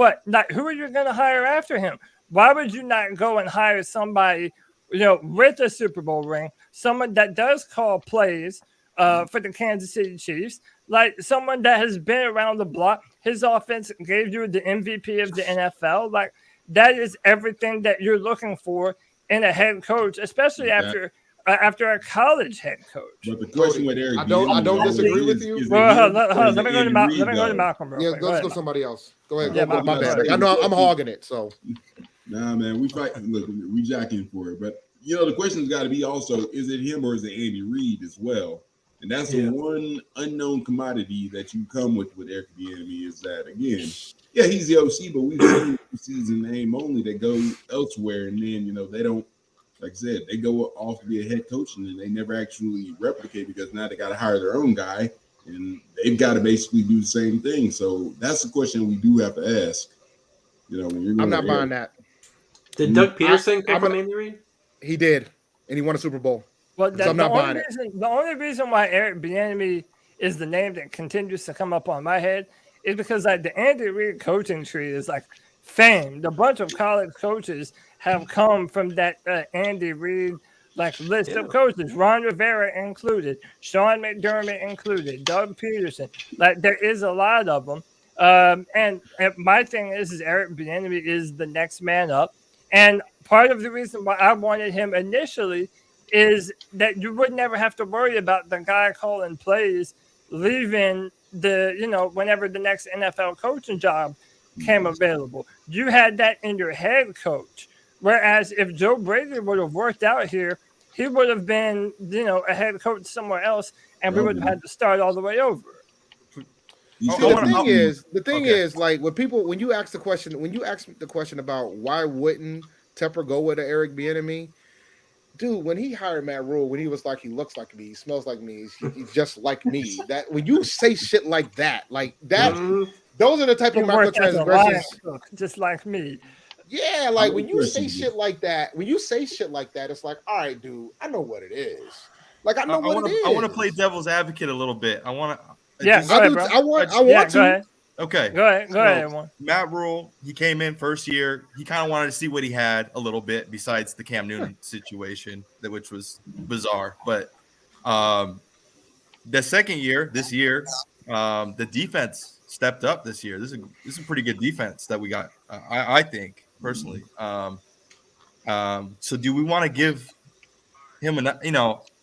who are you going to hire after him? Why would you not go and hire somebody, with a Super Bowl ring, someone that does call plays for the Kansas City Chiefs, like someone that has been around the block? His offense gave you the MVP of the NFL. Like, that is everything that you're looking for in a head coach, especially after a college head coach. But the question with Eric, I don't disagree with you. Let me go to Malcolm. Yeah, let's go somebody else. Go ahead. Yeah, my bad. I know I'm hogging it. So, nah, man, we fight. Look, we jacking for it. But the question's got to be also: is it him or is it Andy Reid as well? And that's the one unknown commodity that you come with Eric Bieniemy is that again. Yeah, he's the OC, but we've seen OCs in name only that go elsewhere, and then they don't, like I said, they go off to be a head coach, and then they never actually replicate because now they got to hire their own guy, and they've got to basically do the same thing. So that's the question we do have to ask. When you're I'm not buying that. Did Doug Peterson come from Andy Reid? He did, and he won a Super Bowl. Well, I'm not buying it. The only reason why Eric Bieniemy is the name that continues to come up on my head is because the Andy Reid coaching tree is famed. A bunch of college coaches have come from that Andy Reid list of coaches, Ron Rivera included, Sean McDermott included, Doug Peterson. There is a lot of them. And my thing is Eric Bieniemy is the next man up. And part of the reason why I wanted him initially is that you would never have to worry about the guy calling plays leaving whenever the next NFL coaching job came available. You had that in your head coach. Whereas if Joe Brady would have worked out here, he would have been, a head coach somewhere else, and we would have had to start all the way over. The thing is, when you ask the question about why wouldn't Tepper go with Eric Bieniemy, dude, when he hired Matt Rhule, when he was he looks like me, he smells like me, he's just like me. That when you say shit like that, those are the type of microtransgressions. Just like me. Yeah, like when you say shit like that, it's like, all right, dude, I know what it is. Like I know what it is. I want to play devil's advocate a little bit. I want to. Yeah, go ahead, bro. I want to. Go ahead. Okay. Go ahead, everyone. Matt Rhule, he came in first year. He kind of wanted to see what he had a little bit besides the Cam Newton situation, which was bizarre. But the second year, this year, the defense stepped up this year. This is a pretty good defense that we got, I think, personally. So do we want to give him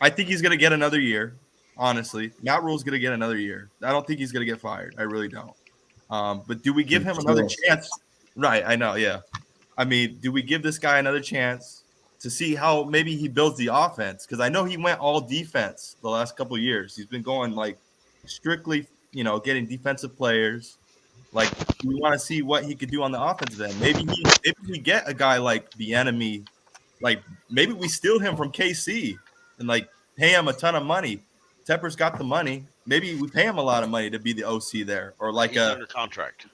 I think he's going to get another year, honestly. Matt Rhule's going to get another year. I don't think he's going to get fired. I really don't. But do we give him another chance? Right, I know, yeah. I mean, do we give this guy another chance to see how maybe he builds the offense? Because I know he went all defense the last couple of years. He's been going like strictly, getting defensive players. Like, we want to see what he could do on the offensive end. Maybe we get a guy like the enemy. Like, maybe we steal him from KC and like pay him a ton of money. Tepper's got the money. Maybe we pay him a lot of money to be the OC there, or like He's under contract.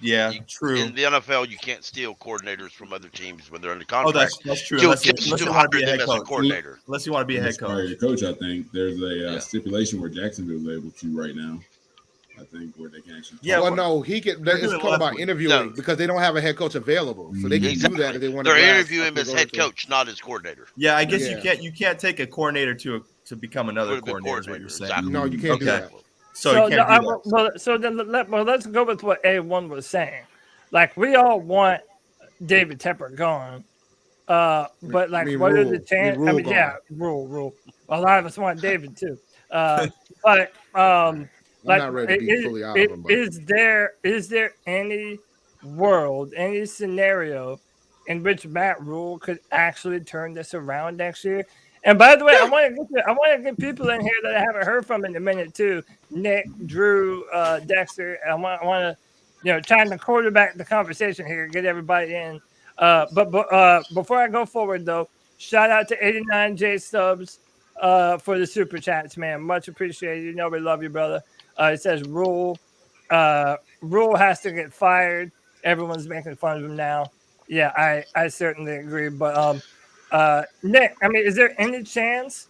Yeah, true. In the NFL, you can't steal coordinators from other teams when they're under contract. Oh, that's true. Unless you want to be a head coach. Coordinator. Unless you want to be a head coach. I think there's a stipulation where Jacksonville is able to right now. I think where they can actually. Yeah, well, no, he can. It's talking about interviewing because they don't have a head coach available, so they can do that if they want. They're interviewing him as head coach, not as coordinator. Yeah, I guess you can't take a coordinator to become another coordinator. Is what you're saying? Exactly. No, you can't do that. So you can't do that. Let's go with what A1 was saying. Like, we all want David Tepper gone, but like, what are the chances? I mean, yeah, Rhule. A lot of us want David too, but like, not ready to be fully out of him, is there any world, any scenario in which Matt Rhule could actually turn this around next year? And by the way, I want to get people in here that I haven't heard from in a minute too. Nick, Drew, Dexter. I want to, trying to quarterback the conversation here, get everybody in. But before I go forward though, shout out to 89J Subs for the super chats, man. Much appreciated. We love you, brother. It says Rhule has to get fired. Everyone's making fun of him now. Yeah, I certainly agree. But Nick, I mean, is there any chance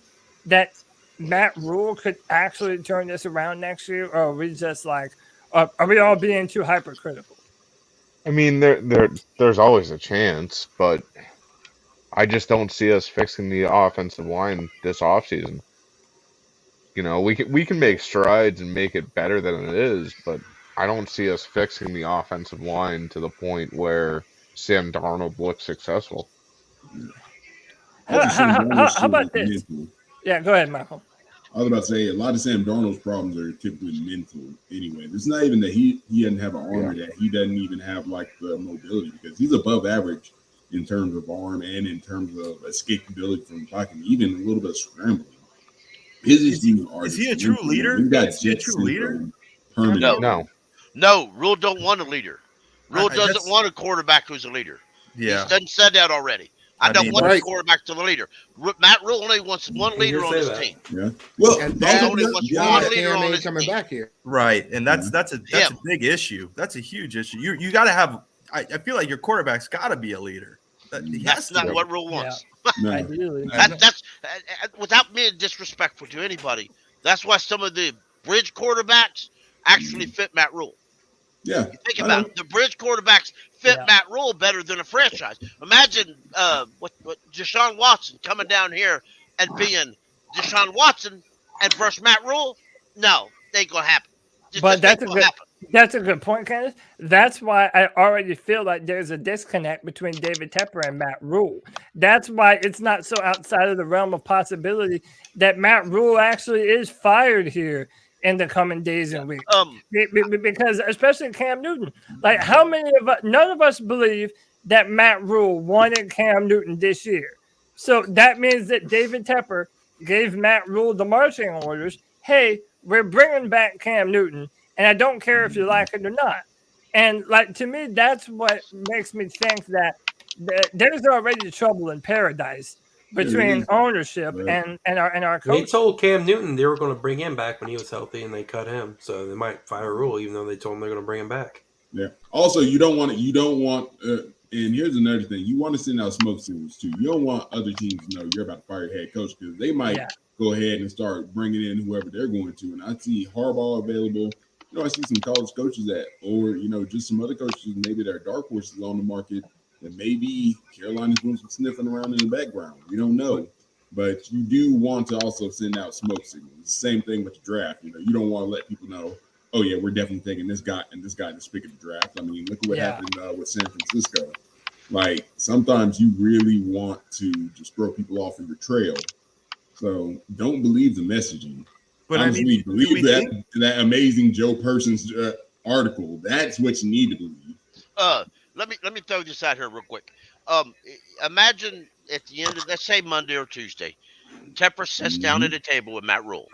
that Matt Rhule could actually turn this around next year, or are we just like, are we all being too hypercritical? I mean, there's always a chance, but I just don't see us fixing the offensive line this offseason. We can make strides and make it better than it is, but I don't see us fixing the offensive line to the point where Sam Darnold looks successful. How about this? Yeah, go ahead, Michael. I was about to say a lot of Sam Darnold's problems are typically mental anyway. It's not even that he doesn't have an arm, or that he doesn't even have like the mobility, because he's above average in terms of arm and in terms of escapability from pocket, even a little bit of scrambling. His issues are. Is he a true leader? Is he a true leader? No, Rhule don't want a leader. Rhule doesn't want a quarterback who's a leader. Yeah, he's done said that already. I don't want a quarterback to the leader. Matt Rhule only wants one leader on his team. Yeah. Well, and that only wants one leader on his coming back here. Right, and that's a big issue. That's a huge issue. You got to have. I feel like your quarterback's got to be a leader. That's not what Rhule wants. Yeah. Ideally. That's without being disrespectful to anybody. That's why some of the bridge quarterbacks actually fit Matt Rhule. Yeah, you think about it. The bridge quarterbacks fit Matt Rhule better than a franchise. Imagine what Deshaun Watson coming down here and being Deshaun Watson and versus Matt Rhule. No, it ain't gonna happen. But that's a good point, Kenneth. That's why I already feel like there's a disconnect between David Tepper and Matt Rhule. That's why it's not so outside of the realm of possibility that Matt Rhule actually is fired here in the coming days and weeks. Because especially Cam Newton, like how many of us, none of us believe that Matt Rhule wanted Cam Newton this year. So that means that David Tepper gave Matt Rhule the marching orders. Hey, we're bringing back Cam Newton, and I don't care if you like it or not. And like, to me, that's what makes me think that there's already trouble in paradise between ownership and our coach. They told Cam Newton they were going to bring him back when he was healthy, and they cut him. So they might fire Rhule, even though they told him they're going to bring him back. Yeah. Also, you don't want and here's another thing: you want to send out smoke signals too. You don't want other teams to know you're about to fire your head coach because they might go ahead and start bringing in whoever they're going to. And I see Harbaugh available. You know, I see some college coaches or just some other coaches maybe that are dark horses on the market that maybe Carolina's doing some sniffing around in the background. We don't know, but you do want to also send out smoke signals. Same thing with the draft. You don't want to let people know, oh yeah, we're definitely taking this guy and this guy to speak of the draft. I mean, look at what happened with San Francisco. Like sometimes you really want to just throw people off of your trail. So don't believe the messaging. But honestly, believe that amazing Joe Person's article. That's what you need to believe. Let me throw this out here real quick. Imagine at the end of, let's say Monday or Tuesday, Tepper sits down at a table with Matt Rhule.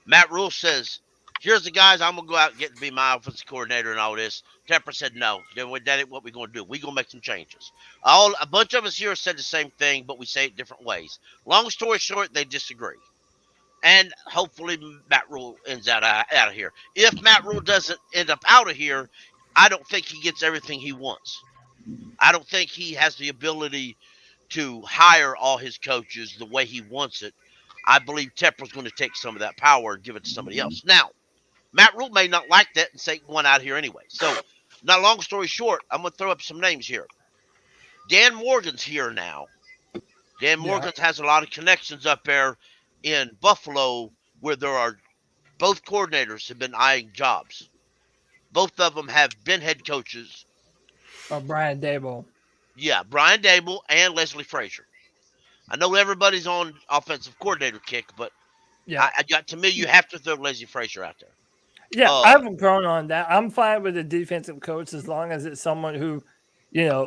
Matt Rhule says, here's the guys I'm going to go out and get to be my offensive coordinator and all this. Tepper said, no, that ain't what we're going to do. We're going to make some changes. A bunch of us here said the same thing, but we say it different ways. Long story short, they disagree. And hopefully Matt Rhule ends out of here. If Matt Rhule doesn't end up out of here, I don't think he gets everything he wants. I don't think he has the ability to hire all his coaches the way he wants it. I believe Tepper's going to take some of that power and give it to somebody else. Now, Matt Rhule may not like that and say one out here anyway. So, now long story short, I'm going to throw up some names here. Dan Morgan's here now. Dan Morgan has a lot of connections up there in Buffalo where there are both coordinators have been eyeing jobs. Both of them have been head coaches. Brian Daboll. Yeah, Brian Daboll and Leslie Frazier. I know everybody's on offensive coordinator kick, but to me, you have to throw Leslie Frazier out there. Yeah, I haven't grown on that. I'm fine with a defensive coach as long as it's someone who,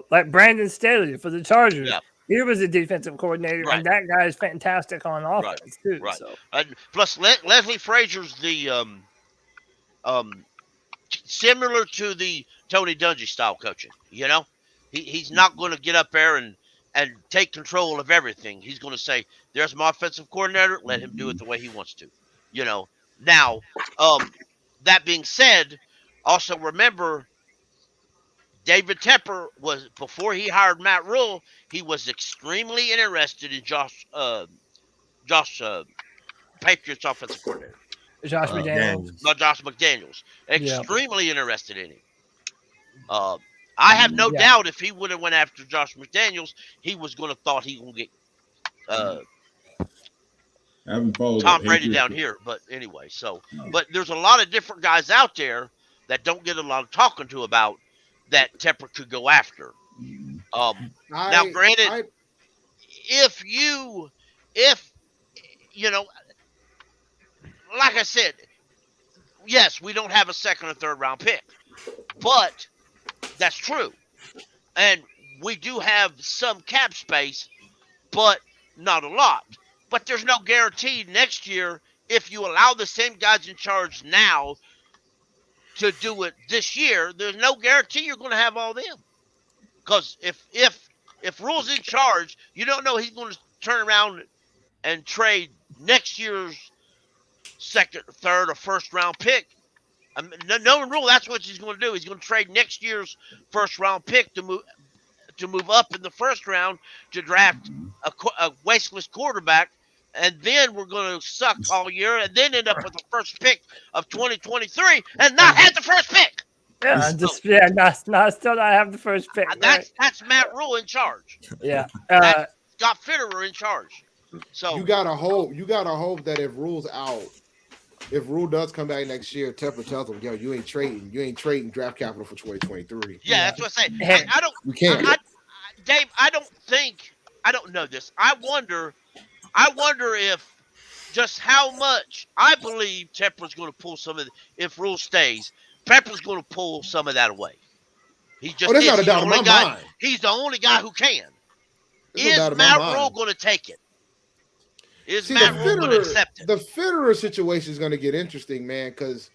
like Brandon Staley for the Chargers. Yeah. He was a defensive coordinator, and that guy is fantastic on offense too. Right. So. Plus, Leslie Frazier's the similar to the Tony Dungy style coaching. He's not going to get up there and take control of everything. He's going to say, "There's my offensive coordinator. Let him do it the way he wants to." Now, that being said, also remember, David Tepper was, before he hired Matt Rhule, he was extremely interested in Josh Patriots offensive coordinator. Josh McDaniels. Not Josh McDaniels. Extremely interested in him. I have no doubt if he would have went after Josh McDaniels, he was going to thought he would get Tom Brady down here. But anyway, but there's a lot of different guys out there that don't get a lot of talking to about that Tepper could go after. Now, granted, if like I said, yes, we don't have a second or third round pick, but that's true. And we do have some cap space, but not a lot. But there's no guarantee next year if you allow the same guys in charge now to do it this year, there's no guarantee you're going to have all them. Because if Rhule's in charge, you don't know he's going to turn around and trade next year's second, third, or first round pick. Knowing Rhule, that's what he's going to do. He's going to trade next year's first round pick to move up in the first round to draft a wasteless quarterback. And then we're going to suck all year and then end up with the first pick of 2023 and not have the first pick. Yeah, still not have the first pick. That's Matt Rhule in charge. Yeah. That's Scott Fitterer in charge. So you gotta hope that if Rhule's out, if Rhule does come back next year, Tepper tells him, "Yo, you ain't trading draft capital for 2023." Yeah, that's what I say. I don't. You can't. Dave, I don't know this. I wonder if just how much I believe Tepper's going to pull some of if Rhule stays, Tepper's going to pull some of that away. He's just there's not a doubt in my mind. He's the only guy who can. Is Matt Rhule going to take it? Is Matt Rhule going to accept it? The Fitterer situation is going to get interesting, man, because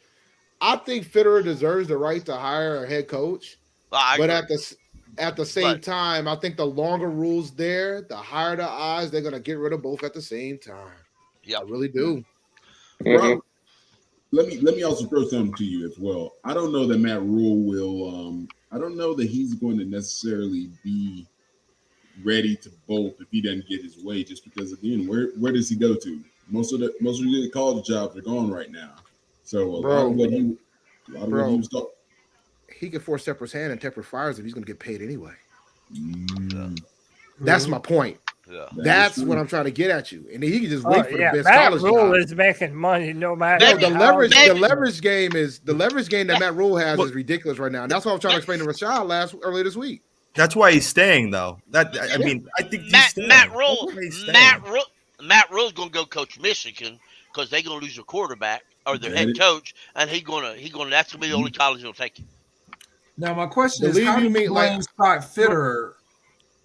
I think Fitterer deserves the right to hire a head coach. But at the same time, I think the longer Rhule's there, the higher the odds they're going to get rid of both at the same time. Yeah, I really do. let me also throw something to you as well. I don't know that Matt Rhule will. I don't know that he's going to necessarily be ready to bolt if he doesn't get his way. Just because, again, where does he go to? Most of the college jobs are gone right now. So a lot of what he was talking. He could force Tepper's hand, and Tepper fires him. He's going to get paid anyway. That's my point. Yeah. That's what I'm trying to get at you. And he can just wait for the best college Matt Rhule job. is making money no matter. No, the leverage game that Matt Rhule has is ridiculous right now. And that's what I'm trying to explain to Rashad earlier this week. That's why he's staying, though. I think Matt Rule's gonna go coach Michigan because they're gonna lose their quarterback or their head coach, and that's gonna be the only college he'll take him. Now my question is, how do you blame Scott Fitterer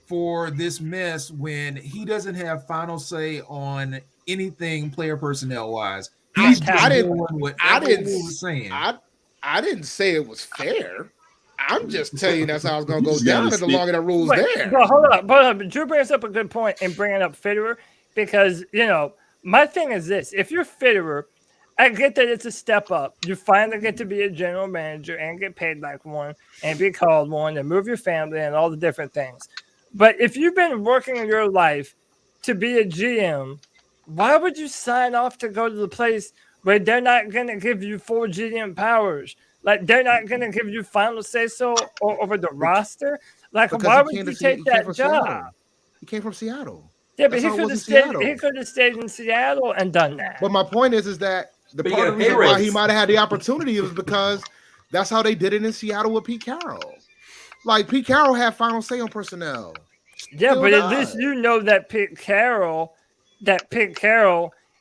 for this mess when he doesn't have final say on anything player personnel wise? I didn't say it was fair. I'm just telling you that's how it's going to go down as long as that rule's there. But hold up. Drew brings up a good point in bringing up Fitterer because, my thing is this. If you're Fitterer, I get that it's a step up. You finally get to be a general manager and get paid like one and be called one and move your family and all the different things. But if you've been working in your life to be a GM, why would you sign off to go to the place where they're not going to give you full GM powers? Like, they're not going to give you final say-so over the roster? Like, why would you take that job? He came from Seattle. Yeah, but he could have stayed in Seattle and done that. But my point is that the part of the reason why he might have had the opportunity was because that's how they did it in Seattle with Pete Carroll. Like, Pete Carroll had final say on personnel. Yeah, but at least you know that Pete Carroll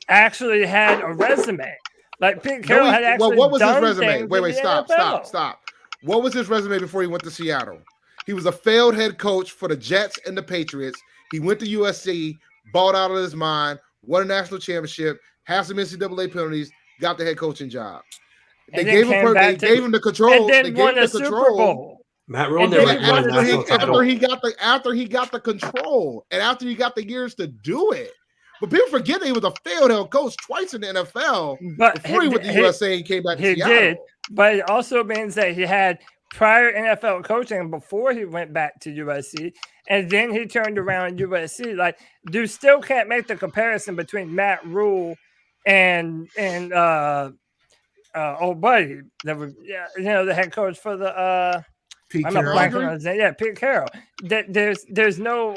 actually had a resume. Like Pete Carroll had actually what was his done resume? things Wait, in the stop. What was his resume before he went to Seattle? He was a failed head coach for the Jets and the Patriots. He went to USC, balled out of his mind, won a national championship, had some NCAA penalties, got the head coaching job. They gave him the control. And then won a Super Bowl. Matt Rhule never won a national title. After he got the control and after he got the years to do it. But people forget that he was a failed head coach twice in the NFL before he went to USA and came back to Seattle. He did, but it also means that he had prior NFL coaching before he went back to USC, and then he turned around USC. Like, you still can't make the comparison between Matt Rhule and old buddy that was the head coach for the Pete Carroll. Pete Carroll. There's no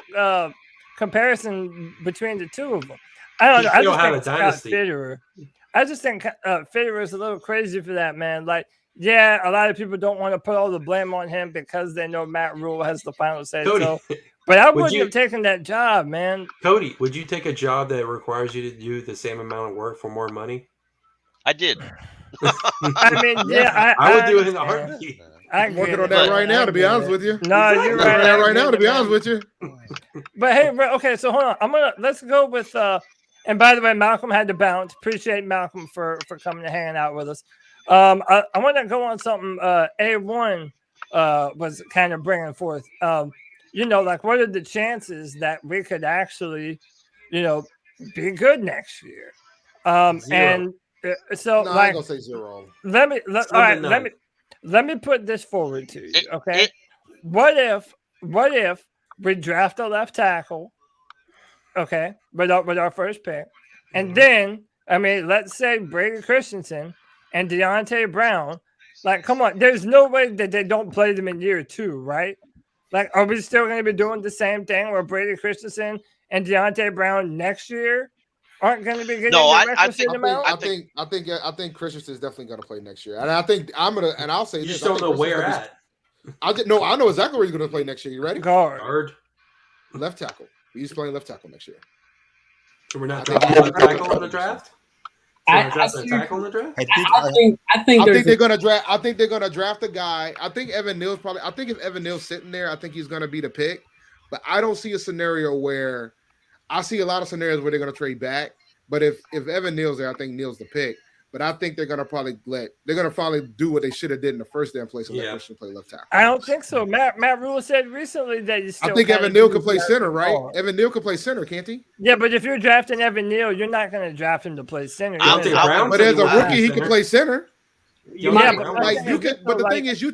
comparison between the two of them. I don't know. I just think Scott Fitterer. I just think Fitterer is a little crazy for that, man. Like, yeah, a lot of people don't want to put all the blame on him because they know Matt Rhule has the final say. So, but I wouldn't have taken that job, man. Cody, would you take a job that requires you to do the same amount of work for more money? I did. I mean, yeah, I would do it in a heartbeat. I'm working on that right now, to be honest with you. No, you're right now, to be honest with you. But hey, okay, so hold on. Let's go with and by the way, Malcolm had to bounce. Appreciate Malcolm for coming and hanging out with us. I want to go on something A1 was kind of bringing forth. Like, what are the chances that we could actually, be good next year? And so, no, I ain't gonna say zero. Let me put this forward to you, okay? What if we draft a left tackle, okay, with our first pick, and then let's say Brady Christensen and Deontay Brown, like, come on, there's no way that they don't play them in year 2, right? Like, are we still going to be doing the same thing where Brady Christensen and Deontay Brown next year aren't going to be getting the requisite amount? I think Christensen is definitely going to play next year, and I think I'll say you this. Just don't know where at. I know exactly where he's going to play next year. You ready? Guard, left tackle. He's playing left tackle next year. So we're not drafting a tackle in the draft. I think they're gonna draft. I think they're gonna draft a guy. I think Evan Neal's probably. I think if Evan Neal's sitting there, I think he's gonna be the pick. But I don't see a scenario where I see a lot of scenarios where they're gonna trade back. But if Evan Neal's there, I think Neal's the pick. But I think they're gonna finally do what they should have did in the first damn place and let Christian play left tackle. I don't think so. Matt Rhule said recently that he's still. I think Evan Neal can play center, right? Evan Neal can play center, can't he? Yeah, but if you're drafting Evan Neal, you're not going to draft him to play center. But as a rookie, he can play center. Yeah, but the thing is, you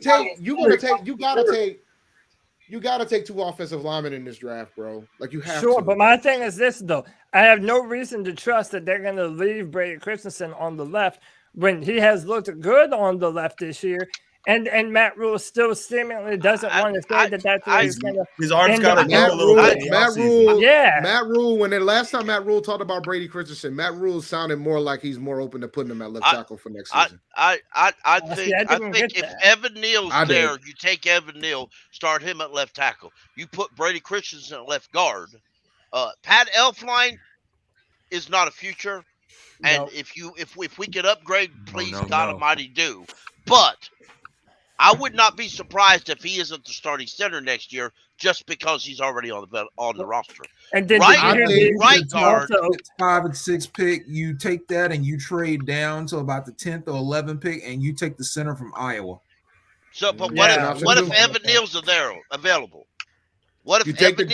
gotta take 2 offensive linemen in this draft, bro. Like you have Sure, to. but my thing is this though. I have no reason to trust that they're going to leave Brady Christensen on the left when he has looked good on the left this year. And Matt Rhule still seemingly doesn't want to say that's where he's going to. His arm's got to go a little bit. Matt Rhule. Yeah. Matt Rhule. When the last time Matt Rhule talked about Brady Christensen, Matt Rhule sounded more like he's more open to putting him at left tackle for next season. I think if Evan Neal's there, you take Evan Neal, start him at left tackle. You put Brady Christensen at left guard. Pat Elflein is not a future, and if we could upgrade, please God Almighty do. But I would not be surprised if he isn't the starting center next year, just because he's already on the roster. And then right guard, 5 and 6 pick, you take that and you trade down to about the 10th or 11th pick, and you take the center from Iowa. So, but what if Evan Neal's available? What if you get the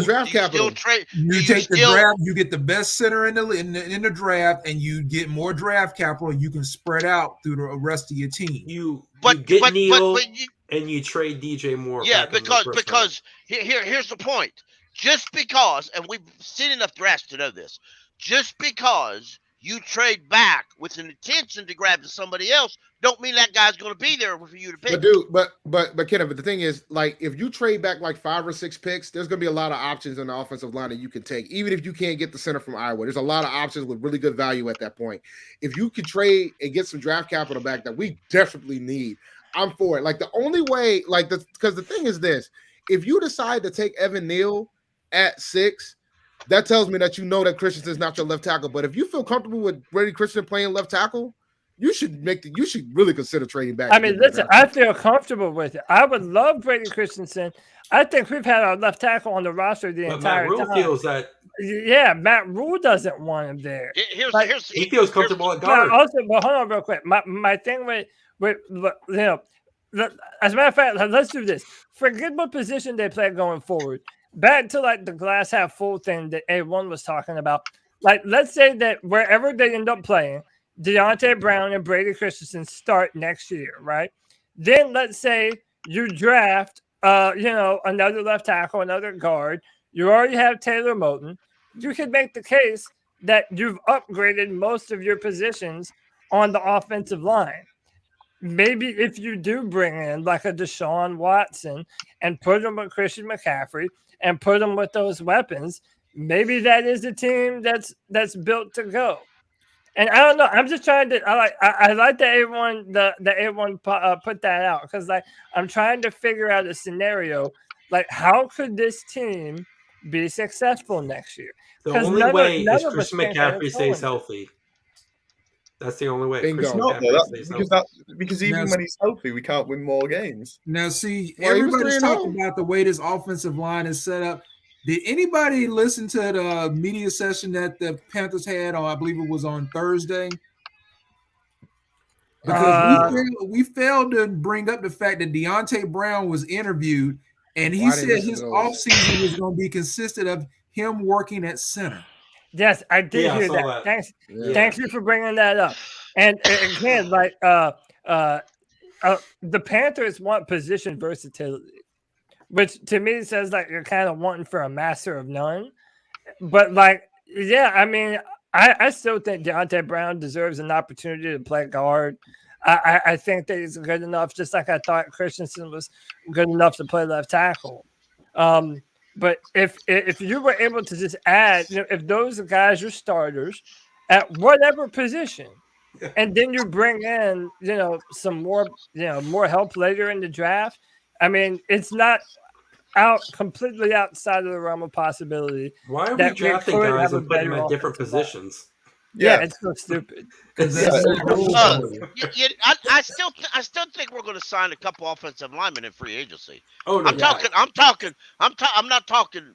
draft capital? You get the best center in the draft, and you get more draft capital. You can spread out through the rest of your team. You get Neal, and you trade DJ Moore. Yeah, because here's the point. Just because, and we've seen enough drafts to know this, just because you trade back with an intention to grab to somebody else, don't mean that guy's going to be there for you to pick. But Kenneth, but the thing is, like, if you trade back like 5 or 6 picks, there's going to be a lot of options on the offensive line that you can take. Even if you can't get the center from Iowa, there's a lot of options with really good value at that point. If you could trade and get some draft capital back that we desperately need, I'm for it. Like, the only way, because the thing is this, if you decide to take Evan Neal at 6, that tells me that you know that Christensen's not your left tackle. But if you feel comfortable with Brady Christensen playing left tackle, you should really consider trading back. I mean, listen, I feel comfortable with it. I would love Brady Christensen. I think we've had our left tackle on the roster the entire time. Matt Rhule feels that. Yeah, Matt Rhule doesn't want him there. He feels comfortable at guard. But hold on real quick. My thing with as a matter of fact, let's do this. Forget what position they play going forward. Back to like the glass half full thing that A1 was talking about. Like, let's say that wherever they end up playing, Deontay Brown and Brady Christensen start next year, right? Then let's say you draft, another left tackle, another guard. You already have Taylor Moton. You could make the case that you've upgraded most of your positions on the offensive line. Maybe if you do bring in like a Deshaun Watson and put him with Christian McCaffrey and put him with those weapons, maybe that is the team that's built to go. And I don't know. I'm just trying to. I like the A1. The A1 put that out because like I'm trying to figure out a scenario. Like, how could this team be successful next year? The only way is Christian McCaffrey stays healthy. That's the only way. It's not because even when he's healthy, we can't win more games. Now, see, everybody's talking about the way this offensive line is set up. Did anybody listen to the media session that the Panthers had on, I believe it was on Thursday? Because we failed to bring up the fact that Deontay Brown was interviewed, and he said his offseason was going to be consistent of him working at center. Yes, I did hear that. Thanks. Yeah. Thank you for bringing that up. And again, like the Panthers want position versatility, which to me says like you're kind of wanting for a master of none. But like, yeah, I mean, I still think Deontay Brown deserves an opportunity to play guard. I think that he's good enough, just like I thought Christensen was good enough to play left tackle. But if you were able to just add, if those guys are starters at whatever position, and then you bring in, some more, more help later in the draft. I mean, it's not completely outside of the realm of possibility. Why are we drafting guys and putting them at different positions? Yeah, it's so stupid. I still think we're going to sign a couple offensive linemen in free agency. Oh, no, I'm not talking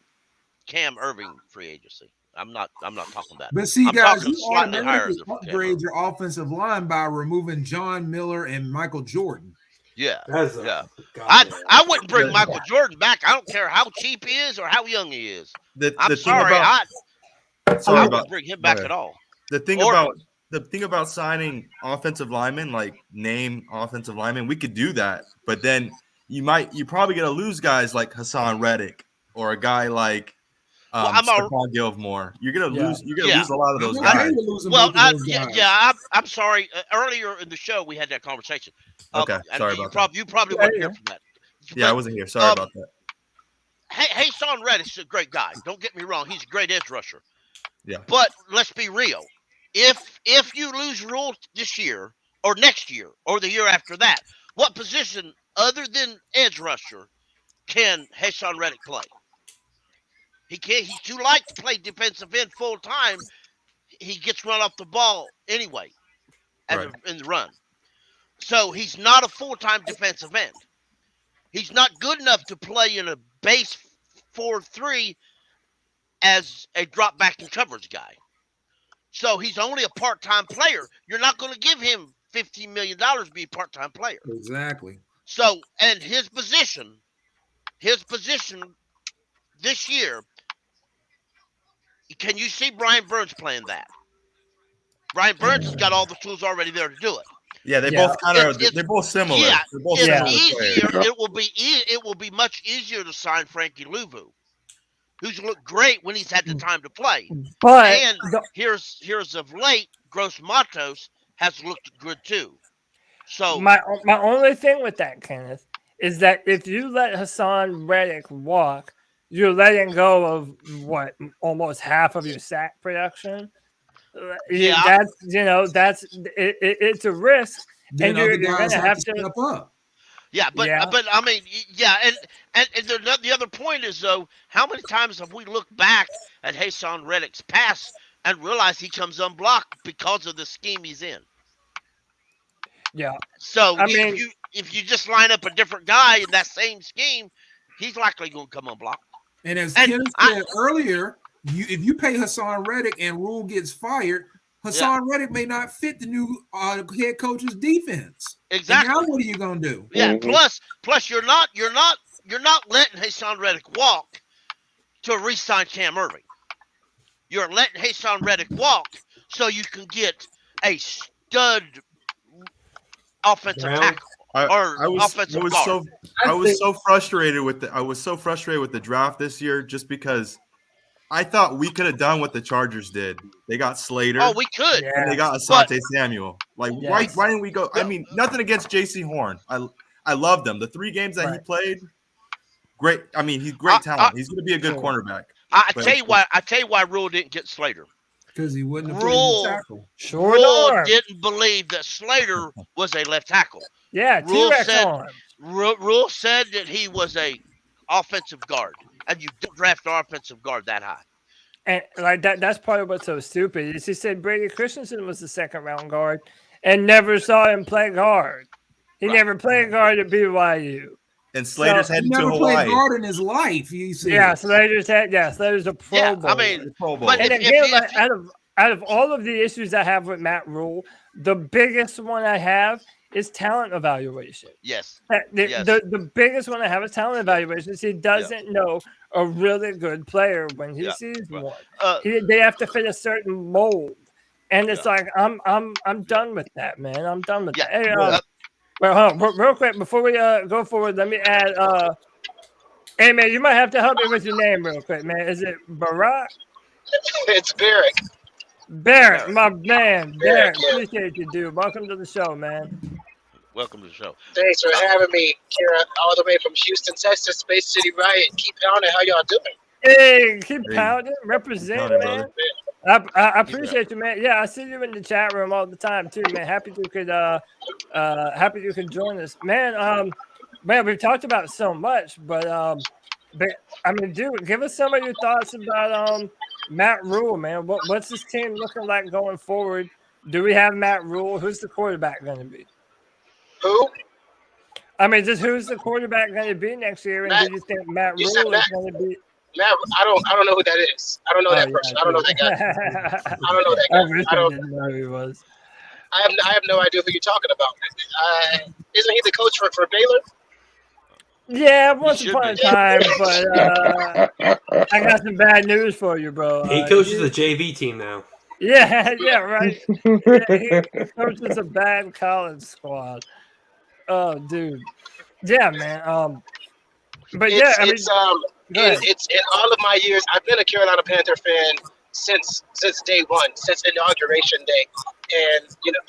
Cam Irving free agency. I'm not talking that. But see, I'm guys, talking you slightly higher automatically than upgrade your offensive line by removing John Miller and Michael Jordan. Yeah. That's Yeah. I wouldn't bring Michael Jordan back. I don't care how cheap he is or how young he is. I'm sorry. I wouldn't bring him back at all. The thing about signing offensive linemen, like name offensive linemen, we could do that, but then you're probably gonna lose guys like Hassan Reddick or a guy like Stephon Gilmore. You're gonna lose a lot of those guys. I'm sorry. Earlier in the show, we had that conversation. Okay, sorry about that. You probably weren't here for that. Yeah, I wasn't here. Sorry about that. Hey, Hassan Reddick's a great guy. Don't get me wrong. He's a great edge rusher. Yeah. But let's be real. If you lose Rhule this year or next year or the year after that, what position other than edge rusher can Hassan Reddick play? He can't. He's too light to play defensive end full time. He gets run off the ball anyway in the run. So he's not a full-time defensive end. He's not good enough to play in a base 4-3 as a drop back and coverage guy. So he's only a part-time player. You're not going to give him $15 million to be a part-time player. Exactly. So, and his position this year, can you see Brian Burns playing that? Brian Burns has got all the tools already there to do it. Yeah, both kind of they're both similar. Yeah, they're both it's similar easier. It will be much easier to sign Frankie Louvu, who's looked great when he's had the time to play. But here's of late, Gross Matos has looked good too. So my only thing with that, Kenneth, is that if you let Hassan Reddick walk, you're letting go of almost half of your sack production. Yeah, it's a risk, and you're going to have to step up. Yeah, but I mean, and the other point is though, how many times have we looked back at Hassan Reddick's pass and realized he comes unblocked because of the scheme he's in? Yeah. So if you just line up a different guy in that same scheme, he's likely going to come unblocked. And as Ken said earlier, if you pay Hassan Reddick and Rhule gets fired, Hassan Reddick may not fit the new head coach's defense. Exactly. And now what are you going to do? Yeah. Plus, you're not letting Hassan Reddick walk to re-sign Cam Irving. You're letting Hassan Reddick walk so you can get a stud offensive tackle. I was so frustrated with the draft this year just because I thought we could have done what the Chargers did. They got Slater. Oh, we could. And they got Asante Samuel. Like, why didn't we go? I mean, nothing against J.C. Horn. I loved him. The 3 games that he played, great. I mean, he's great talent. He's going to be a good cornerback. I tell you why Rhule didn't get Slater. Because he wouldn't have Rhule didn't believe that Slater was a left tackle. Yeah, Rhule said that he was a offensive guard, and you don't draft an offensive guard that high. And like that's part of what's so stupid is he said Brady Christensen was the 2nd round guard and never saw him play guard. He never played guard at BYU. And Slater's heading to Hawaii. Never played guard in his life. Slater's a Pro Bowl. I mean, Pro Bowl. But again, out of all of the issues I have with Matt Rhule, the biggest one I have is talent evaluation. Yes. The biggest one I have is talent evaluation. He doesn't know a really good player when he sees one. They have to fit a certain mold, and it's like I'm done with that, man. I'm done with that. Hey, well, hold on, real quick before we go forward, let me add. Hey, man, you might have to help me with your name real quick, man. Is it Barack? It's Barrick. Barrett, my man. Barrett, appreciate you, dude. Welcome to the show, man. Welcome to the show. Thanks for having me, Kira, all the way from Houston, Texas, Space City Riot. Keep pounding. How y'all doing? Hey, keep pounding. Represent, man. I appreciate you, man. Yeah, I see you in the chat room all the time too, man. Happy you could join us, man. Man, we've talked about so much, but I mean, dude, give us some of your thoughts about Matt Rhule, man. What's this team looking like going forward? Do we have Matt Rhule? Who's the quarterback going to be? Who? I mean, just who's the quarterback going to be next year? And do you think Matt Rhule is going to be? Matt, I don't know who that is. I don't know that person. I don't know that guy. I don't know that guy. I didn't know who he was. I have no idea who you're talking about. Isn't he the coach for Baylor? Yeah, once upon a time, but I got some bad news for you, bro. He coaches a JV team now. Yeah, right. He coaches a bad college squad. Oh, dude. Yeah, man. But it's in all of my years. I've been a Carolina Panther fan since day one, since inauguration day, and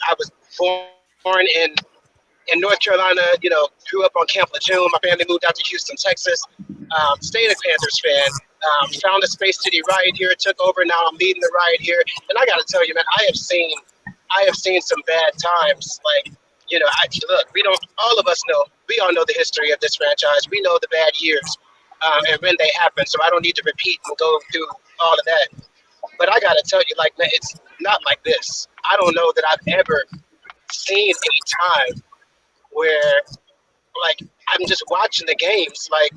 I was born in North Carolina. Grew up on Camp Lejeune. My family moved out to Houston, Texas. Stayed a Panthers fan. Found a Space City riot here. Took over. Now I'm leading the riot here. And I got to tell you, man, I have seen some bad times. Like, look, all of us know. We all know the history of this franchise. We know the bad years and when they happen. So I don't need to repeat and go through all of that. But I got to tell you, like, man, it's not like this. I don't know that I've ever seen a time where, like, I'm just watching the games. Like,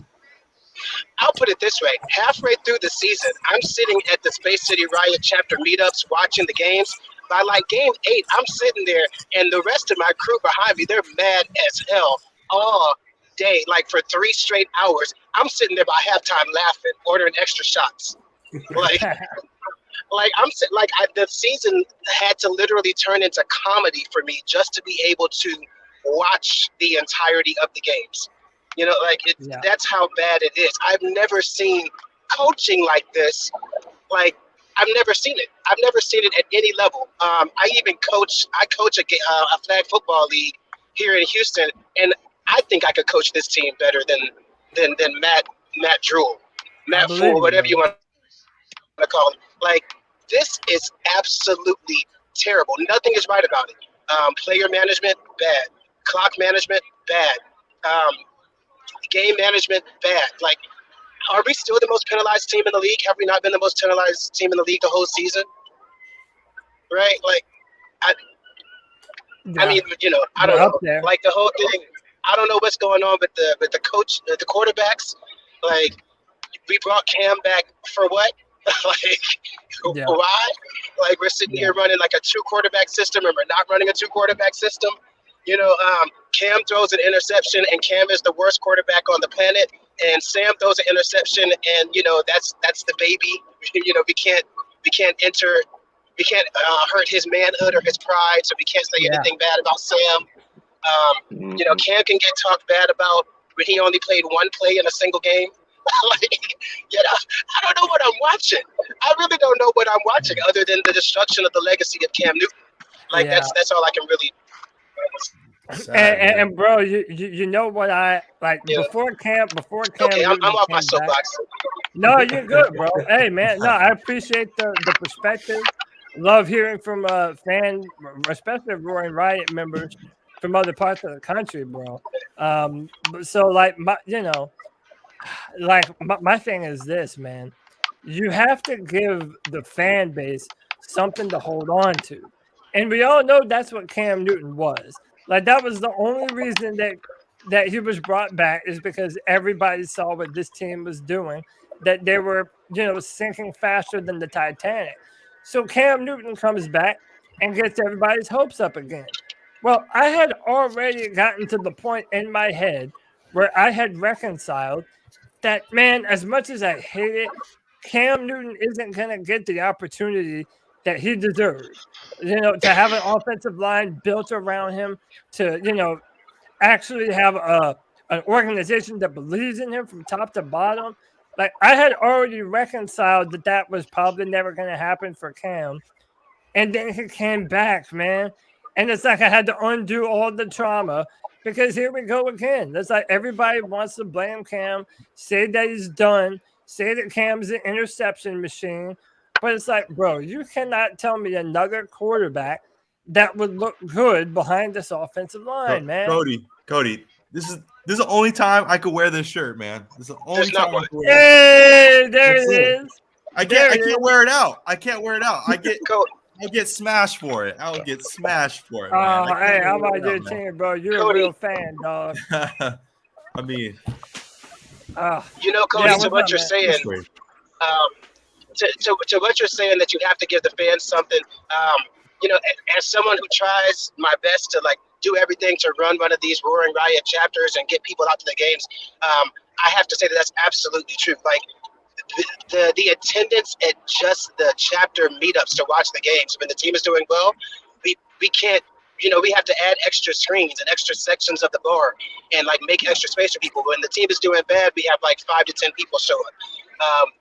I'll put it this way. Halfway through the season, I'm sitting at the Space City Riot chapter meetups watching the games. By, like, game 8, I'm sitting there, and the rest of my crew behind me, they're mad as hell all day, like, for 3 straight hours. I'm sitting there by halftime laughing, ordering extra shots. Like, the season had to literally turn into comedy for me just to be able to watch the entirety of the games. That's how bad it is. I've never seen coaching like this. Like, I've never seen it. I've never seen it at any level. I coach a flag football league here in Houston, and I think I could coach this team better than Matt Rhule, Matt Rhule, whatever you want to call him. Like, this is absolutely terrible. Nothing is right about it. Player management, bad. Clock management, bad. Game management, bad. Like, are we still the most penalized team in the league? Have we not been the most penalized team in the league the whole season? Right? Like, I mean, I don't know. Like, the whole thing, I don't know what's going on with the coach, the quarterbacks. Like, we brought Cam back for what? Why? Like, we're sitting here running like a 2-quarterback system, and we're not running a 2-quarterback system. Cam throws an interception, and Cam is the worst quarterback on the planet. And Sam throws an interception, and that's the baby. We can't hurt his manhood or his pride, so we can't say anything bad about Sam. Cam can get talked bad about when he only played 1 play in a single game. I don't know what I'm watching. I really don't know what I'm watching, other than the destruction of the legacy of Cam Newton. Like, that's all I can really. And bro, you know what I like before camp. Okay, I'm off my soapbox. No, you're good, bro. Hey, man, no, I appreciate the perspective. Love hearing from fans, especially Roaring Riot members from other parts of the country, bro. So like my thing is this, man. You have to give the fan base something to hold on to, and we all know that's what Cam Newton was. Like, that was the only reason that he was brought back, is because everybody saw what this team was doing, that they were, sinking faster than the Titanic. So Cam Newton comes back and gets everybody's hopes up again. Well, I had already gotten to the point in my head where I had reconciled that, man, as much as I hate it, Cam Newton isn't going to get the opportunity that he deserves, to have an offensive line built around him, to, actually have an organization that believes in him from top to bottom. Like, I had already reconciled that was probably never going to happen for Cam. And then he came back, man. And it's like I had to undo all the trauma, because here we go again. It's like everybody wants to blame Cam, say that he's done, say that Cam's an interception machine. But it's like, bro, you cannot tell me another quarterback that would look good behind this offensive line, man. Cody, this is the only time I could wear this shirt, man. This is the only time I could wear it. Hey, there it is. I can't wear it out. I get smashed for it. I'll get smashed for it. Oh, hey, how about your team, bro? You're a real fan, dog. I mean, You know, Cody, to what you're saying, to what you're saying, that you have to give the fans something. You know, as someone who tries my best to like do everything to run one of these Roaring Riot chapters and get people out to the games, I have to say that that's absolutely true. Like the attendance at just the chapter meetups to watch the games when the team is doing well, we can't. You know, we have to add extra screens and extra sections of the bar and like make extra space for people. When the team is doing bad, we have like 5 to 10 people show up.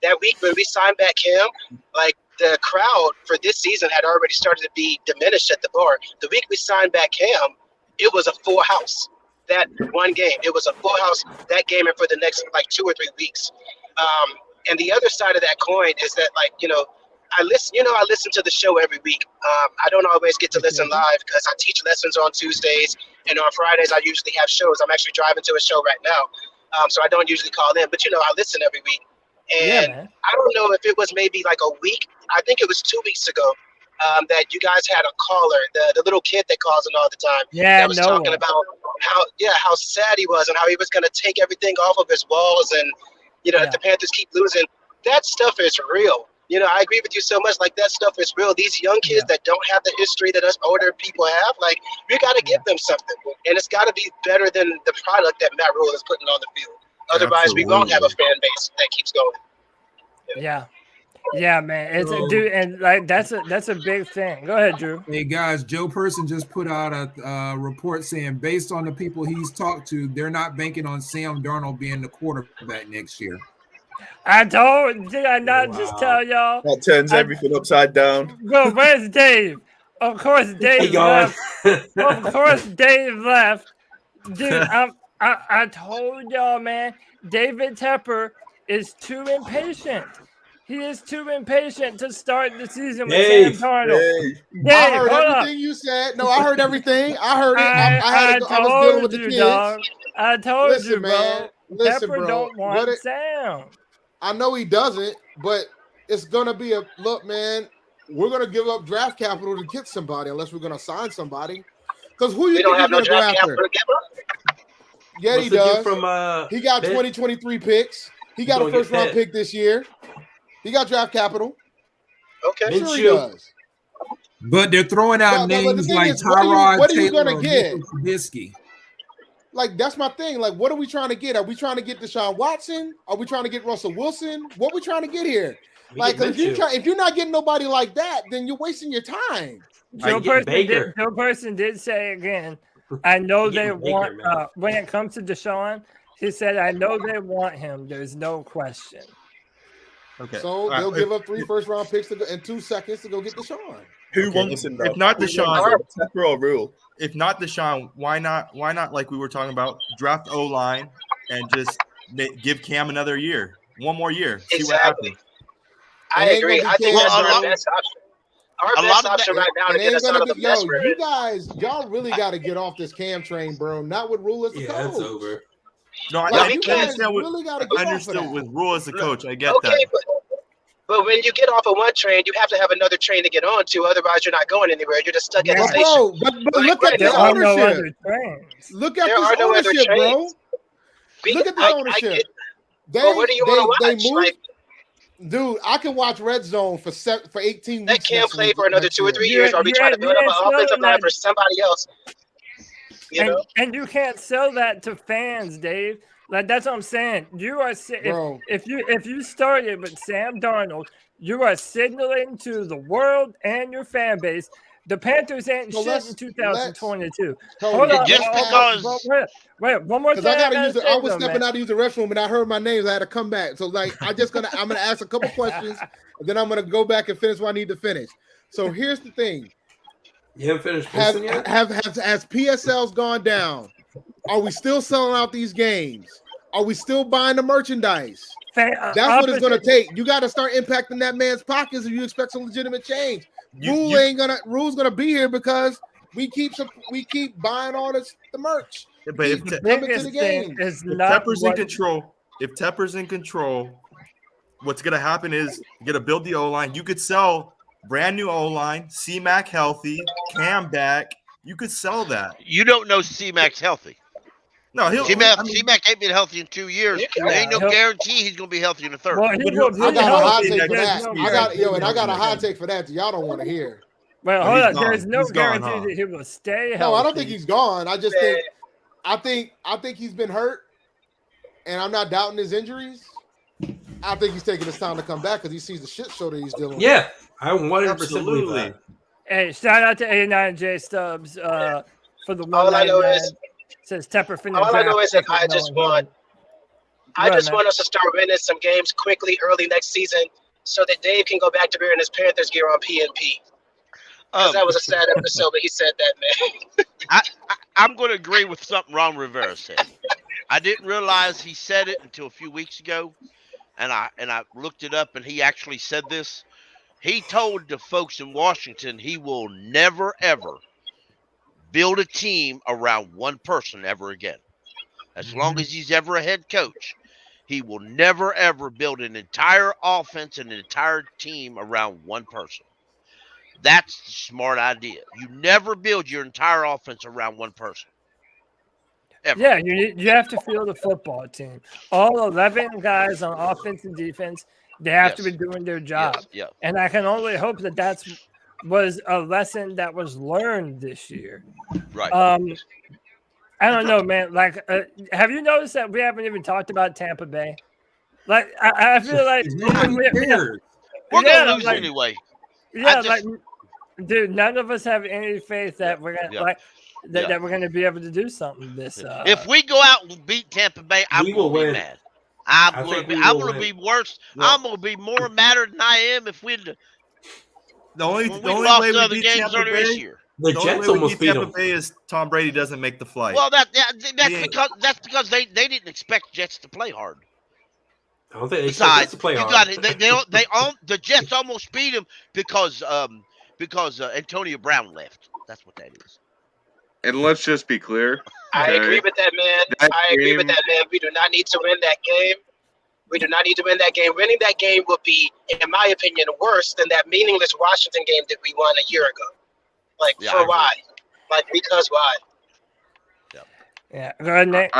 That week when we signed back Cam, like the crowd for this season had already started to be diminished at the bar. The week we signed back Cam, it was a full house. That one game, it was a full house that game and for the next like 2 or 3 weeks. And the other side of that coin is that, like, you know, I listen to the show every week. I don't always get to listen live because I teach lessons on Tuesdays, and on Fridays I usually have shows. I'm actually driving to a show right now, so I don't usually call in. But, you know, I listen every week. And I don't know if it was maybe like a week. I think it was 2 weeks ago that you guys had a caller, the little kid that calls in all the time. Yeah, that was talking about how sad he was and how he was going to take everything off of his walls, and you know, if the Panthers keep losing, that stuff is real. You know, I agree with you so much. Like, that stuff is real. These young kids that don't have the history that us older people have, like, we got to give them something. And it's got to be better than the product that Matt Rhule is putting on the field. Otherwise, we won't have a fan base that keeps going. Yeah, man. It's a dude, and like that's a big thing. Go ahead, Drew. Hey guys, Joe Person just put out a report saying based on the people he's talked to, they're not banking on Sam Darnold being the quarterback next year. Did I not just tell y'all? That turns everything upside down. Well, where's Dave? Of course, Dave left. Of course, Dave left. Dude, I told y'all, man. David Tepper is too impatient. He is too impatient to start the season with Sam Darnold. Dave, I heard everything you said. No, I heard everything. I heard it. I was dealing with the kids. Dog. I told Listen, you, bro. man. Listen, Tepper bro. don't want Sam. I know he doesn't, but it's gonna be a look, man. We're gonna give up draft capital to get somebody unless we're gonna sign somebody. Because who you think is gonna go after? Yeah, he does. He got 2023 picks. He got a first round pick this year. He got draft capital. Okay, sure he does. But they're throwing out names like Tyrod what are you Taylor gonna get? Trubisky. Like, that's my thing. Like, what are we trying to get? Are we trying to get Deshaun Watson? Are we trying to get Russell Wilson? What are we trying to get here? Like, if you're not getting nobody like that, then you're wasting your time. Joe Person did say again, I know they want when it comes to Deshaun, he said, I know they want him. There's no question. Okay. So they'll give up 3 first-round picks and 2 seconds to go get Deshaun. Who wants him? If not Deshaun, Tepper or Rhule? If not Deshaun, why not? Like we were talking about, draft O-line and just give Cam another year, 1 more year. See what happens. I agree. I think that's our best option. Our best option right now to get us out of the mess we're in. Y'all really got to get off this Cam train, bro. Not with Rhule as the coach. Yeah, it's over. No, I understand with Rhule as the coach. I get that. But when you get off of one train, you have to have another train to get on to. Otherwise, you're not going anywhere. You're just stuck at the station. But look at the ownership. Look at this ownership, bro. Look at this ownership. What do you want to watch? Dude, I can watch Red Zone for 18 weeks. That can't play for another 2 or 3 years. Or we trying to build up an offensive line for somebody else. And you can't sell that to fans, Dave. Like, that's what I'm saying. You are if you started with Sam Darnold, you are signaling to the world and your fan base the Panthers ain't shit in 2022. Hold on, just because. Wait, one more time. I was stepping out to use the restroom and I heard my names. I had to come back. So like, I'm gonna ask a couple questions and then I'm gonna go back and finish what I need to finish. So here's the thing. You haven't finished has PSLs gone down? Are we still selling out these games? Are we still buying the merchandise? That's what it's going to take. You got to start impacting that man's pockets if you expect some legitimate change. Rhule's going to be here because we keep buying all the merch. Yeah, but if Tepper's in control, what's going to happen is you're going to build the O-line. You could sell brand new O-line, C-Mac healthy, Cam back. You could sell that. You don't know C-Mac's healthy. No, he'll. C-Mac ain't been healthy in 2 years. There ain't no guarantee he's going to be healthy in the third. Well, I got a hot take for that. I got a hot take for that that y'all don't want to hear. Well, hold on. There's no guarantee that he will stay healthy. No, I don't think he's gone. I just think I think he's been hurt, and I'm not doubting his injuries. I think he's taking his time to come back because he sees the shit show that he's dealing with. Yeah, I 100% believe that. Hey, shout out to 89 J Stubbs for the one. All I know is says Tepper finished. All I know is that I just want us to start winning some games quickly early next season so that Dave can go back to wearing his Panthers gear on PNP. Because that was a sad episode, but he said that, man. I'm going to agree with something Ron Rivera said. I didn't realize he said it until a few weeks ago, and I looked it up, and he actually said this. He told the folks in Washington he will never, ever build a team around one person ever again. As long as he's ever a head coach, he will never, ever build an entire offense and an entire team around one person. That's the smart idea. You never build your entire offense around one person. Ever. Yeah, you have to field a football team. All 11 guys on offense and defense, they have to be doing their job. Yes. And I can only hope that was a lesson that was learned this year. Right. I don't know, man. Like, have you noticed that we haven't even talked about Tampa Bay? Like, I feel like we're gonna lose anyway. Yeah, dude, none of us have any faith that we're gonna that we're gonna be able to do something this. If we go out and beat Tampa Bay, I'm gonna be mad. I'm gonna be worse. I'm gonna be more madder than I am if we. The only way we beat Tampa Bay, the Jets almost beat Tampa them. Bay is Tom Brady doesn't make the flight. Well, that's because they didn't expect Jets to play hard. I don't think they expect Jets to play hard. The Jets almost beat him because Antonio Brown left. That's what that is. And let's just be clear. I agree with that, man. Agree with that, man. We do not need to win that game. We do not need to win that game. Winning that game would be, in my opinion, worse than that meaningless Washington game that we won a year ago. Like, for why? Like, because why? Yeah. Go ahead, Nate.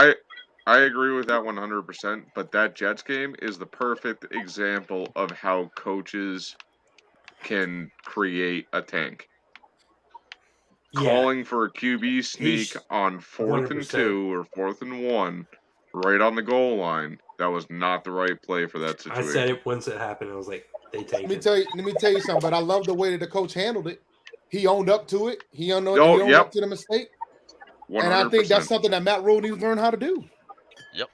I agree with that 100%, but that Jets game is the perfect example of how coaches can create a tank. Calling for a QB sneak on 4th and 2 or 4th and 1 right on the goal line. That was not the right play for that situation. I said it once it happened. I was like, they take it. Let me tell you something, but I love the way that the coach handled it. He owned up to it. He owned up to the mistake. 100%. And I think that's something that Matt Rhule needs to learn how to do. Yep.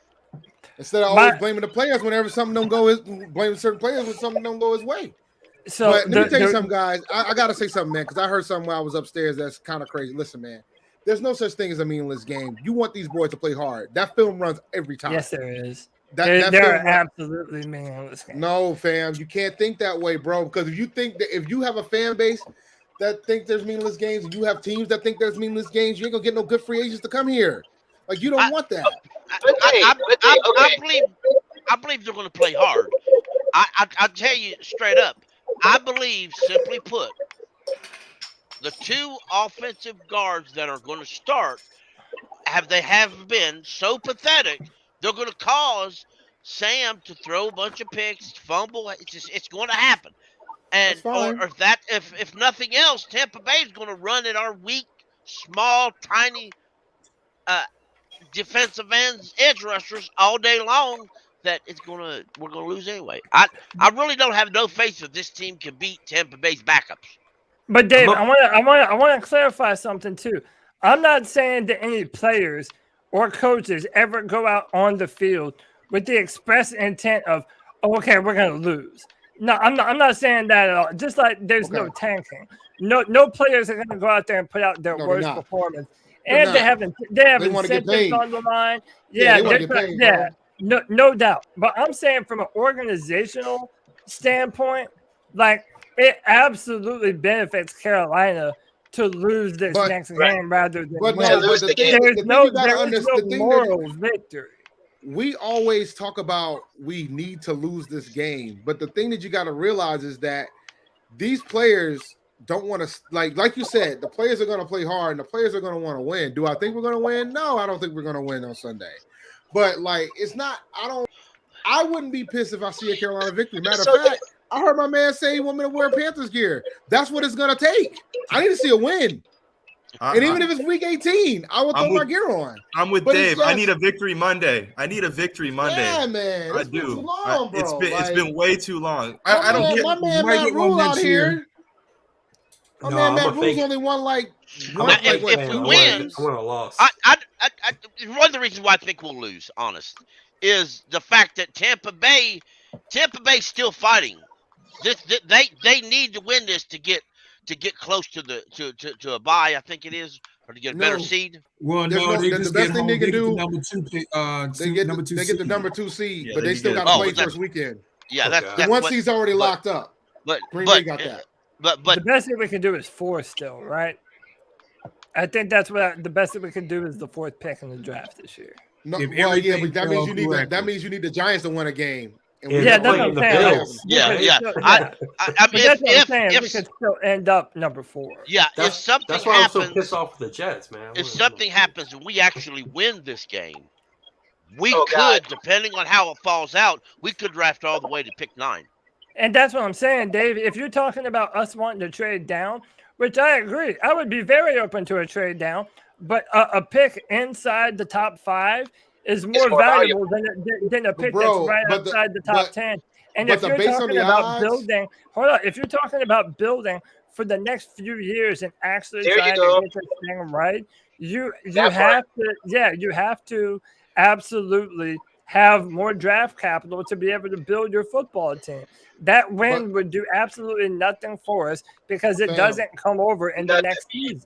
Instead of always blaming the players whenever something don't go blaming certain players when something don't go his way. So but let me tell you something, guys. I got to say something, man, because I heard something while I was upstairs that's kind of crazy. Listen, man, there's no such thing as a meaningless game. You want these boys to play hard. That film runs every time. Yes, there is. That there are absolutely meaningless games. No, fam, you can't think that way, bro. Because if you think that if you have a fan base that think there's meaningless games, and you have teams that think there's meaningless games, you ain't gonna get no good free agents to come here. Like you don't want that. I believe they're going to play hard. I tell you straight up, I believe, simply put, the two offensive guards that are going to start have been so pathetic. They're going to cause Sam to throw a bunch of picks, fumble. It's going to happen. And if nothing else, Tampa Bay is going to run at our weak, small, tiny defensive ends, edge rushers all day long. That we're gonna lose anyway. I really don't have no faith that this team can beat Tampa Bay's backups. But Dave, I want to clarify something too. I'm not saying that any players or coaches ever go out on the field with the express intent of, okay, we're gonna lose. No, I'm not saying that at all. Just like there's no tanking. No players are gonna go out there and put out their worst performance. And they have incentives on the line. Yeah, no doubt. But I'm saying from an organizational standpoint, like it absolutely benefits Carolina to lose this next game rather than win. There's no moral victory. We always talk about we need to lose this game, but the thing that you got to realize is that these players don't want to like you said, the players are going to play hard and the players are going to want to win. Do I think we're going to win? No, I don't think we're going to win on Sunday. But like, it's not. I wouldn't be pissed if I see a Carolina victory. Matter of fact, I heard my man say he want me to wear Panthers gear. That's what it's going to take. I need to see a win. And even if it's week 18, I will throw my gear on. I'm with Dave. I need a victory Monday. Yeah, man. I do. Too long, bro. It's been way too long. I don't get my man Matt Rhule out here. My man Matt Rhule's only won like one. If we win, I want a loss. One of the reasons why I think we'll lose, honest, is the fact that Tampa Bay's still fighting. They need to win this to get close to to a bye, I think it is, or to get a better seed. Well, the best thing they can do. Number two, they get the number 2 seed, but they still got to play first weekend. Yeah, the one seed's already locked up. But Green Bay got that. But the best thing we can do is 4 still, right? I think that's what the best thing we can do is the 4th pick in the draft this year. No, but that means you need the Giants to win a game. Yeah, that's what I'm saying. Yeah. I mean, that's what I'm saying. We could still end up number 4. Yeah, that's why I'm so pissed off with the Jets, man. If something happens and we actually win this game, we could, depending on how it falls out, we could draft all the way to pick 9. And that's what I'm saying, Dave. If you're talking about us wanting to trade down, which I agree, I would be very open to a trade down, but a pick inside the top 5 is more valuable than a pick that's right outside the top 10. And if you're talking about building, if you're talking about building for the next few years and actually trying to get this thing right, you have to absolutely have more draft capital to be able to build your football team. That win would do absolutely nothing for us because it doesn't come over in the next season.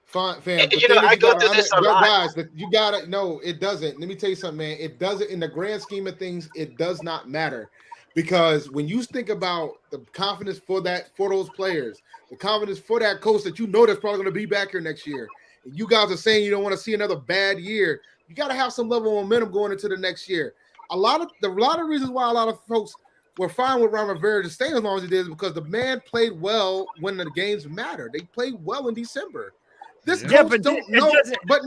Fine, fam. I go through this a lot. Guys, you gotta no, it doesn't. Let me tell you something, man. It doesn't in the grand scheme of things, it does not matter. Because when you think about the confidence for those players, the confidence for that coach that you know that's probably gonna be back here next year, and you guys are saying you don't want to see another bad year, you gotta have some level of momentum going into the next year. A lot of reasons why a lot of folks were fine with Ron Rivera to stay as long as he did is because the man played well when the games mattered. They played well in December. This coach don't know, but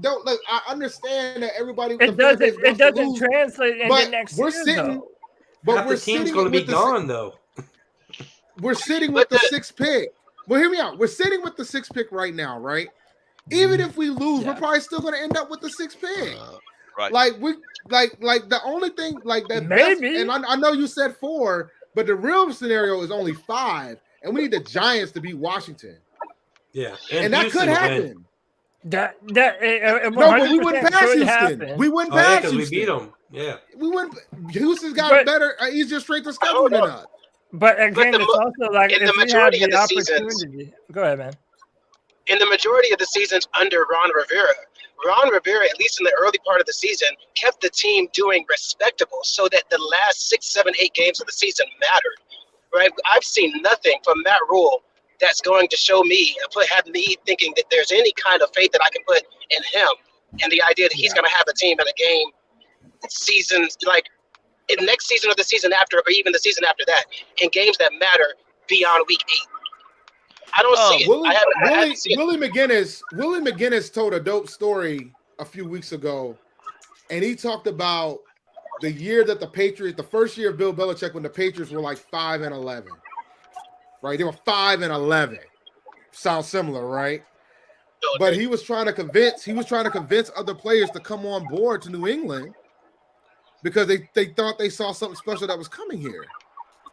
don't look. I understand that everybody. It doesn't translate in the next we're year, sitting, though. but we're sitting going to be gone though. We're sitting with the 6th pick. Well, hear me out. We're sitting with the 6th pick right now, right? Even if we lose, we're probably still going to end up with the 6th pick. Right. Like the only thing like that. Maybe. And I know you said 4, but the real scenario is only 5, and we need the Giants to beat Washington. Yeah, and that could happen. But we wouldn't pass Houston. We wouldn't pass Houston. We beat them. Yeah, we wouldn't. Houston's got better, easier straight to schedule than us. But again, it's also like in if the majority we have of the seasons. Go ahead, man. In the majority of the seasons under Ron Rivera, at least in the early part of the season, kept the team doing respectable, so that the last 6, 7, 8 games of the season mattered. Right? I've seen nothing from Matt Rhule that's going to show me, have me thinking that there's any kind of faith that I can put in him, and the idea that he's going to have a team in a game seasons, like in next season or the season after, or even the season after that, in games that matter beyond week 8. I don't see it. Willie McGinnis told a dope story a few weeks ago, and he talked about the year that the first year of Bill Belichick, when the Patriots were like 5-11. Right, they were 5-11. Sounds similar, right? But he was trying to convince other players to come on board to New England because they thought they saw something special that was coming here,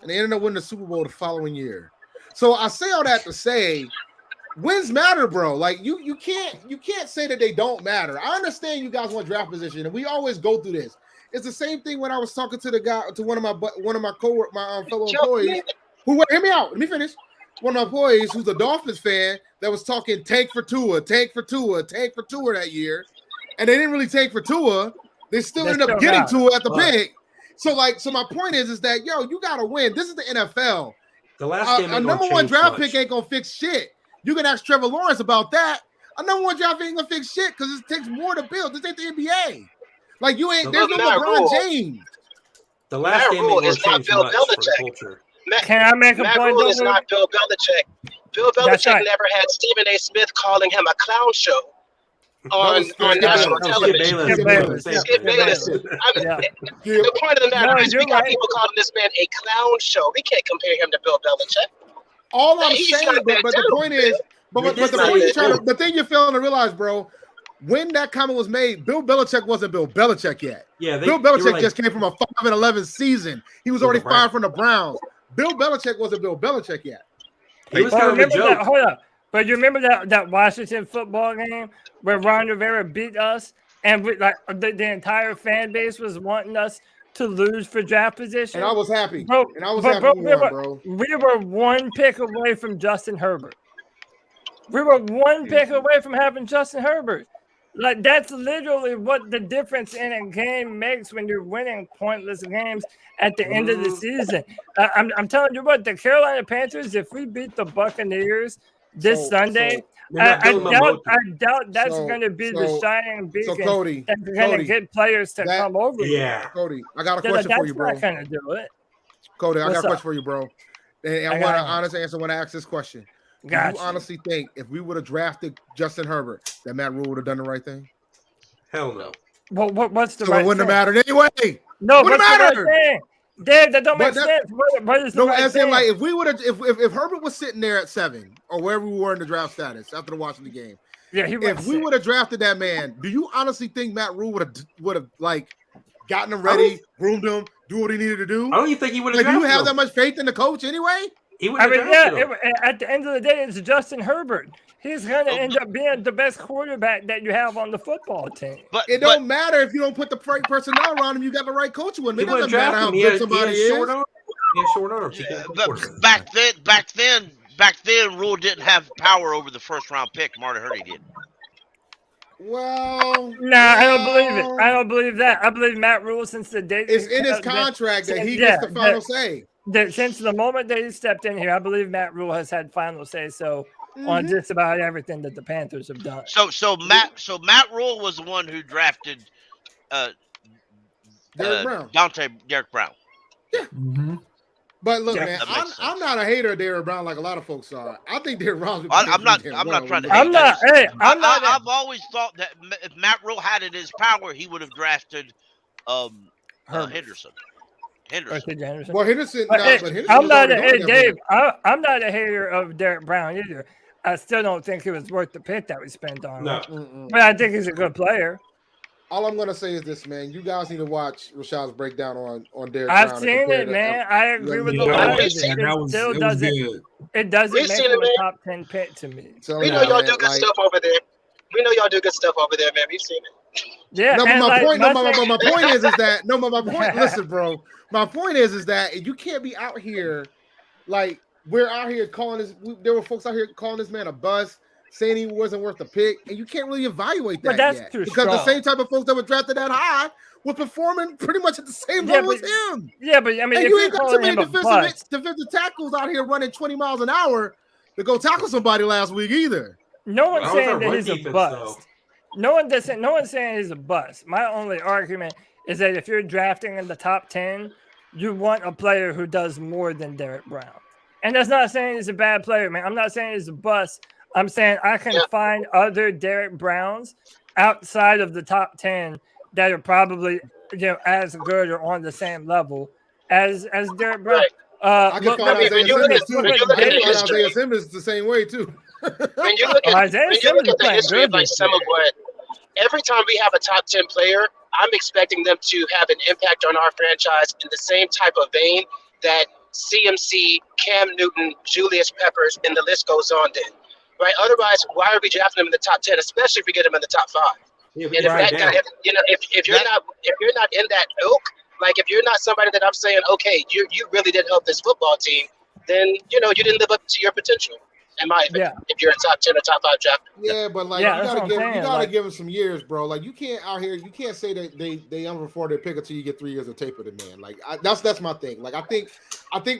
and they ended up winning the Super Bowl the following year. So I say all that to say, wins matter, bro. Like you can't say that they don't matter. I understand you guys want draft position, and we always go through this. It's the same thing when I was talking to one of my fellow employees. Hear me out. Let me finish. One of my employees who's a Dolphins fan that was talking tank for Tua that year, and they didn't really tank for Tua. They still ended up getting Tua at the pick. So my point is that you gotta win. This is the NFL. The last game a number 1 draft pick ain't gonna fix shit. You can ask Trevor Lawrence about that. A number 1 draft pick ain't gonna fix shit because it takes more to build. This ain't the NBA. Like you ain't. There's no LeBron James. The last game is not Bill Belichick. Can I make a Matt point? Rhule is not Bill Belichick. Bill Belichick never had Stephen A. Smith calling him a clown show on national television. Skip Bayless. The point of the matter is we got people calling this man a clown show. We can't compare him to Bill Belichick. All I'm saying, but the point is, the thing you're failing to realize, bro, when that comment was made, Bill Belichick wasn't Bill Belichick yet. Yeah, Bill Belichick just came from a 5-11 season. He was already fired from the Browns. Bill Belichick wasn't Bill Belichick yet. He was kind of a joke. Hold up. But you remember that Washington football game where Ron Rivera beat us, and the entire fan base was wanting us to lose for draft position? And I was happy. Bro, bro. We were one pick away from Justin Herbert. We were one pick away from having Justin Herbert. Like, that's literally what the difference in a game makes when you're winning pointless games at the end of the season. I'm telling you what, the Carolina Panthers, if we beat the Buccaneers this Sunday, I doubt that's going to be the shining beacon Cody, that's going to get players to come over. Yeah. Cody, I got a question for you, bro. That's not going to do it. Cody, I got a question for you, bro. And I want an honest answer when I ask this question. Do you honestly think if we would have drafted Justin Herbert, that Matt Rhule would have done the right thing? Hell no. Well, what's the so right it wouldn't thing? have mattered anyway. No, wouldn't what's have the right thing? Dave, that don't make sense. What is the no, right as thing? in, like, if we would have, if Herbert was sitting there at 7 or wherever we were in the draft status after the Washington game, if we would have drafted that man, do you honestly think Matt Rhule would have like gotten him ready, groomed him, do what he needed to do? I don't even think he would have. Like, do you have that much faith in the coach anyway? At the end of the day, it's Justin Herbert. He's going to end up being the best quarterback that you have on the football team. But it don't matter if you don't put the right personnel around him. You got the right coach with him. It doesn't matter how good somebody is. Short arms. But back then, Rhule didn't have power over the first round pick. Marty Hurney did. Well, I don't believe it. I don't believe that. I believe Matt Rhule, since the day it's in his contract that he gets the final say. Since the moment that he stepped in here, I believe Matt Rhule has had final say on just about everything that the Panthers have done. So Matt Rhule was the one who drafted Derek Brown. Yeah. Mm-hmm. But look, man, I'm not a hater of Derek Brown like a lot of folks are. I think Derek Brown. I'm not trying to. I've always thought that if Matt Rhule had it in his power, he would have drafted Henderson. Well, Henderson. I'm not a hater of Derek Brown either. I still don't think it was worth the pick that we spent on him. But I think he's a good player. All I'm gonna say is this, man. You guys need to watch Rashad's breakdown on Derek Brown. I've seen it, man. I agree with the lot. It doesn't make him a top 10 pick to me. We know y'all do good stuff over there. Man. We've seen it. Yeah. No, but my point is that listen, bro. My point is that you can't be out here like we're out here calling this. There were folks out here calling this man a bust, saying he wasn't worth the pick, and you can't really evaluate that yet because the same type of folks that were drafted that high were performing pretty much at the same level as him. Yeah, but I mean, and you ain't got too many defensive tackles out here running 20 miles an hour to go tackle somebody last week either. No one's saying that he's a bust. No one's saying he's a bust. My only argument is that if you're drafting in the top 10, you want a player who does more than Derek Brown. And that's not saying he's a bad player, man. I'm not saying he's a bust. I'm saying I can find other Derek Browns outside of the top 10 that are probably as good or on the same level as Derek Brown. I can find Isaiah Simmons the same way too. When you look at the history of like some of what, every time we have a top 10 player, I'm expecting them to have an impact on our franchise in the same type of vein that CMC, Cam Newton, Julius Peppers, and the list goes on then. Right? Otherwise, why are we drafting them in the top 10, especially if we get them in the top 5? Yeah, and if that guy, if you're not in that ilk, like if you're not somebody that I'm saying, okay, you really did help this football team, then you didn't live up to your potential. In my opinion, if you're in top 10 or top 5 draft. Yeah, but like you gotta give him some years, bro. Like you can't say that they underperformed their pick until you get 3 years of tape with the man. Like that's my thing. Like I think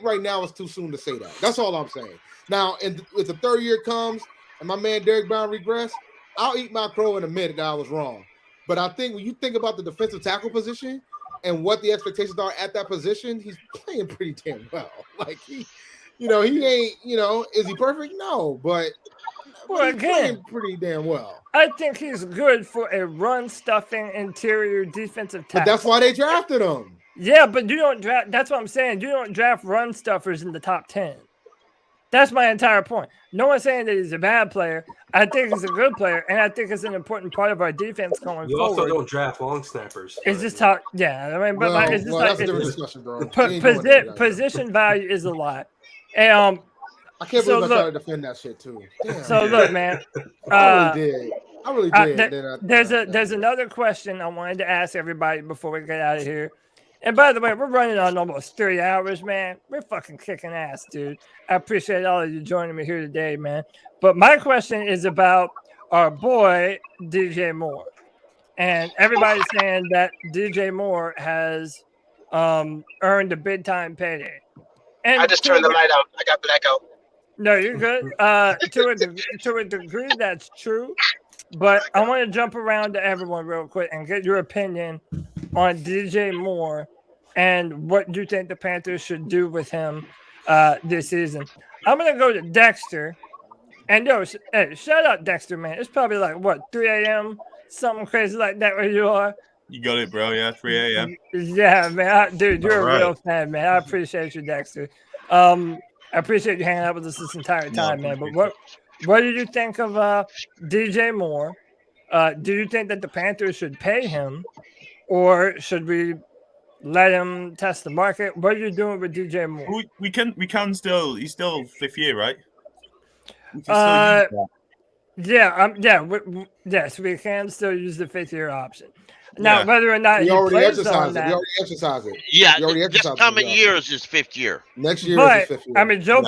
right now it's too soon to say that. That's all I'm saying. Now, if the third year comes and my man Derek Brown regress, I'll eat my crow and admit that I was wrong. But I think when you think about the defensive tackle position and what the expectations are at that position, he's playing pretty damn well. Like You know, he ain't. You know, is he perfect? No, but well, he's playing pretty damn well. I think he's good for a run-stuffing interior defensive tackle. But that's why they drafted him. Yeah, but you don't draft. That's what I'm saying. You don't draft run stuffers in the top 10. That's my entire point. No one's saying that he's a bad player. I think he's a good player, and I think it's an important part of our defense going You forward. also don't draft long snappers. It's just how, yeah. I mean, but it's just that's a different discussion, bro. Position value is a lot. And I can't believe I tried to defend that shit too. Damn. So look, man. I really did. There's another question I wanted to ask everybody before we get out of here. And by the way, we're running on almost 3 hours, man. We're fucking kicking ass, dude. I appreciate all of you joining me here today, man. But my question is about our boy, DJ Moore. And everybody's saying that DJ Moore has earned a big-time payday. And I just turned the light out. I got blackout. No, you're good. To a degree, that's true. But I want to jump around to everyone real quick and get your opinion on DJ Moore and what you think the Panthers should do with him this season. I'm going to go to Dexter. And hey, shout out Dexter, man. It's probably like, 3 a.m., something crazy like that where you are. You got it, bro. Yeah, 3 a.m. Yeah, man. Dude, you're a real fan, man. I appreciate you, Dexter. I appreciate you hanging out with us this entire time, man. But what did you think of DJ Moore? Do you think that the Panthers should pay him, or should we let him test the market? What are you doing with DJ Moore? We can still. He's still 5th year, right? Yes, we can still use the 5th year option. Now, whether or not we he already plays exercised on it. that, We already exercised it. Yeah, we already this exercised coming it. year is his 5th year. Next year is his 5th year. I mean, Joe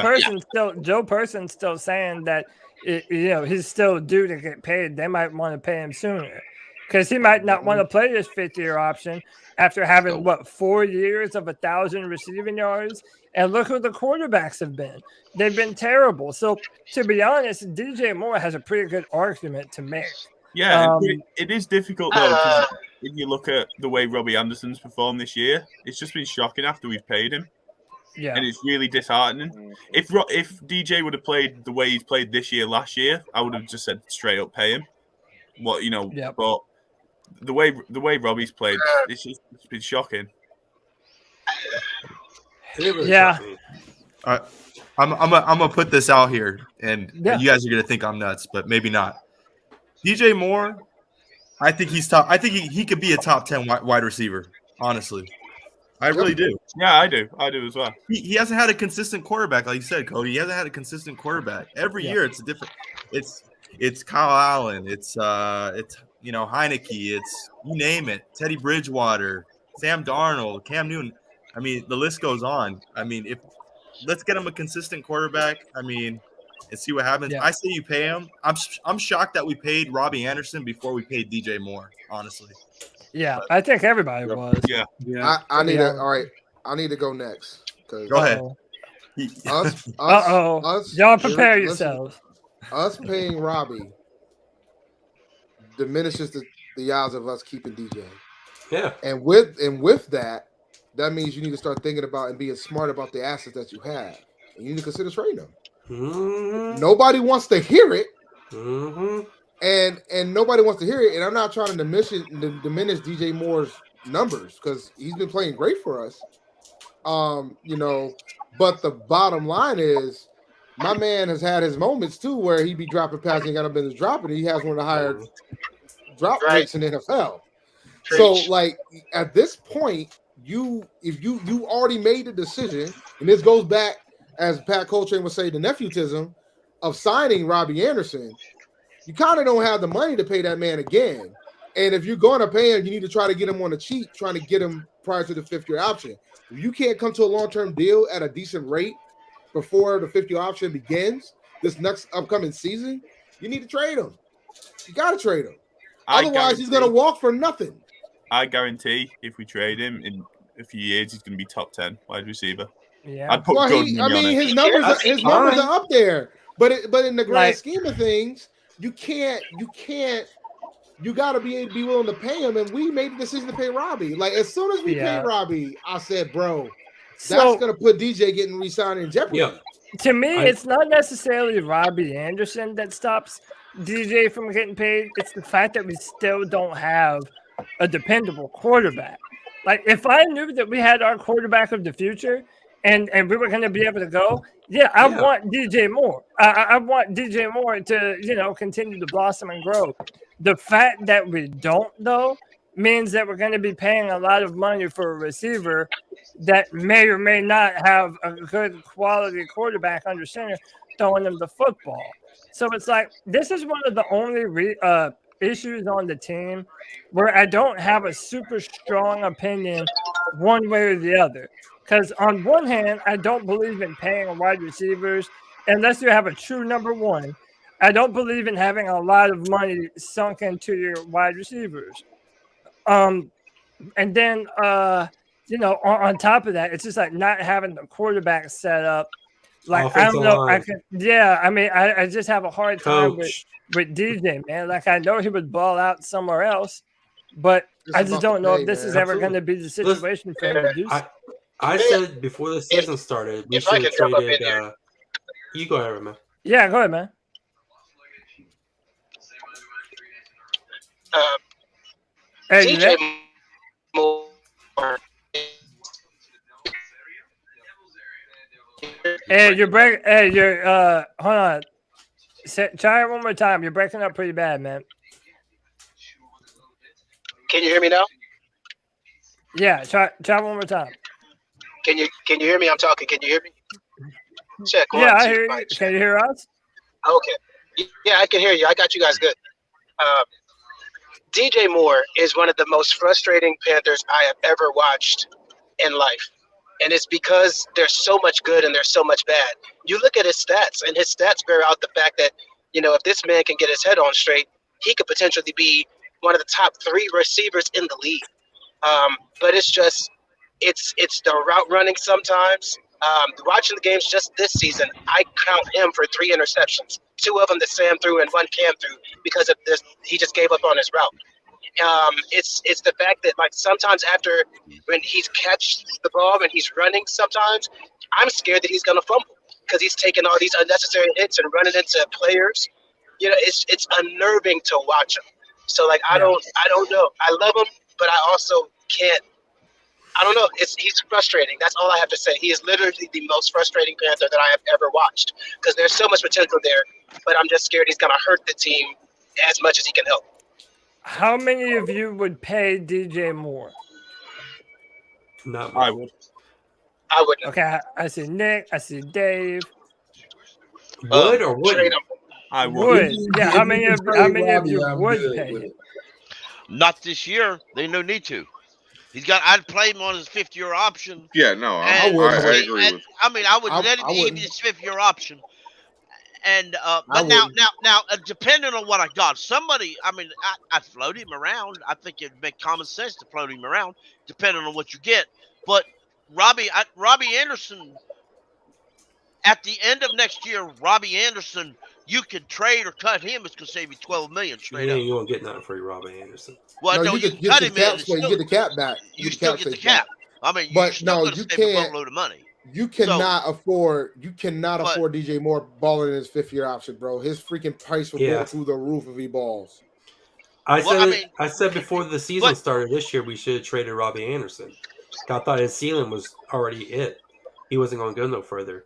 Person's still saying that he's still due to get paid. They might want to pay him sooner because he might not want to play this 5th year option after having 4 years of 1,000 receiving yards. And look who the quarterbacks have been. They've been terrible. So to be honest, DJ Moore has a pretty good argument to make. Yeah, it is difficult though. 'Cause if you look at the way Robbie Anderson's performed this year, it's just been shocking after we've paid him. Yeah, and it's really disheartening. If DJ would have played the way he's played this year, last year, I would have just said straight up pay him. But the way Robbie's played, it's been shocking. Yeah. I'm gonna put this out here, and you guys are gonna think I'm nuts, but maybe not. DJ Moore, I think he's top. I think he could be a top 10 wide receiver. Honestly, I really do. Yeah, I do as well. He hasn't had a consistent quarterback, like you said, Cody. He hasn't had a consistent quarterback. Every year, it's a different. It's Kyle Allen. It's Heineke. It's you name it. Teddy Bridgewater, Sam Darnold, Cam Newton. I mean, the list goes on. I mean, let's get him a consistent quarterback. I mean, and see what happens. I say you pay him. I'm shocked that we paid Robbie Anderson before we paid DJ Moore. Honestly. Yeah, I think everybody was. Yeah. I need to. All right, I need to go next. Go ahead. Y'all prepare yourselves. Us paying Robbie diminishes the odds of us keeping DJ. Yeah. And with that means you need to start thinking about and being smart about the assets that you have. And you need to consider trading them. Mm-hmm. Nobody wants to hear it. Mm-hmm. And nobody wants to hear it. And I'm not trying to diminish DJ Moore's numbers because he's been playing great for us. But the bottom line is my man has had his moments too where he be dropping passes and got a business dropping. He has one of the higher drop rates in the NFL. So like at this point, if you already made the decision, and this goes back, as Pat Coltrane would say, the nephewtism of signing Robbie Anderson, you kind of don't have the money to pay that man again. And if you're going to pay him, you need to try to get him on the cheap, trying to get him prior to the 5th year option. If you can't come to a long-term deal at a decent rate before the 5th year option begins this next upcoming season, you need to trade him. You got to trade him. Otherwise, he's going to walk for nothing. I guarantee if we trade him in a few years, he's going to be top 10 wide receiver. Yeah. I'd put his numbers are up there, but in the grand scheme of things, you got to be willing to pay him. And we made the decision to pay Robbie. Like as soon as we paid Robbie, I said, bro, that's going to put DJ getting re-signed in jeopardy. To me, it's not necessarily Robbie Anderson that stops DJ from getting paid. It's the fact that we still don't have a dependable quarterback. Like, if I knew that we had our quarterback of the future and we were going to be able to go, I want DJ Moore. I want DJ Moore to, continue to blossom and grow. The fact that we don't, though, means that we're going to be paying a lot of money for a receiver that may or may not have a good quality quarterback under center throwing them the football. So it's like, this is one of the only issues on the team where I don't have a super strong opinion one way or the other. Because on one hand, I don't believe in paying wide receivers unless you have a true number one. I don't believe in having a lot of money sunk into your wide receivers. And then, on top of that, it's just like not having the quarterback set up. Like, I don't know. I just have a hard time with DJ, man. Like, I know he would ball out somewhere else, but I just don't know if this is ever going to be the situation for him to do so. I said before the season started, we should have traded. You go ahead, man. Yeah, go ahead, man. DJ Moore. Hold on. Try it one more time. You're breaking up pretty bad, man. Can you hear me now? Yeah, try one more time. Can you hear me? I'm talking. Can you hear me? Check. Yeah, I hear you. Can you hear us? Okay. Yeah, I can hear you. I got you guys good. DJ Moore is one of the most frustrating Panthers I have ever watched in life. And it's because there's so much good and there's so much bad. You look at his stats, and his stats bear out the fact that, if this man can get his head on straight, he could potentially be one of the top 3 receivers in the league. But it's just, it's the route running sometimes. Watching the games just this season, I count him for 3 interceptions. 2 of them that Sam threw and 1 Cam threw because of this. He just gave up on his route. It's the fact that, like, sometimes after when he's catches the ball and he's running, sometimes I'm scared that he's gonna fumble because he's taking all these unnecessary hits and running into players. It's unnerving to watch him. So, like, I don't know. I love him, but I also can't. I don't know. He's frustrating. That's all I have to say. He is literally the most frustrating Panther that I have ever watched because there's so much potential there, but I'm just scared he's going to hurt the team as much as he can help. How many of you would pay DJ Moore? Not I would. I would. Okay, I see Nick. I see Dave. Would or wouldn't? I would. Yeah, how many of you would pay? Not this year. There's no need to. I'd play him on his 5th-year option. Yeah, no, I agree with. I would let him give his 5th-year option. And but now, depending on what I got, I'd float him around. I think it'd make common sense to float him around, depending on what you get. But Robbie Anderson, at the end of next year, Robbie Anderson, you could trade or cut him. It's gonna save you $12 million straight up. You won't get nothing for Robbie Anderson. Well, no, you can cut him in. You get the cap back. You still get the cap. But you're still going to save a boatload of money. You cannot afford DJ Moore balling in his 5th-year option, bro. His freaking price will go through the roof if he balls. I said before the season started this year, we should have traded Robbie Anderson. I thought his ceiling was already it. He wasn't going to go no further.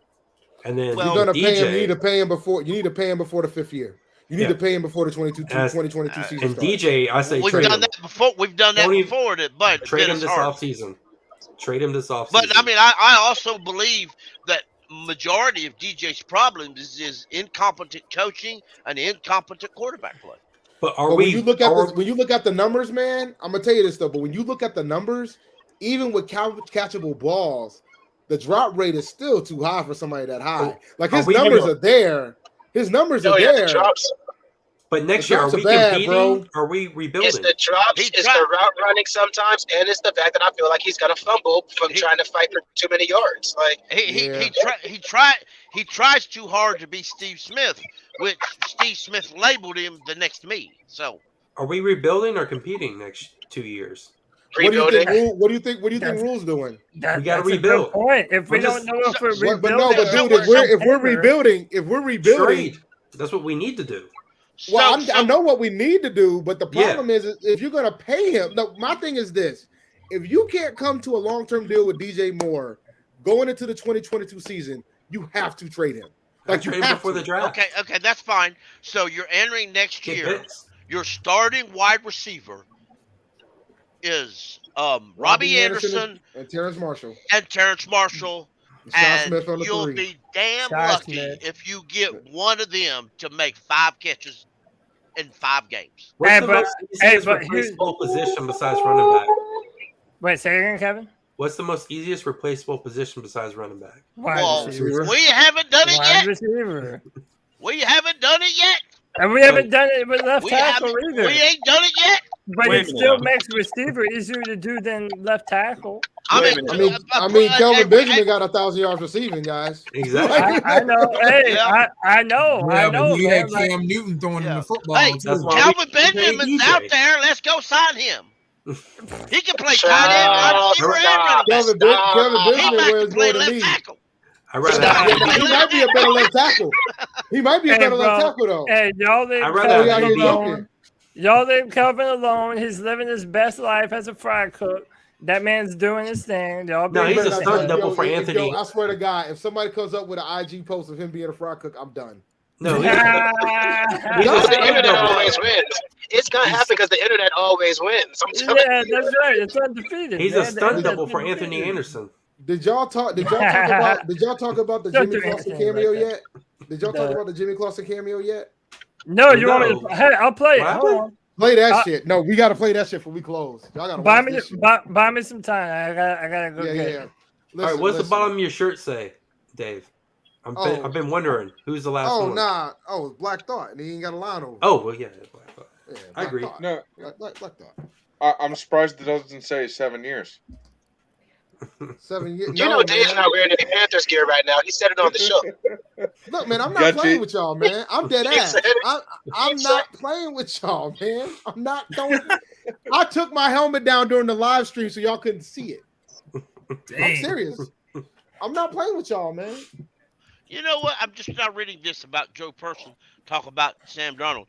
And then you're going to pay him. You need to pay him before. You need to pay him before the 5th year. You need to pay him before the 2022 season. And DJ, I say we've done that before. We've done that before. But trade him this offseason. Trade him this offseason. But I also believe that majority of DJ's problems is his incompetent coaching and incompetent quarterback play. But when you look at the numbers, man, I'm gonna tell you this though. But when you look at the numbers, even with catchable balls, the drop rate is still too high for somebody that high. Like his numbers are there. His numbers are there. But next year, are we competing? Bro. Are we rebuilding? It's the drops, it's the route running sometimes, and it's the fact that I feel like he's gonna fumble from trying to fight for too many yards. Like he tries too hard to be Steve Smith, which Steve Smith labeled him the next me. So are we rebuilding or competing next 2 years? rebuilding. What do you think Rhule's doing? We got to That's a good rebuild. point. If we don't know if we're rebuilding, if we're rebuilding, trade. That's what we need to do. Well, I know what we need to do, but the problem is if you're going to pay him. No, my thing is this: if you can't come to a long-term deal with DJ Moore going into the 2022 season, you have to trade him. Like you have before the draft. Okay, that's fine. So you're entering next year. Your starting wide receiver is Robbie Anderson and Terrence Marshall. And Smith on the you'll three. be damn Sean lucky Smith. if you get one of them to make 5 catches in 5 games. What's the most easiest replaceable position besides running back? Wait, say again, Kevin. What's the most easiest replaceable position besides running back? Well, we haven't done it yet. Receiver. We haven't done it yet. And we haven't done it with left tackle either. We ain't done it yet. But it still makes receiver easier to do than left tackle. I mean, Kelvin Benjamin got 1,000 yards receiving, guys. Exactly. I know. Hey, I know. Yeah, I know. but you man, had like- Cam Newton throwing in the football. Hey, too. Calvin Benjamin's out there. Let's go sign him. He can play tight end, wide receiver, and running back. Kelvin He Benjamin might wears play more than left me. tackle. He might be a better left tackle. He might be a better left tackle, though. Hey, y'all leave I'd rather Calvin have him alone. joking. Y'all leave Calvin alone. He's living his best life as a fry cook. That man's doing his thing. Y'all No, he's a better- stunt double for Anthony. Yo, I swear to God, if somebody comes up with an IG post of him being a fry cook, I'm done. No, Because the internet always wins. It's gonna happen because the internet always wins. Yeah, that's right. It's undefeated. He's man. a stunt That's double for undefeated. Anthony Anderson. Did y'all talk about the Don't Jimmy do Clausen anything cameo like that. yet? Did y'all talk about the Jimmy Clausen cameo yet? No, you want me to? Hey, I'll play it. What Hold on. Play that shit. No, we gotta play that shit before we close. Y'all gotta Buy watch me, this shit. buy me some time. I gotta go Yeah, get yeah. it. All right, what's the bottom of your shirt say, Dave? I've been wondering who's the last Oh, one. nah. Oh, it's Black Thought, and he ain't got a line over. Oh, well, yeah. Yeah, I agree. Thought. No, Black Thought. I'm surprised it doesn't say 7 years. 7 years. You know Dave's not wearing any Panthers gear right now. He said it on the show. Look, man, I'm not Got playing you. with y'all, man. I'm dead He ass. said it. I'm not playing with y'all, man. I'm not throwing. I took my helmet down during the live stream so y'all couldn't see it. I'm serious. I'm not playing with y'all, man. You know what? I'm just not reading this about Joe Person talk about Sam Darnold.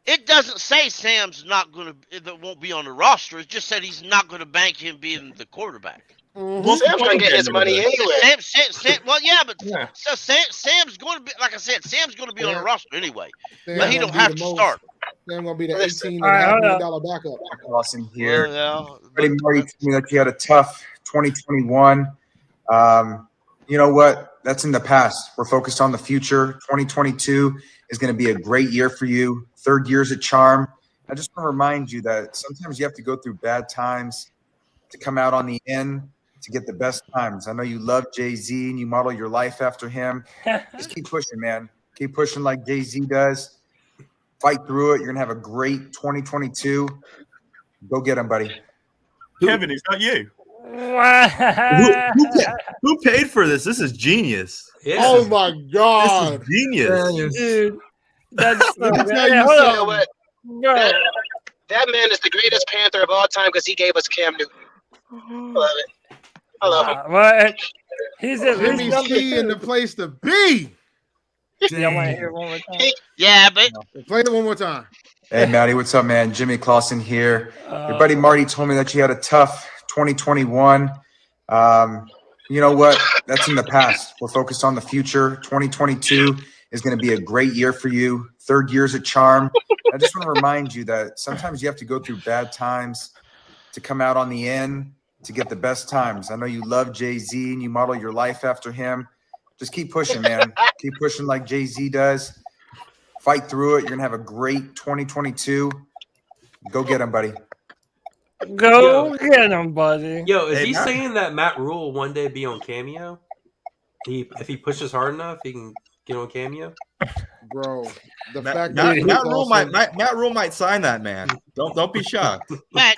It doesn't say Sam's not going to, that won't be on the roster. It just said he's not going to bank him being the quarterback. Well, Sam's gonna get his money anyway. Sam, well, yeah, but so Sam's going to be, like I said, Sam's going to be on the roster anyway. Sam But he gonna don't be have the to most- start. Sam gonna be the $18.5 hold million backup. Lawson here. Well, Freddie Marty told me that you had a tough 2021. You know what? That's in the past. We're focused on the future. 2022 is going to be a great year for you. 3rd year's a charm. I just want to remind you that sometimes you have to go through bad times to come out on the end to get the best times. I know you love Jay-Z and you model your life after him. Just keep pushing, man. Keep pushing like Jay-Z does. Fight through it. You're going to have a great 2022. Go get him, buddy. Kevin, it's not you. Who paid for this? This is genius. Oh my God, This is genius. Dude, that's Let me tell hey, you hold You on. know what? Bro, That man is the greatest Panther of all time because he gave us Cam Newton. I love it. I love him. well, he's at least Jimmy number C in the 2. place to be. Y'all want to hear it one more time? yeah, but Play it one more time. Hey, Matty, what's up, man? Jimmy Clausen here. Your buddy Marty told me that you had a tough 2021. You know what? That's in the past. We're focused on the future. 2022 is going to be a great year for you. 3rd year's a charm. I just want to remind you that sometimes you have to go through bad times to come out on the end to get the best times. I know you love Jay-Z and you model your life after him. Just keep pushing, man. Keep pushing like Jay-Z does. Fight through it. You're going to have a great 2022. Go get him, buddy. Go get him, buddy. Yo, is Hey, he Matt. saying that Matt Rhule one day be on Cameo? If he pushes hard enough, he can get on Cameo? Bro, the Matt, fact Matt, that Matt Rhule might sign that, man. Don't be shocked. man,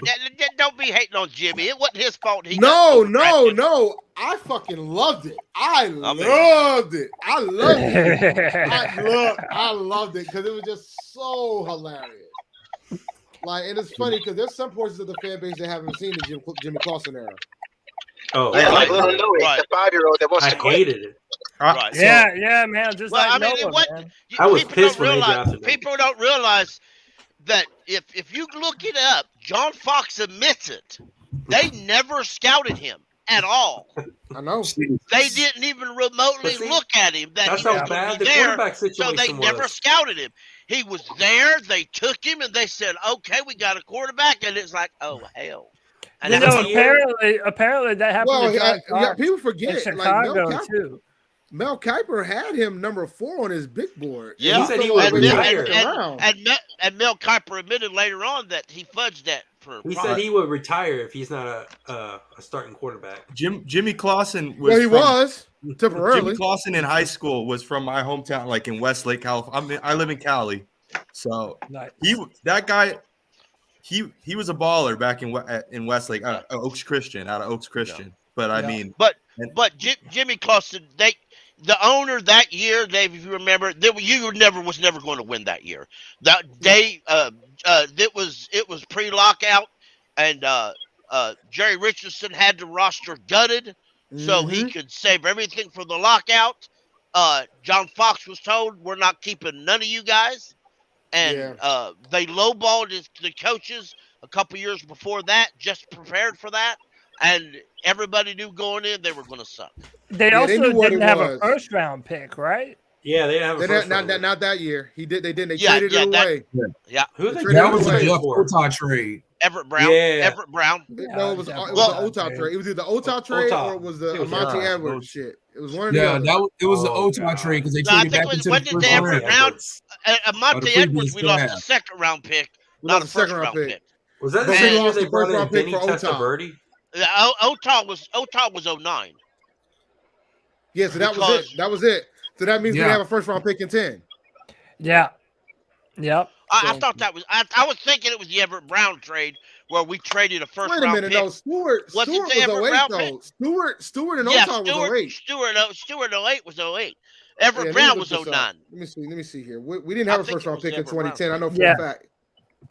don't be hating on Jimmy. It wasn't his fault. No. I fucking loved it. I loved it. I loved it because it was just so hilarious. Like, and it's funny because there's some portions of the fan base that haven't seen the Jimmy Clausen era. Oh, yeah, like little Louis, the 5-year-old that wants I to quit. hated it. Right. Yeah, man. Just Well, like I mean, Noah, man. I was people pissed don't when they realize, drafted him. people don't realize that if you look it up, John Fox admits it. They never scouted him at all. I know. They didn't even remotely look at him. That's he was how gonna bad be the there, quarterback so they situation never was. scouted him. He was there. They took him and they said, "Okay, we got a quarterback," and it's like, "Oh hell." And You that's know, what- apparently that happened Well, to John yeah, Fox people in forget. Like Chicago too. Mel Kiper had him number 4 on his big board. Yeah, He said he would retire. and Mel Kiper admitted later on that he fudged that for. He said he would retire if he's not a starting quarterback. Jimmy Clausen was. Well, he was temporarily. Jimmy Clausen in high school was from my hometown, like in Westlake, California. I live in Cali, so that guy. He was a baller back in Westlake, Oaks Christian, out of Oaks Christian. But I mean, but Jimmy Clausen, the owner that year, Dave, if you remember, was never going to win that year. That day, it was pre-lockout, and Jerry Richardson had the roster gutted so he could save everything for the lockout. John Fox was told, "We're not keeping none of you guys." And they lowballed the coaches a couple years before that, just prepared for that. And everybody knew going in they were going to suck. They also didn't have a first round pick, right? Yeah, they didn't have a first round. Not that year. They didn't. They traded it away. Who they That was a Jeff Oton trade. Everett Brown. Yeah. Everett Brown. No, it was the Oton trade. It was either the Oton trade or it was the Monty Edwards shit. It was one of the other. It was the Oton trade because they traded back into the first Everett round. Brown. Monty Edwards, we lost a second round pick, not a first round pick. Was that the same year they brought in Vinny Testaverde? Oton was 09. Yeah, so that was it. So that means we have a first round pick in 10. Yeah. Yep. I thought that was. I was thinking it was the Everett Brown trade where we traded a first round pick. Wait a minute, no. Stewart was 08 though. Stewart and Oton was 08. Stewart 08 was 08. Everett Brown was 09. Let me see here. We didn't have a first round pick in 2010. I know for a fact.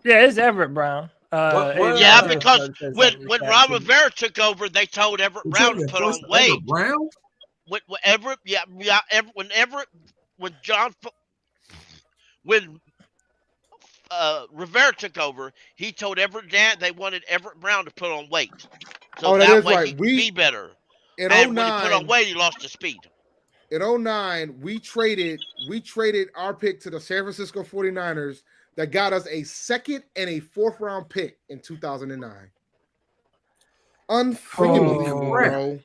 Yeah, it's Everett Brown. Because when Ron Rivera took over, they told Everett Brown to put on weight. Brown? When Rivera took over, he told Everett they wanted Everett Brown to put on weight, so that way he could be better. In and 09, when he put on weight, he lost the speed. In 09, we traded our pick to the San Francisco 49ers that got us a second and a fourth round pick in 2009. Unfreaking bro.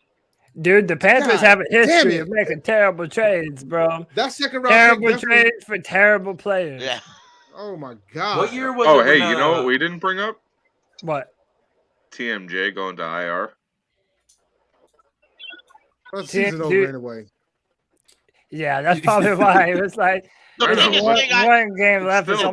Dude, the Panthers have a history of making terrible trades, bro. That second round terrible trades for terrible players. Yeah. Oh my god. What year was it? Hey, you know what we didn't bring up? What? TMJ going to IR. Well, season over anyway. Yeah, that's probably why it was like one game left. It's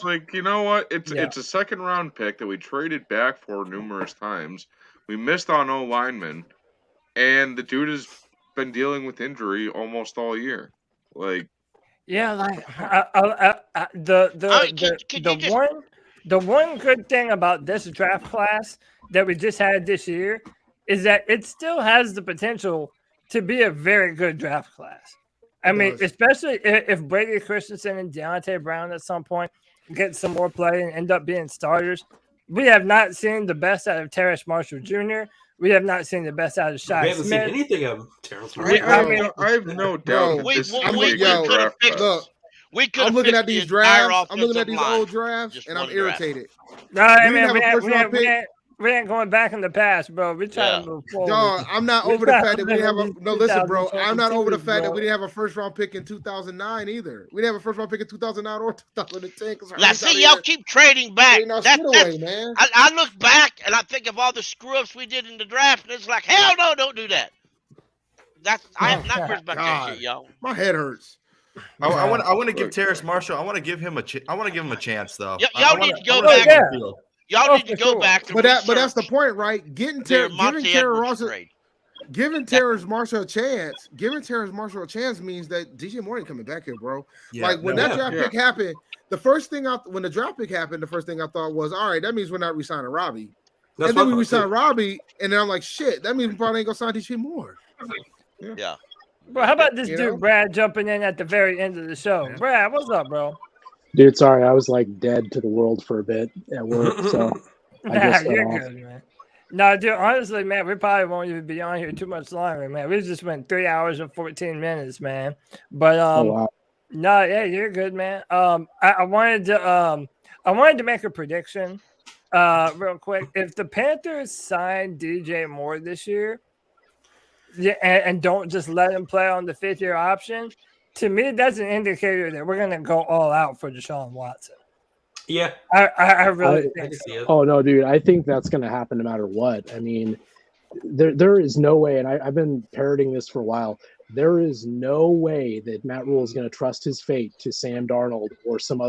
like, you know what? It's a second round pick that we traded back for numerous times. We missed on O linemen, and the dude has been dealing with injury almost all year. Like, yeah, like the one good thing about this draft class that we just had this year is that it still has the potential to be a very good draft class. I mean, especially if Brady Christensen and Deontay Brown at some point get some more play and end up being starters. We have not seen the best out of Terrace Marshall Jr. We have not seen the best out of Shi Smith. We haven't seen anything of Terrace Marshall. I have no doubt. I'm looking at these drafts. I'm looking at these old drafts, and I'm irritated. No, I mean, we ain't going back in the past, bro. We're trying to move forward. Dog, I'm not over the fact that we didn't have a listen, bro. I'm not over the fact that we didn't have a first round pick in 2009 either. We didn't have a first round pick in 2009 or 2010. Now, see, y'all keep trading back. Man. I look back and I think of all the screw ups we did in the draft, and it's like, hell no, don't do that. I have not heard about that shit, y'all. My head hurts. I want to give Terrace Marshall. I want to give him a chance, though. Y'all need to go back. Y'all need to go back. But that's the point, right? Giving Terrace Marshall a chance means that DJ Moore ain't coming back here, bro. Yeah, like when that draft pick happened, the first thing when the draft pick happened, the first thing I thought was, all right, that means we're not re-signing Robbie. That's and then what we I thought, re-signed Robbie, and then I'm like, shit, that means we probably ain't gonna sign DJ Moore. Yeah. Bro, how about this You dude, know? Brad, jumping in at the very end of the show? Brad, what's up, bro? Dude, sorry, I was like dead to the world for a bit at work, so I Nah, just got you're off. good, man. No, dude, honestly, man, we probably won't even be on here too much longer, man. We just went 3 hours and 14 minutes, man. But wow. no, yeah, you're good, man. I wanted to make a prediction, real quick. If the Panthers sign DJ Moore this year, and don't just let him play on the 5th-year option, to me, that's an indicator that we're gonna go all out for Deshaun Watson. Yeah, I really think so. Oh no, dude! I think that's going to happen no matter what. I mean, there is no way, and I've been parroting this for a while. There is no way that Matt Rhule is going to trust his fate to Sam Darnold or some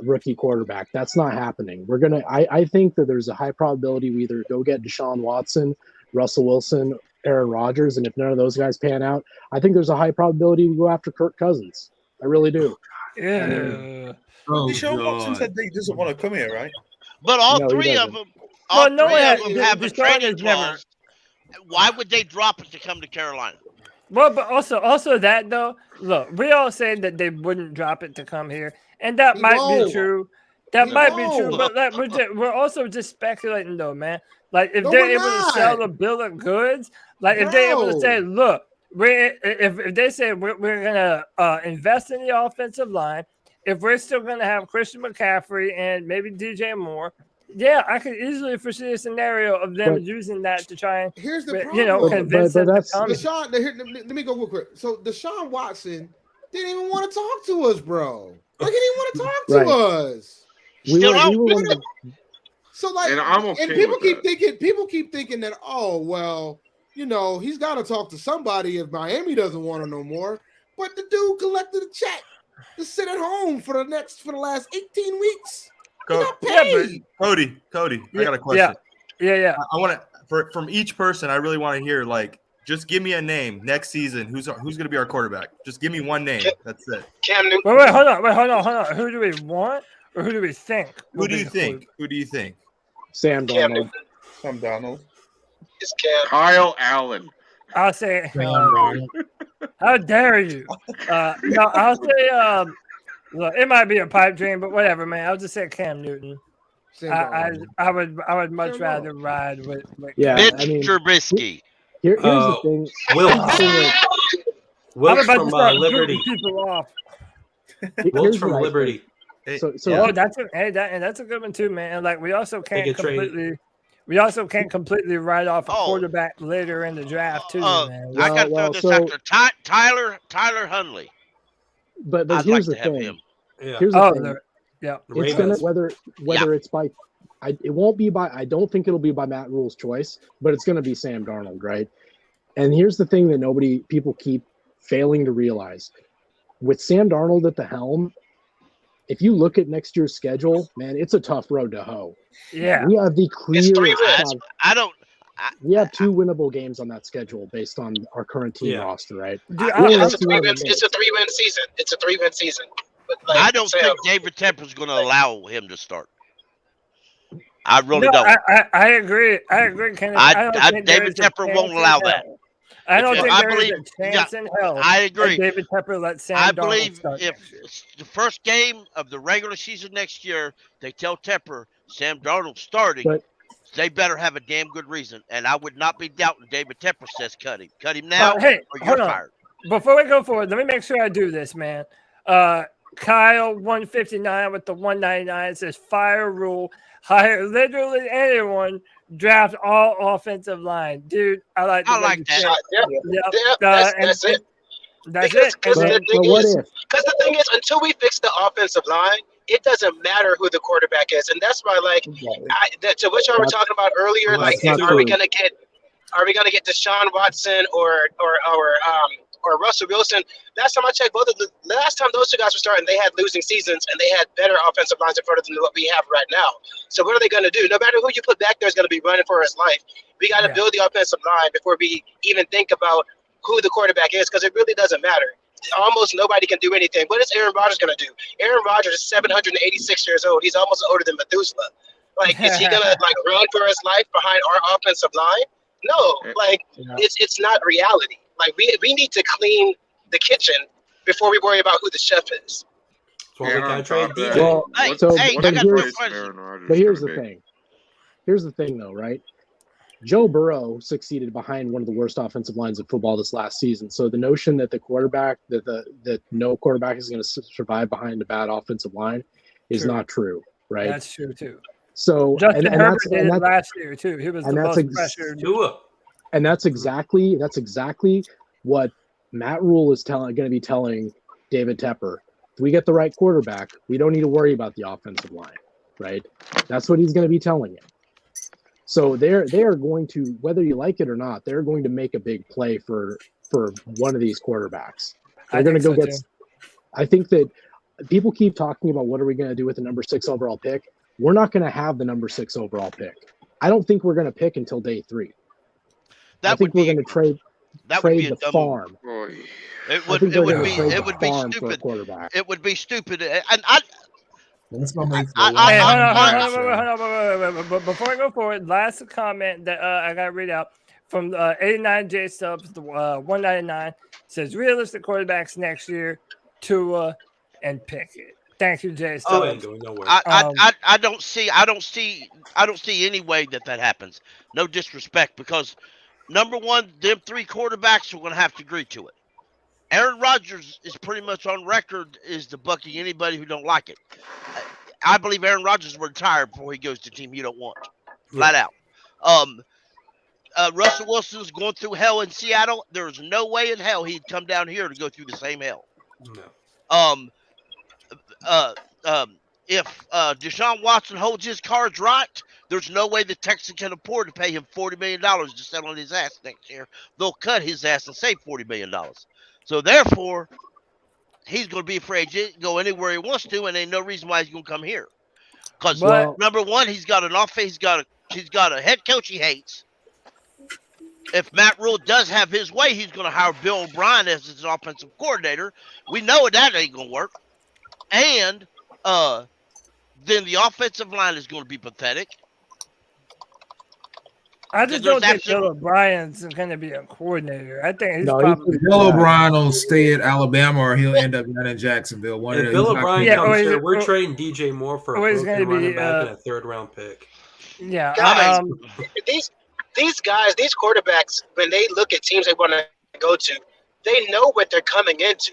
rookie quarterback. That's not happening. I think that there's a high probability we either go get Deshaun Watson, Russell Wilson, Aaron Rodgers, and if none of those guys pan out, I think there's a high probability we go after Kirk Cousins. I really do. Yeah. Deshaun Watson said that he doesn't want to come here, right? But all No, he three of doesn't. them, all three of them have a Deshaun training has never- clause. Why would they drop it to come to Carolina? Well, but also that though, look, we all say that they wouldn't drop it to come here, and that might be true. That might be true, but like, we're also just speculating though, man. Like if they're able to sell a bill of goods, like if they're able to say, look, if they say we're gonna invest in the offensive line, if we're still gonna have Christian McCaffrey and maybe DJ Moore, yeah, I could easily foresee a scenario of them using that to try and Here's the problem. convince them to come. Let me go real quick. So Deshaun Watson didn't even want to talk to us, bro. Like he didn't want to talk to us. So like, And I'm okay and people with keep thinking that, oh well, he's got to talk to somebody if Miami doesn't want him no more. But the dude collected a check to sit at home for the last 18 weeks. Cody, I got a question. Yeah. I want to from each person. I really want to hear just give me a name next season. Who's going to be our quarterback? Just give me one name. That's it. Cam Newton. Wait, hold on. Who do we want or who do we think? Who do you think? Sam Darnold. Sam Darnold. It's Cam. Kyle Allen. I'll say. How dare you? No, I'll say. Look, it might be a pipe dream, but whatever, man. I'll just say Cam Newton. I would much rather ride with Mitch Trubisky. Here's the thing. Will from Liberty. People off. Will's from Liberty. That's a good one too, man. Like we also can't completely write off a quarterback later in the draft too, man. I got to throw this out there. Tyler Huntley. But I'd here's like to the have thing. him. Yeah. Here's the thing. Yeah. It's gonna whether it's by it won't be by I don't think it'll be by Matt Rhule's choice, but it's gonna be Sam Darnold, right? And here's the thing that people keep failing to realize. With Sam Darnold at the helm, if you look at next year's schedule, man, it's a tough road to hoe. Yeah. We have the clear we have 2 winnable games on that schedule based on our current team roster, right? It's a 3-win season. It's a 3-win season. But I don't think David Tepper's going to allow him to start. I really don't. I agree. Kenneth. David Tepper won't allow that. I don't think there is a chance in hell. I agree. David Tepper let Sam I Darnold believe start if the first game of the regular season next year, they tell Tepper Sam Darnold starting, they better have a damn good reason. And I would not be doubting David Tepper says cut him. Cut him now hey, or you're hold on. fired. Before we go forward, let me make sure I do this, man. Kyle 159 with the 199 says fire Rhule. Hire literally anyone. Draft all offensive line, dude. I like that. That's it. Because the thing is, until we fix the offensive line, it doesn't matter who the quarterback is, and that's why, to what y'all were talking about earlier, are we gonna get Deshaun Watson or Russell Wilson? Last time I checked, last time those 2 guys were starting, they had losing seasons and they had better offensive lines in front of them than what we have right now. So what are they going to do? No matter who you put back there is going to be running for his life. We got to build the offensive line before we even think about who the quarterback is, because it really doesn't matter. almost nobody can do anything. What is Aaron Rodgers going to do? Aaron Rodgers is 786 years old. He's almost older than Methuselah. Like, is he going to like run for his life behind our offensive line? No, like it's not reality. Like we need to clean the kitchen before we worry about who the chef is. Well, but here's the thing. Here's the thing, though, right? Joe Burrow succeeded behind one of the worst offensive lines of football this last season. So the notion that that no quarterback is going to survive behind a bad offensive line is not true, right? That's true too. So Justin Herbert did it last year too. He was the most pressured. And that's exactly what Matt Rhule is going to be telling David Tepper. If we get the right quarterback, we don't need to worry about the offensive line, right? That's what he's going to be telling him. So they are going to, whether you like it or not, they're going to make a big play for one of these quarterbacks. They're going to go get. Too. I think that people keep talking about what are we going to do with the number 6 overall pick. We're not going to have the number 6 overall pick. I don't think we're going to pick until day 3. I think we're going to trade the farm. It would be stupid. It would be stupid. And Hold on. Before I go forward, last comment that I got to read out from 89 J Subs, the 199 says realistic quarterbacks next year, Tua and Pickett. Thank you, J Subs. I don't see any way that happens. No disrespect, because number one, them 3 quarterbacks are going to have to agree to it. Aaron Rodgers is pretty much on record as debunking anybody who don't like it. I believe Aaron Rodgers will retire before he goes to a team you don't want. Flat out. Russell Wilson's going through hell in Seattle. There's no way in hell he'd come down here to go through the same hell. No. If Deshaun Watson holds his cards right, there's no way the Texans can afford to pay him $40 million to settle on his ass next year. They'll cut his ass and save $40 million. So therefore, he's going to be a free agent, go anywhere he wants to, and ain't no reason why he's going to come here. Because number one, he's got an offense, he's got a head coach he hates. If Matt Rhule does have his way, he's going to hire Bill O'Brien as his offensive coordinator. We know that ain't going to work. And then the offensive line is going to be pathetic. I just don't think Bill O'Brien's going to be a coordinator. I think he's probably Bill O'Brien will stay at Alabama, or he'll end up down in Jacksonville. If Bill O'Brien comes here, we're trading DJ Moore for a broken running back and a 3rd-round pick. Yeah, guys, these guys, these quarterbacks, when they look at teams they want to go to, they know what they're coming into.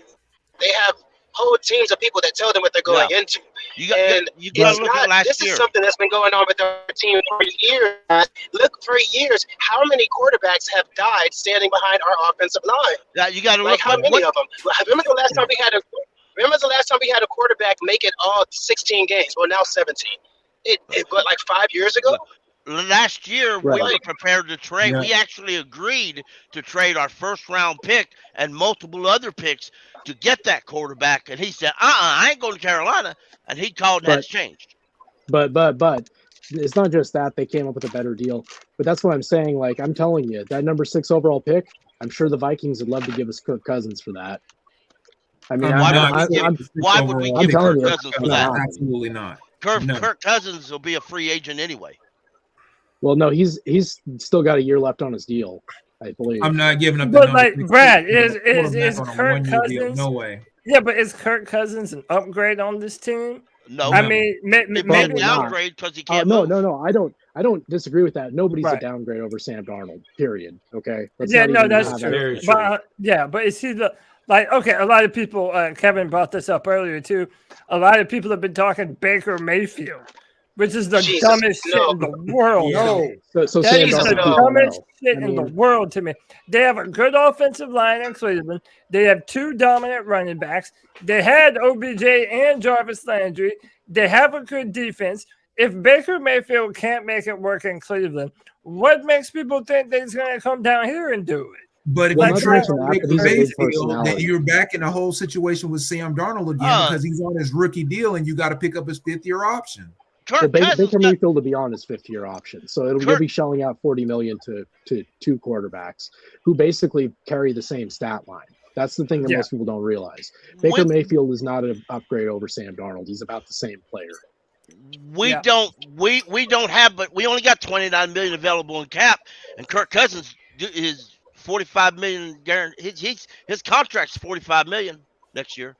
They have whole teams of people that tell them what they're going into. You got to look at last this year. is something that's been going on with our team for years. Look, for years, how many quarterbacks have died standing behind our offensive line? Yeah, you got to look. Like, how many of them? Remember the last time we had a quarterback make it all 16 games? Well, now 17. But like 5 years ago. Last year, we were prepared to trade. Yeah. We actually agreed to trade our 1st-round pick and multiple other picks to get that quarterback. And he said, I ain't going to Carolina. And he called and that's changed. But it's not just that. They came up with a better deal. But that's what I'm saying. Like, I'm telling you, that number 6 overall pick, I'm sure the Vikings would love to give us Kirk Cousins for that. I mean, why would we give Kirk Cousins for that? Absolutely not. Kirk Cousins will be a free agent anyway. Well, no, he's still got a year left on his deal, I believe. I'm not giving up. But like Brad, is Kirk Cousins? No way. Yeah, but is Kirk Cousins an upgrade on this team? No, I mean, maybe downgrade because he can't. No. I don't disagree with that. Nobody's a downgrade over Sam Darnold. Period. Okay. That's true. But but is he the okay? A lot of people. Kevin brought this up earlier too. A lot of people have been talking Baker Mayfield, which is the dumbest shit in the world. So that is the dumbest shit in the world to me. They have a good offensive line in Cleveland. They have 2 dominant running backs. They had OBJ and Jarvis Landry. They have a good defense. If Baker Mayfield can't make it work in Cleveland, what makes people think that he's going to come down here and do it? But if you try to make Mayfield, then you're back in the whole situation with Sam Darnold again because he's on his rookie deal and you got to pick up his 5th-year option. Baker Mayfield will be on his 5th-year option, so he'll be shelling out $40 million to 2 quarterbacks who basically carry the same stat line. That's the thing that most people don't realize. Baker Mayfield is not an upgrade over Sam Darnold. He's about the same player. We don't have, but we only got $29 million available in cap, and Kirk Cousins is $45 million guaranteed. His contract's $45 million next year.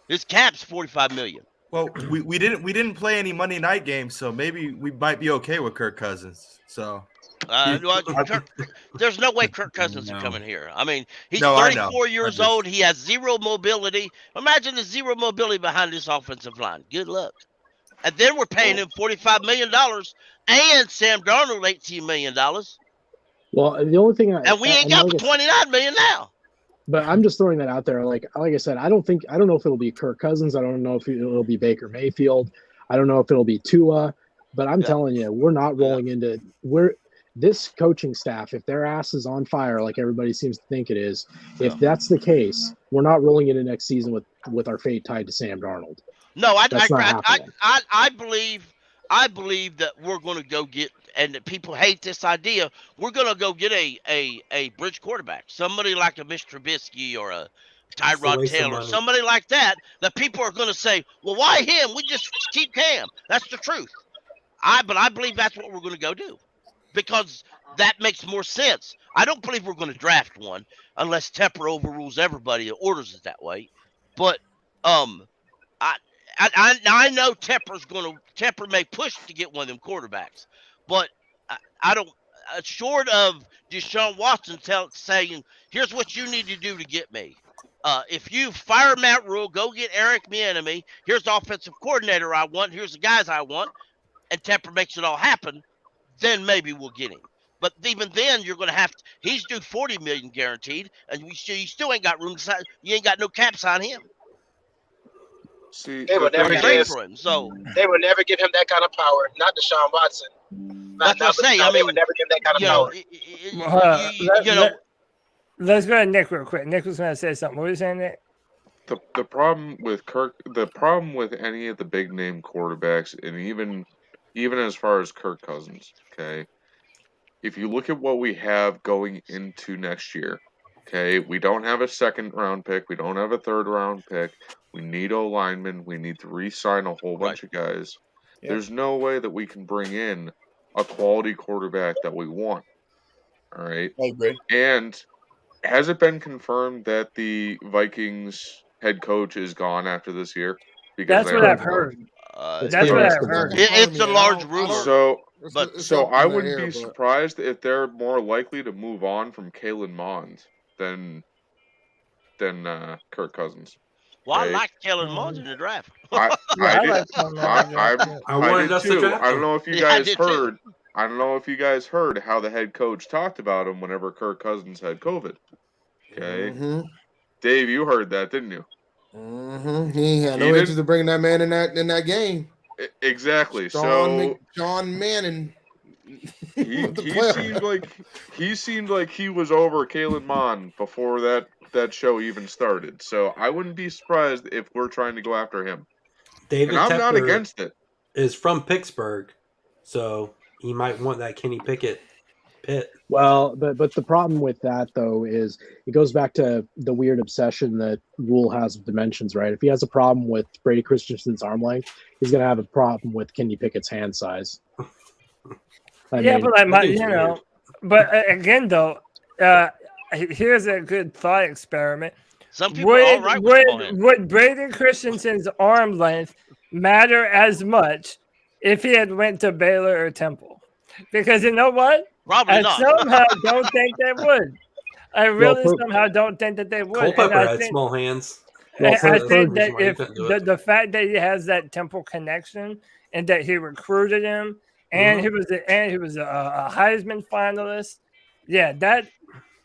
His cap's $45 million. Well, we didn't play any Monday night games, so maybe we might be okay with Kirk Cousins. So there's no way Kirk Cousins is coming here. I mean, he's 34 years old. He has zero mobility. Imagine the zero mobility behind this offensive line. Good luck. And then we're paying him $45 million and Sam Darnold $18 million. Well, the only thing and we ain't got $29 million now. But I'm just throwing that out there. Like I said, I don't know if it'll be Kirk Cousins. I don't know if it'll be Baker Mayfield. I don't know if it'll be Tua. But I'm telling you, we're not rolling into this coaching staff. If their ass is on fire, like everybody seems to think it is, if that's the case, we're not rolling into next season with our fate tied to Sam Darnold. No, I believe that we're going to go get, and that people hate this idea, we're going to go get a bridge quarterback, somebody like a Mr. Trubisky or a Tyrod Taylor, somebody like that people are going to say, well, why him? We just keep Cam. That's the truth. But I believe that's what we're going to go do because that makes more sense. I don't believe we're going to draft one unless Tepper overrules everybody and orders it that way. But I know Tepper may push to get one of them quarterbacks, but I don't. Short of Deshaun Watson saying, "Here's what you need to do to get me." If you fire Matt Rhule, go get Eric Bieniemy. Here's the offensive coordinator I want. Here's the guys I want, and Tepper makes it all happen. Then maybe we'll get him. But even then, you're going to have to. He's due $40 million guaranteed, and you still ain't got room to sign. You ain't got no caps on him. See, they would never give him that kind of power. Not Deshaun Watson. That's what I'm saying. They would never give that kind of power. Let's go to Nick real quick. Nick was going to say something. What were you saying, Nick? The problem with the problem with any of the big name quarterbacks, and even as far as Kirk Cousins, okay, if you look at what we have going into next year, okay, we don't have a second round pick, we don't have a third round pick, we need O linemen, we need to re-sign a whole bunch of guys. Yeah. There's no way that we can bring in a quality quarterback that we want. All right, I agree. And has it been confirmed that the Vikings head coach is gone after this year? Because that's what I've heard. That's what I've heard. It's a large rumor. So I wouldn't be surprised if they're more likely to move on from Kalen Mond than Kirk Cousins. Well, I like Kellen Mond in the draft. I did too. I don't know if you guys heard. I don't know if you guys heard how the head coach talked about him whenever Kirk Cousins had COVID. Okay, Dave, you heard that, didn't you? He had no interest in bringing that man in that game. Exactly. John Manning. He seemed like he was over Kalen Mond before that show even started. So I wouldn't be surprised if we're trying to go after him. David and I'm Tepper not against it. Is from Pittsburgh, so he might want that Kenny Pickett pit. Well, but the problem with that though is it goes back to the weird obsession that Rhule has with dimensions, right? If he has a problem with Brady Christensen's arm length, he's going to have a problem with Kenny Pickett's hand size. But again though, here's a good thought experiment. Some people are all right with would Brady Christensen's arm length matter as much if he had went to Baylor or Temple? Because you know what? Probably not. Somehow don't think they would. I really somehow don't think that they would. Culpepper had small hands. I think that if the fact that he has that Temple connection and that he recruited him and he was a Heisman finalist,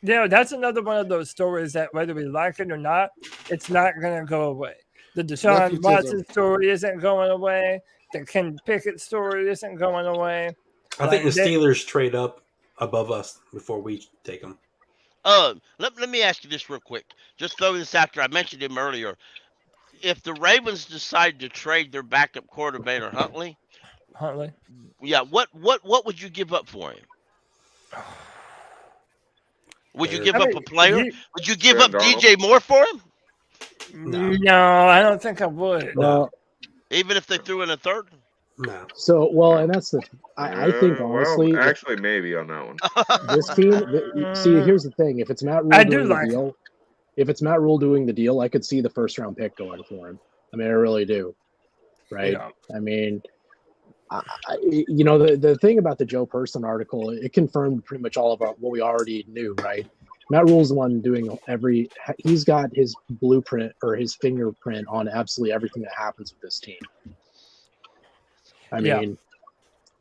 that's another one of those stories that whether we like it or not, it's not going to go away. The Deshaun Watson story isn't going away. The Ken Pickett story isn't going away. I think the Steelers trade up above us before we take them. Let me ask you this real quick. Just throw this after I mentioned him earlier. If the Ravens decide to trade their backup quarterback Huntley, yeah, what would you give up for him? Would you give up a player? Would you give up DJ Moore for him? No, I don't think I would. Well, even if they threw in a third. No. So well, and that's the. I think honestly, well, actually, maybe on that one. this team. See, here's the thing: if it's Matt Rhule doing the deal, if it's Matt Rhule doing the deal, I could see the first round pick going for him. I mean, I really do. Right? Yeah. I mean, you know, the thing about the Joe Person article, it confirmed pretty much all of what we already knew. Right? Matt Rhule's the one doing he's got his blueprint or his fingerprint on absolutely everything that happens with this team. I mean,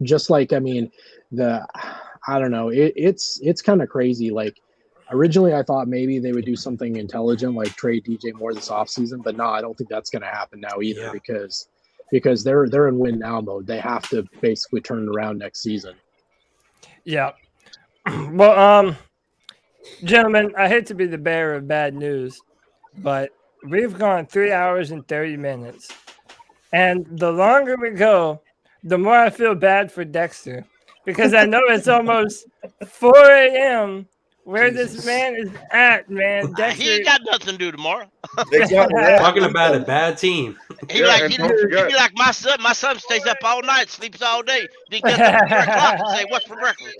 just like, I mean, I don't know. It's kind of crazy. Like originally I thought maybe they would do something intelligent, like trade DJ Moore this offseason, but no, I don't think that's going to happen now either because they're in win now mode. They have to basically turn it around next season. Yeah. Well, gentlemen, I hate to be the bearer of bad news, but we've gone 3 hours and 30 minutes. And the longer we go, the more I feel bad for Dexter because I know it's almost 4 a.m. where this man is at, man. Dexter, he ain't got nothing to do tomorrow. Talking about a bad team. He like my son. My son stays up all night, sleeps all day. He gets up at 3 o'clock and say, "What's for breakfast?"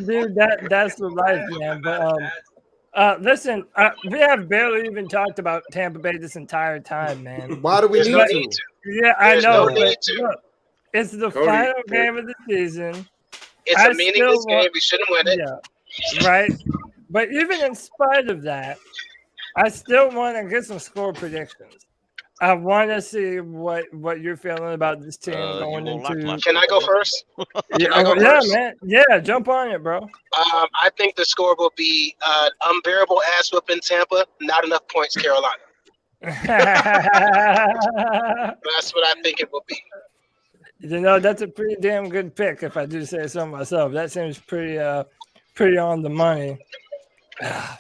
Dude, that's the life, man. But listen, we have barely even talked about Tampa Bay this entire time, man. Why do we need to? Yeah, I know. No need to. Look, it's the Cody, final game of the season. It's a meaningless game. We shouldn't win it. Yeah, right. But even in spite of that, I still want to get some score predictions. I want to see what you're feeling about this team going into. Can I go first? Yeah, man. Yeah, jump on it, bro. I think the score will be unbearable ass whooping Tampa. Not enough points, Carolina. That's what I think it will be. You know, that's a pretty damn good pick, if I do say so myself. That seems pretty on the money.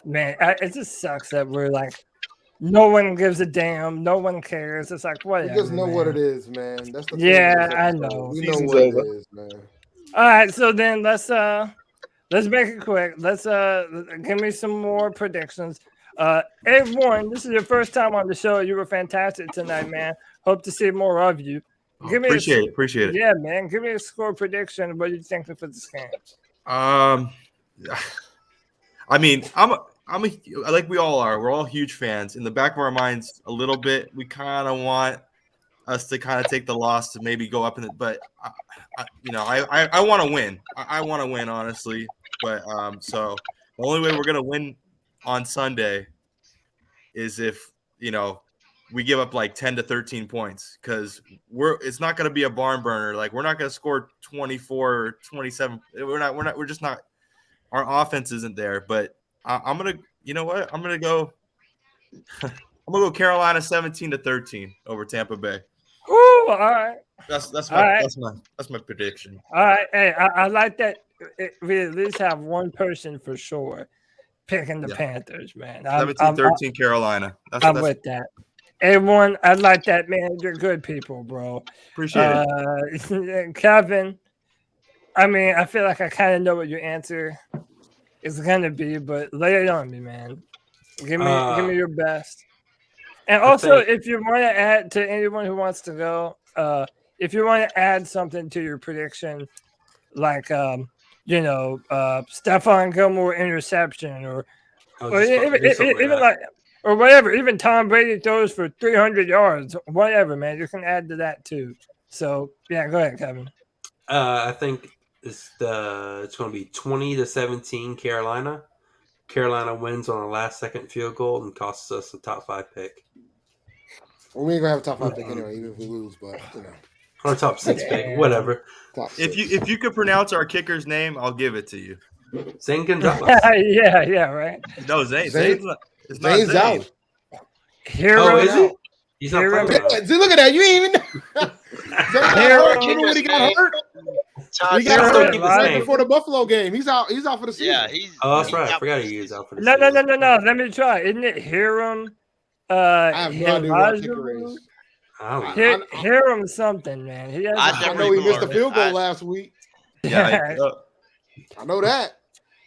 Man, it just sucks that we're like, no one gives a damn, no one cares. It's like whatever. We just know what it is, man. That's the I know. We know what it is, man. All right, so then let's make it quick. Let's give me some more predictions. A1, this is your first time on the show. You were fantastic tonight, man. Hope to see more of you. Appreciate it. Yeah, man. Give me a score prediction. What are you thinking for this game? I mean, I'm like we all are. We're all huge fans. In the back of our minds, a little bit, we kind of want us to kind of take the loss to maybe go up in it. But I want to win. I want to win, honestly. But so the only way we're gonna win on Sunday is if we give up like 10 to 13 points because it's not going to be a barn burner. Like we're not going to score 24 or 27. We're just not, our offense isn't there, but I'm going to go Carolina 17-13 over Tampa Bay. Ooh, all right. That's my prediction. All right. Hey, I like that. We at least have one person for sure picking the Panthers, man. 17-13 Carolina. I'm with that. A1, I like that, man. You're good people, bro. Appreciate it. Kevin, I mean, I feel like I kind of know what your answer is going to be, but lay it on me, man. Give me your best. And also, if you want to add to anyone who wants to go, if you want to add something to your prediction, like, Stephon Gilmore interception or even like, or whatever, even Tom Brady throws for 300 yards, whatever, man. You can add to that too. So, yeah, go ahead, Kevin. I think it's going to be 20-17 Carolina. Carolina wins on a last-second field goal and costs us a top 5 pick. Well, we ain't gonna have a top 5 pick anyway, even if we lose. But or top 6 pick, whatever. If you could pronounce our kicker's name, I'll give it to you. Zane Gonzalez. yeah, right. No, Zane's out. Is he? He's not playing. See, look at that. You ain't even know. Remember when he got hurt? He got hurt right before the Buffalo game. He's out. He's out for the season. Yeah, that's right. I forgot he was out for the season. No. Let me try. Isn't it Hiram? I have no idea what kicker is. Hiram something, man. I know he missed a field goal last week. Yeah, I know that.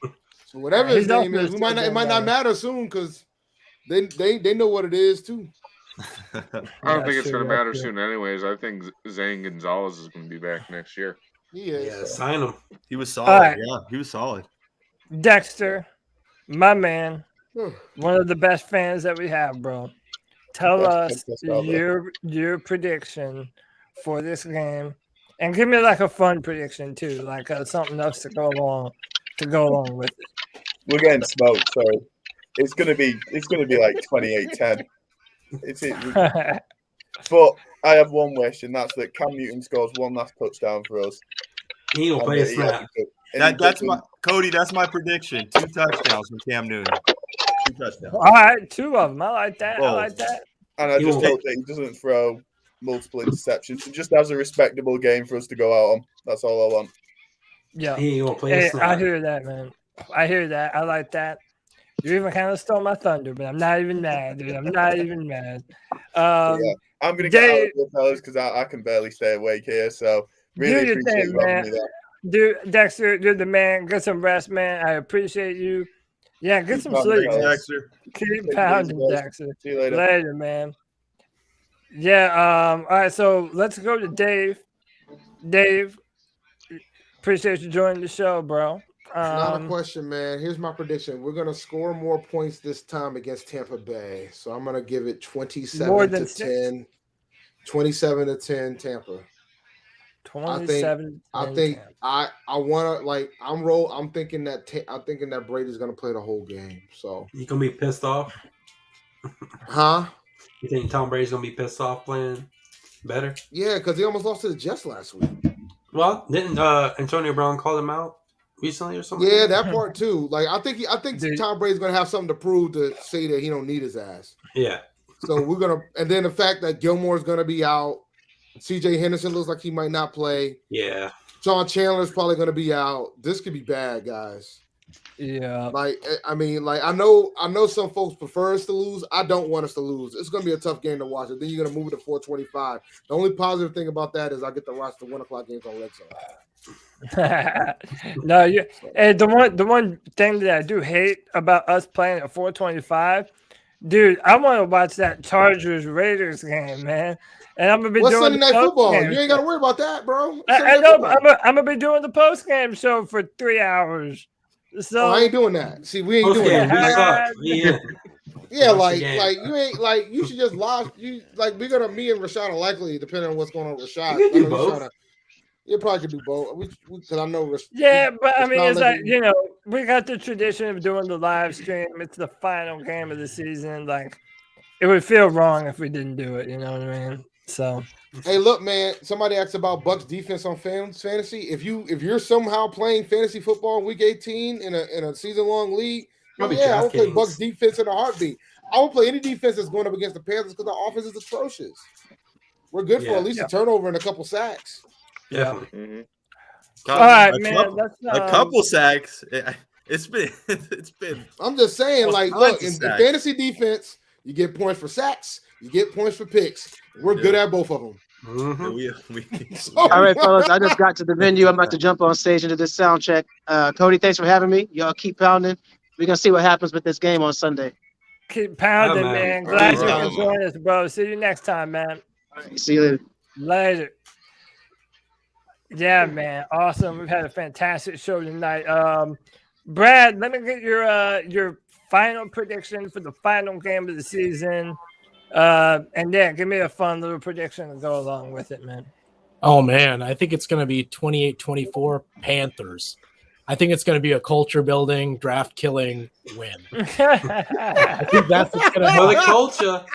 That's Whatever his name is, it might not matter soon because they know what it is too. I don't think it's going to matter soon, anyways. I think Zane Gonzalez is going to be back next year. Yeah, sign him. He was solid. Right. Yeah, he was solid. Dexter, my man, one of the best fans that we have, bro. Tell us your prediction for this game, and give me like a fun prediction too, like something else to go along with it. We're getting smoked, so it's gonna be like 28-10. But I have one wish, and that's that Cam Newton scores one last touchdown for us. He will play a snap. That's my prediction. 2 touchdowns from Cam Newton. 2 touchdowns. All right, 2 of them. I like that. And I just hope that he doesn't throw multiple interceptions. He just has a respectable game for us to go out on. That's all I want. Yeah, he won't play a snap. I hear that, man. I hear that. I like that. You even kind of stole my thunder, but I'm not even mad, dude. I'm not even mad. I'm going to get out of here, fellas, because I can barely stay awake here. So really appreciate you having me there. Dude, Dexter, you're the man. Get some rest, man. I appreciate you. Yeah, get some sleep, Dexter. Keep pounding, Dexter. See you later. Later, man. Yeah, all right, so let's go to Dave. Dave, appreciate you joining the show, bro. Not a question, man. Here's my prediction. We're going to score more points this time against Tampa Bay. So I'm going to give it 27-10. 27-10 Tampa. 27. I think I want to I'm thinking that Brady's going to play the whole game. So You gonna be pissed off? Huh? You think Tom Brady's gonna be pissed off playing better? Yeah, because he almost lost to the Jets last week. Well, didn't Antonio Brown call him out recently or something? Yeah, that part too. Like I think Tom Brady's gonna have something to prove to say that he don't need his ass. Yeah. So we're gonna, and then the fact that Gilmore's gonna be out, C.J. Henderson looks like he might not play. Yeah. John Chandler's probably gonna be out. This could be bad, guys. Yeah. Like I know some folks prefer us to lose. I don't want us to lose. It's gonna be a tough game to watch. And then you're gonna move it to 425. The only positive thing about that is I get to watch the 1 o'clock games on Red Zone. No, and the one thing that I do hate about us playing at 425, dude, I want to watch that Chargers Raiders game, man. And I'm gonna be doing Sunday Night Football. Game. You ain't gotta worry about that, bro. I know. I'm gonna be doing the post game show for 3 hours. So I ain't doing that. See, we ain't doing that. Yeah, like you ain't like you should just lost. You like we're gonna me and Rashad are likely depending on what's going on with Rashad. You can do both. You probably could do both. Because I know. Yeah, but I mean, it's like we got the tradition of doing the live stream. It's the final game of the season. Like it would feel wrong if we didn't do it. You know what I mean? So. Hey, look, man. Somebody asked about Bucks defense on fantasy. If you're somehow playing fantasy football in week 18 in a season-long league, I would play Bucks defense in a heartbeat. I would play any defense that's going up against the Panthers because the offense is atrocious. We're good for at least a turnover and a couple sacks. Yeah. Mm-hmm. All right, man. A couple sacks. It's been. I'm just saying, like, look, in fantasy defense, you get points for sacks, you get points for picks. We're good at both of them. Mm-hmm. All right, fellas. I just got to the venue. I'm about to jump on stage into this sound check. Cody, thanks for having me. Y'all keep pounding. We're gonna see what happens with this game on Sunday. Keep pounding, man. Glad you can join us, bro. See you next time, man. Right, see you later. Later. Yeah, man. Awesome. We've had a fantastic show tonight. Brad, let me get your final prediction for the final game of the season. And yeah, give me a fun little prediction to go along with it, man. Oh, man. I think it's going to be 28-24 Panthers. I think it's going to be a culture-building, draft-killing win. I think that's what's going to happen. For the culture.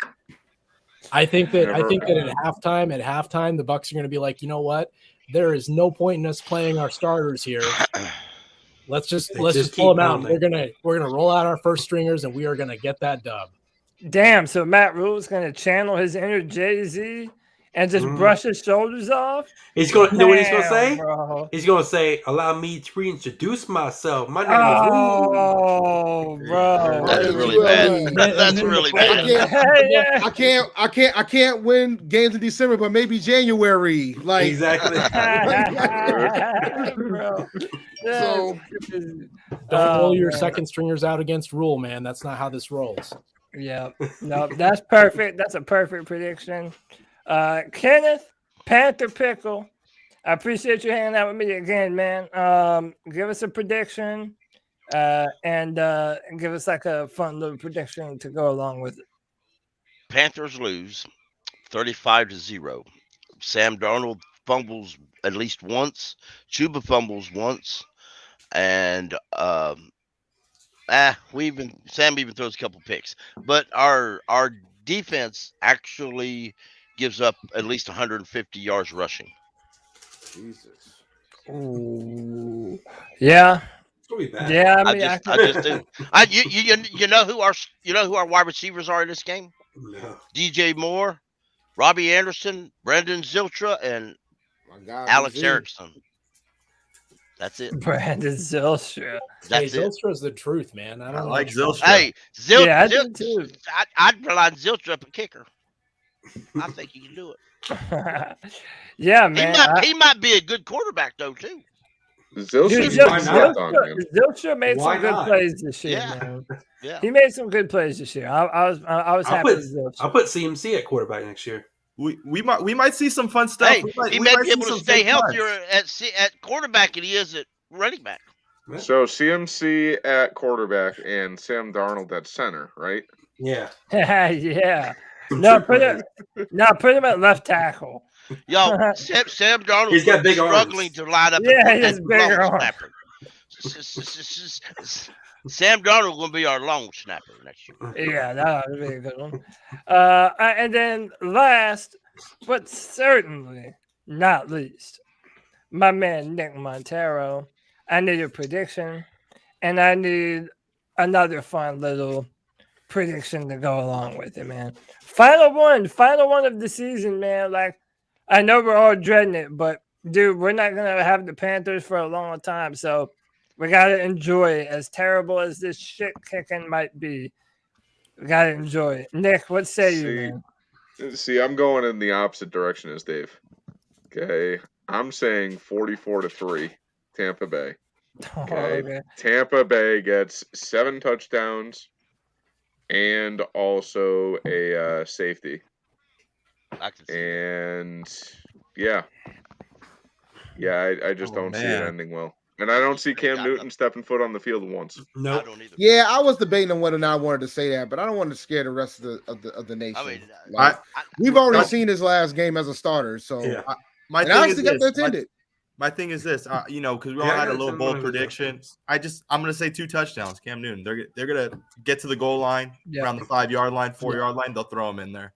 I think that at halftime, the Bucs are going to be like, you know what? There is no point in us playing our starters here. Let's just pull them out. We're gonna roll out our first stringers, and we are going to get that dub. Damn, so Matt Rhule is going to channel his inner Jay-Z and just brush his shoulders off. He's going to know what he's going to Damn, say? bro. He's going to say, "Allow me to reintroduce myself. My name is Oh, bro. That's really bad. That's really bad. I can't win games in December, but maybe January. Like exactly. Bro. So don't roll your second stringers out against Rhule, man. That's not how this rolls. Yeah, no, that's perfect. That's a perfect prediction. Kenneth, Panther Pickle, I appreciate you hanging out with me again, man. Give us a prediction, and give us like a fun little prediction to go along with it. Panthers lose 35-0. Sam Darnold fumbles at least once. Chuba fumbles once, and Sam even throws a couple picks. But our defense actually gives up at least 150 yards rushing. Jesus. Ooh. Yeah. It's gonna be bad. Yeah, I I mean, just do. You know who our wide receivers are in this game? No. DJ Moore, Robbie Anderson, Brandon Ziltra, and My God, Alex BZ. Erickson. That's it. Brandon Zilstra. That's Hey, it. Zilstra is the truth, man. I don't like know. Zilstra. Hey, Yeah, I do too. I'd rely on Ziltra up a kicker. I think he can do it. Yeah, man. He might be a good quarterback though too. Zilstra made Why some good not? plays this year, Yeah. man. Yeah. He made some good plays this year. I was happy with Zilstra. I'll put CMC at quarterback next year. We might see some fun stuff. Hey, We he might may be see able to some stay fun times. healthier at quarterback than he is at running back. So CMC at quarterback and Sam Darnold at center, right? Yeah. Yeah. No, put him at left tackle. Yo, Sam Darnold He's got big struggling arms. to line up. Yeah, at he has bigger long arms. snapper. Sam Darnold will be our long snapper next year. Yeah, that would be a good one. And then last, but certainly not least, my man Nick Montero. I need a prediction, and I need another fun little prediction to go along with it, man. Final one of the season, man. Like, I know we're all dreading it, but dude, we're not gonna have the Panthers for a long time, so we gotta enjoy it. As terrible as this shit kicking might be, we gotta enjoy it. Nick, what say you, man? See, I'm going in the opposite direction as Dave. Okay, I'm saying 44-3, Tampa Bay. Okay. Tampa Bay gets 7 touchdowns and also a safety. And I just don't see it man. ending well. And I don't see Cam Newton stepping foot on the field once. No. I don't either. Yeah, I was debating on whether or not I wanted to say that, but I don't want to scare the rest of the nation. I mean, Like, we've already seen his last game as a starter, so Yeah. My and thing I is actually got this. that intended. My thing is this, because we all Yeah, I had a got little some bold of those prediction. I'm gonna say 2 touchdowns. Cam Newton. They're gonna get to the goal line around the 5-yard line, 4-yard line. They'll throw him in there.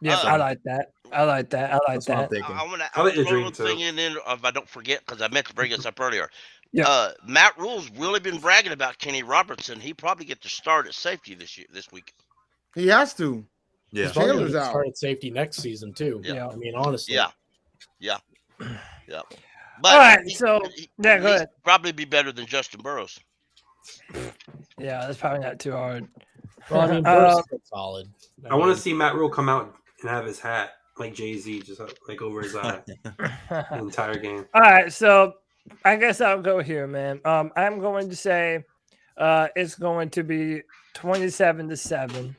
Yeah, I like that. That's what I'm thinking. I want to I like throw your a dream, little thing in there if I don't forget, because I meant to bring this up earlier. Yeah. Matt Rule's really been bragging about Kenny Robertson. He probably get to start at safety this week. He has to. Yeah. Taylor's out. Start at safety next season too. Yeah. I mean, honestly. Yeah. But All right, so go ahead. Probably be better than Justin Burrows. Yeah, that's probably not too hard. Well, I mean, Burrow's still solid. I want to see Matt Rhule come out and have his hat like Jay-Z, just like over his eye the entire game. All right, so I guess I'll go here, man. I'm going to say it's going to be 27-7.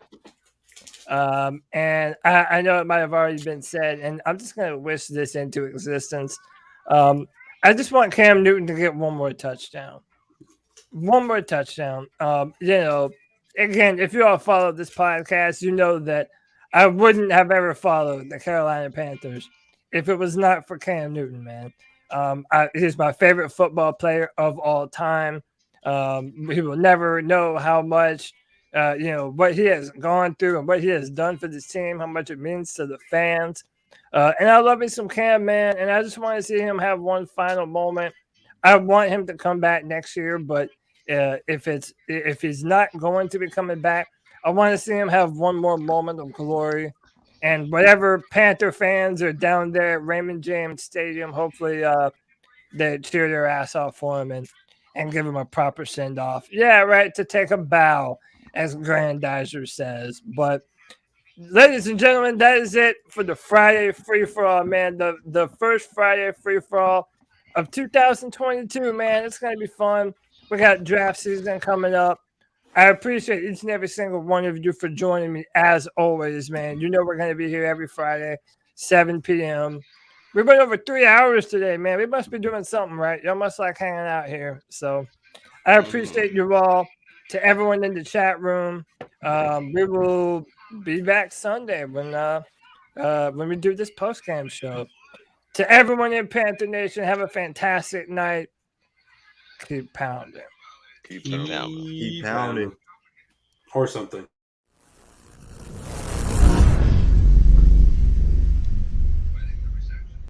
And I know it might have already been said, and I'm just going to wish this into existence. I just want Cam Newton to get one more touchdown. One more touchdown. Again, if you all follow this podcast, you know that I wouldn't have ever followed the Carolina Panthers if it was not for Cam Newton, man. He's my favorite football player of all time. He will never know how much, what he has gone through and what he has done for this team, how much it means to the fans. And I love me some Cam, man. And I just want to see him have one final moment. I want him to come back next year, but if he's not going to be coming back, I want to see him have one more moment of glory And whatever Panther fans are down there at Raymond James Stadium, hopefully they cheer their ass off for him and give him a proper send off. Yeah, right, to take a bow, as Grandizer says. But ladies and gentlemen, that is it for the Friday free for all, man. The first Friday free for all of 2022, man. It's gonna be fun. We got draft season coming up. I appreciate each and every single one of you for joining me as always, man. You know we're gonna be here every Friday, 7 p.m. We went over 3 hours today, man. We must be doing something right. Y'all must like hanging out here. So I appreciate you all. To everyone in the chat room, we will be back Sunday when we do this post-game show. To everyone in Panther Nation, have a fantastic night. Keep pounding. Keep pounding. Or something.